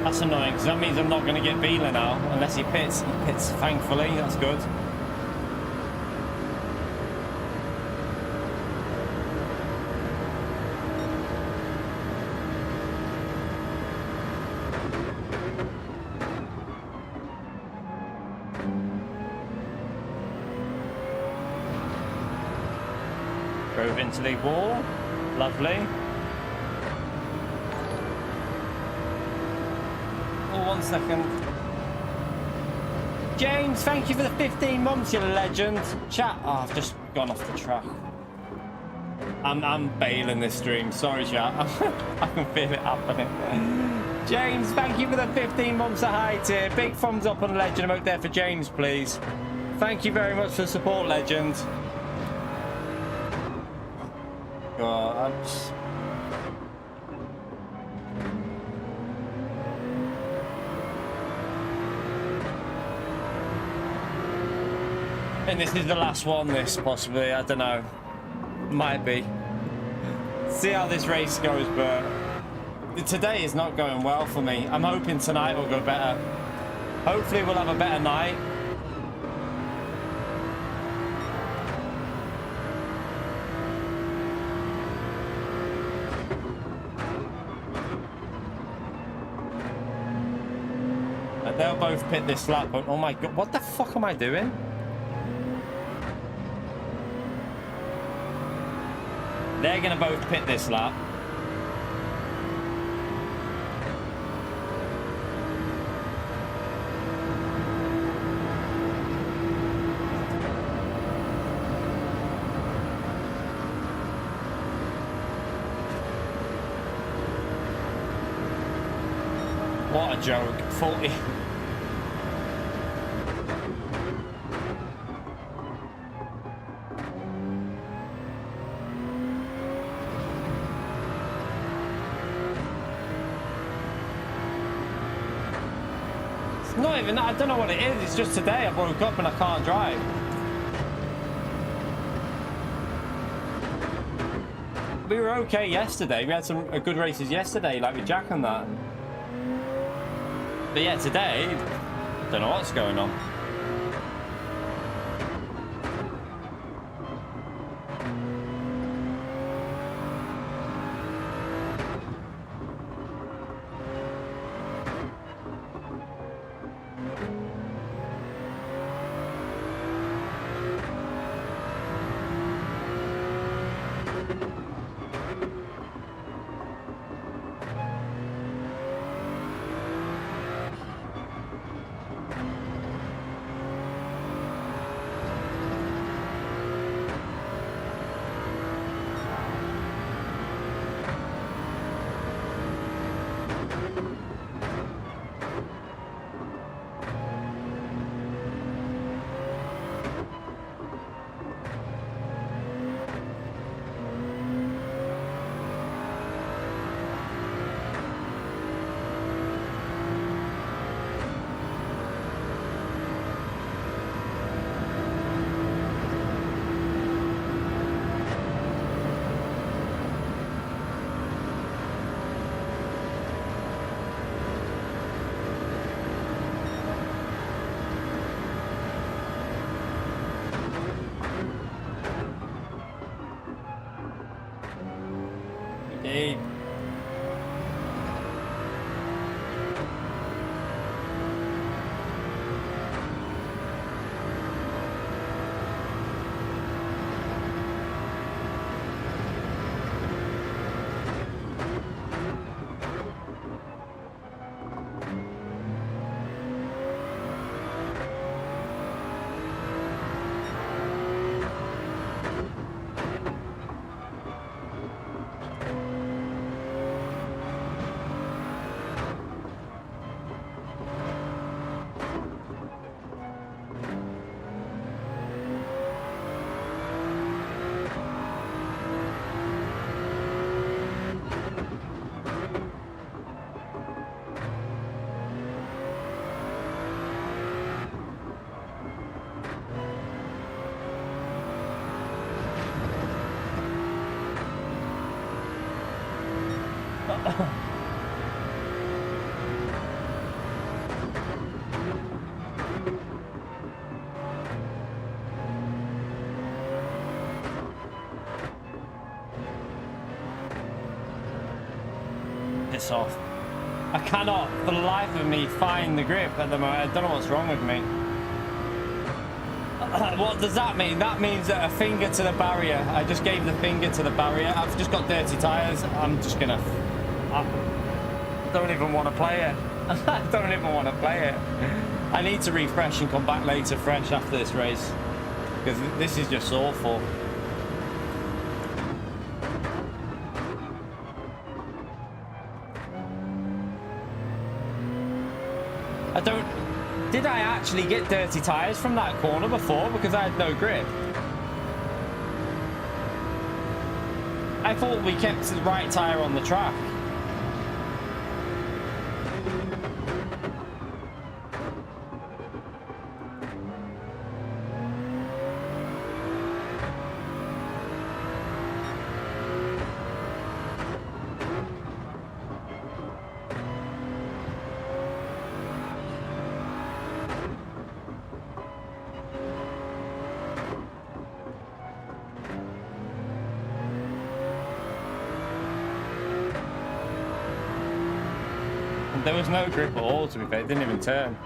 That's annoying, because that means I'm not going to get Beeler now, unless he pits. He pits, thankfully. That's good. Drove into the wall. Lovely. One second. James, thank you for the 15 months, you legend. Chat. Oh, I've just gone off the track. I'm bailing this stream. Sorry, chat. I can feel it happening. James, thank you for the 15 months of high tier. Big thumbs up on legend emote there for James, please. Thank you very much for the support, legend. God, I'm just... And this is the last one, this, possibly. I don't know. Might be. See how this race goes, but today is not going well for me. I'm hoping tonight will go better. Hopefully we'll have a better night. They'll both pit this lap, but oh my God, what the fuck am I doing? They're going to both pit this lap. What a joke. 40. It's not even that. I don't know what it is. It's just today I woke up and I can't drive. We were okay yesterday. We had some good races yesterday, like with Jack and that. But yeah, today, don't know what's going on. Hey. Piss off. I cannot for the life of me find the grip at the moment. I don't know what's wrong with me. What does that mean? That means that a finger to the barrier. I just gave the finger to the barrier. I've just got dirty tires. I'm just gonna, I don't even want to play it. I don't even want to play it. I need to refresh and come back later fresh after this race, because this is just awful. I don't... Did I actually get dirty tires from that corner before? Because I had no grip. I thought we kept the right tire on the track. There was no grip at all, to be fair. It didn't even turn.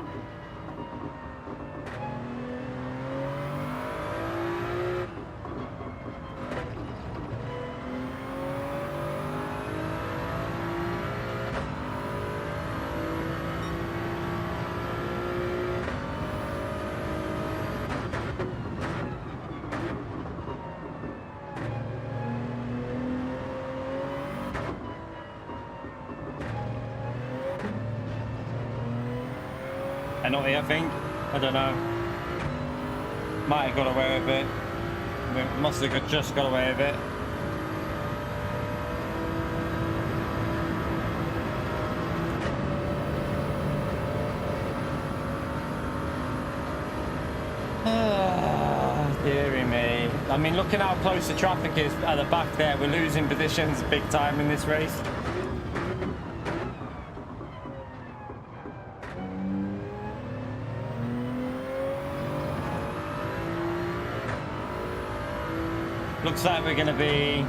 penalty, I think. I don't know. Might have got away with it. Must have just got away with it. Dearie me. I mean, looking how close the traffic is at the back there, we're losing positions big time in this race. Looks like we're going to be,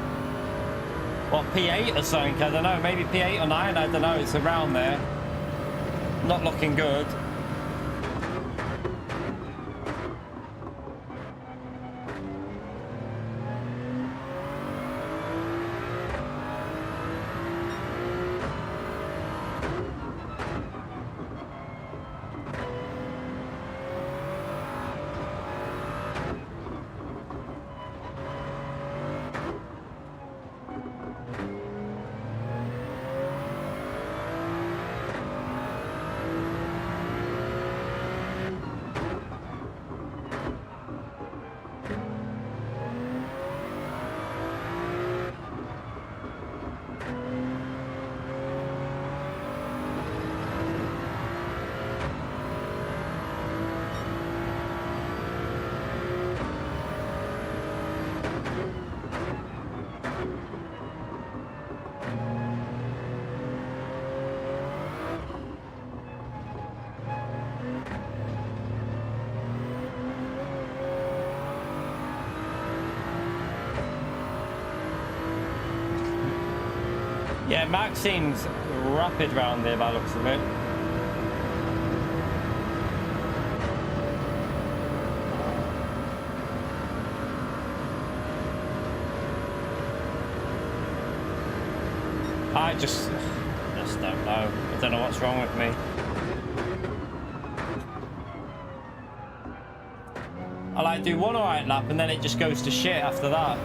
what, P8 or something? I don't know, maybe P8 or 9, I don't know, it's around there. Not looking good. Yeah, Max seems rapid round there by the looks of it. I just don't know. I don't know what's wrong with me. I like do one alright lap and then it just goes to shit after that.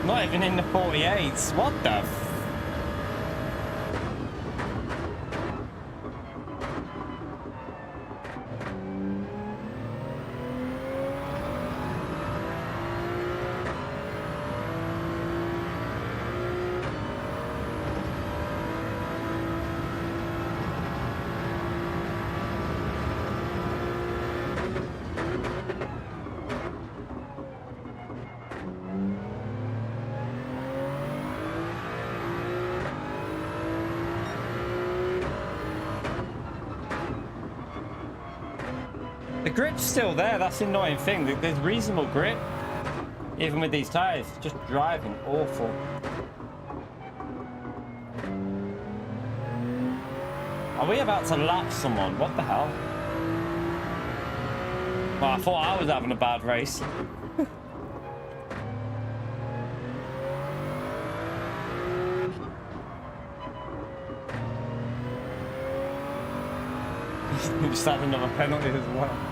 Not even in the 48s. What the f... The grip's still there, that's the annoying thing. There's reasonable grip, even with these tyres. Just driving awful. Are we about to lap someone? What the hell? Well, I thought I was having a bad race. We just had another penalty as well.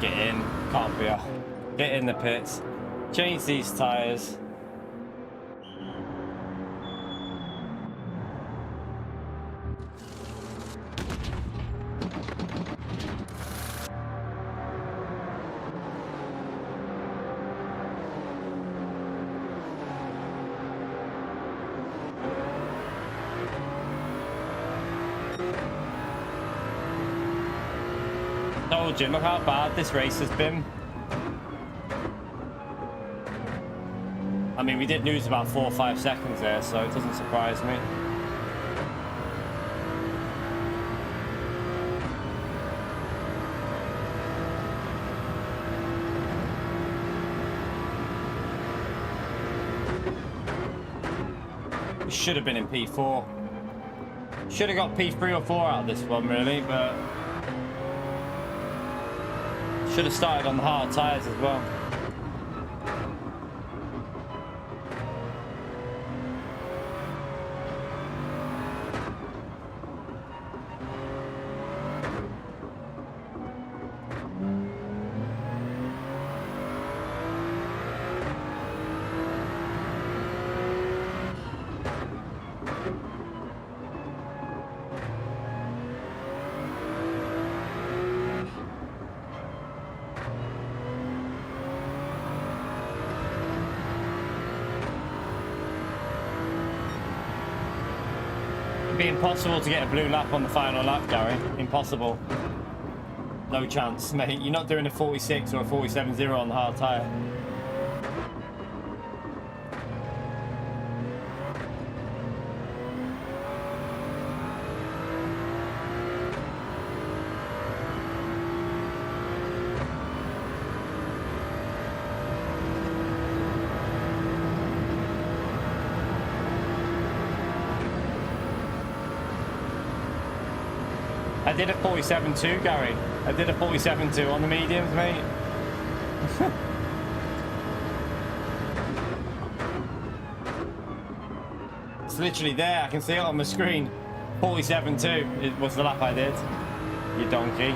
Get in, can't be off. Get in the pits, change these tyres. Told you, look how bad this race has been. I mean, we did lose about 4 or 5 seconds there, so it doesn't surprise me. We should have been in P4. Should have got P3 or 4 out of this one, really, but should have started on the hard tyres as well. It'd be impossible to get a blue lap on the final lap, Gary. Impossible. No chance, mate. You're not doing a 46 or a 47.0 on the hard tyre. I did a 47.2, Gary. I did a 47.2 on the mediums, mate. It's literally there. I can see it on the screen. 47.2 it was the lap I did. You donkey.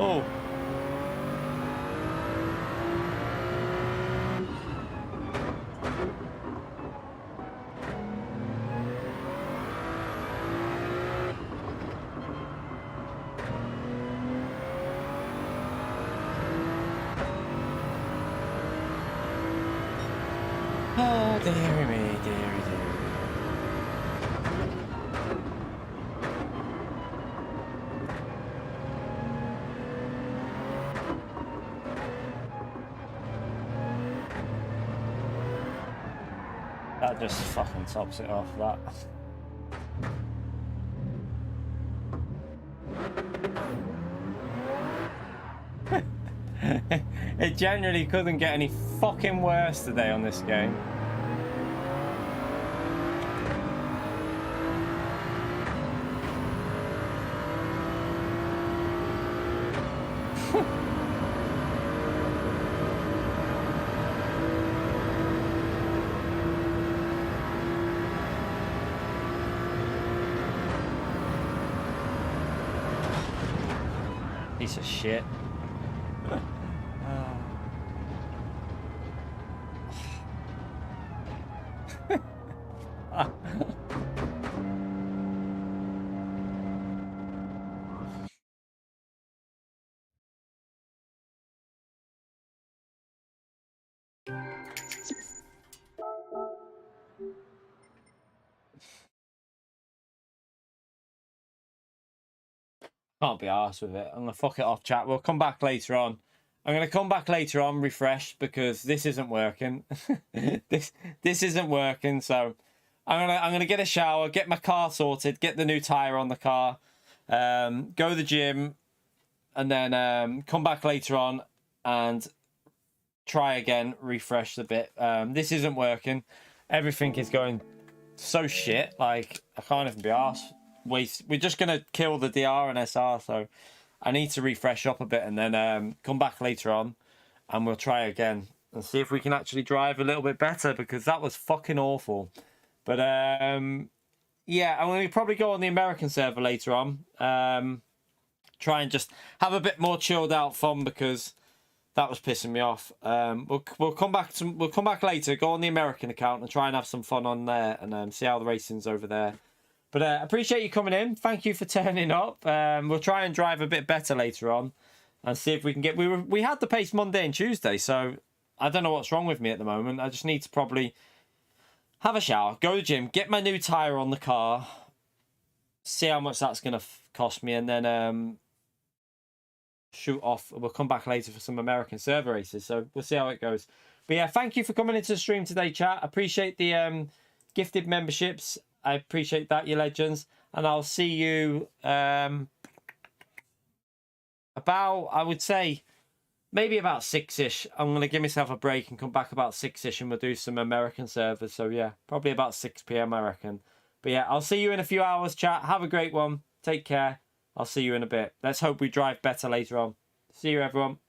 Oh. Oh, dearie me, dearie, dearie. That just fucking tops it off, that. It genuinely couldn't get any fucking worse today on this game. Piece of shit. Can't be arsed with it. I'm gonna fuck it off, chat. We'll come back later on. I'm gonna come back later on, refreshed, because this isn't working. this isn't working. So I'm gonna get a shower, get my car sorted, get the new tire on the car, go to the gym, and then come back later on and try again, refresh a bit. This isn't working. Everything is going so shit. Like, I can't even be arsed. We're just gonna kill the DR and SR, so I need to refresh up a bit and then come back later on and we'll try again and see if we can actually drive a little bit better, because that was fucking awful. But yeah, I'm gonna probably go on the American server later on. Try and just have a bit more chilled out fun, because that was pissing me off. We'll come back later, go on the American account and try and have some fun on there and see how the racing's over there. But appreciate you coming in. Thank you for turning up. We'll try and drive a bit better later on and see if we can get... We had the pace Monday and Tuesday, so I don't know what's wrong with me at the moment. I just need to probably have a shower, go to the gym, get my new tyre on the car, see how much that's going to cost me, and then shoot off. We'll come back later for some American server races, so we'll see how it goes. But yeah, thank you for coming into the stream today, chat. Appreciate the gifted memberships. I appreciate that, you legends. And I'll see you about, I would say, maybe about 6-ish. I'm going to give myself a break and come back about 6-ish and we'll do some American servers. So yeah, probably about 6 p.m, I reckon. But yeah, I'll see you in a few hours, chat. Have a great one. Take care. I'll see you in a bit. Let's hope we drive better later on. See you, everyone.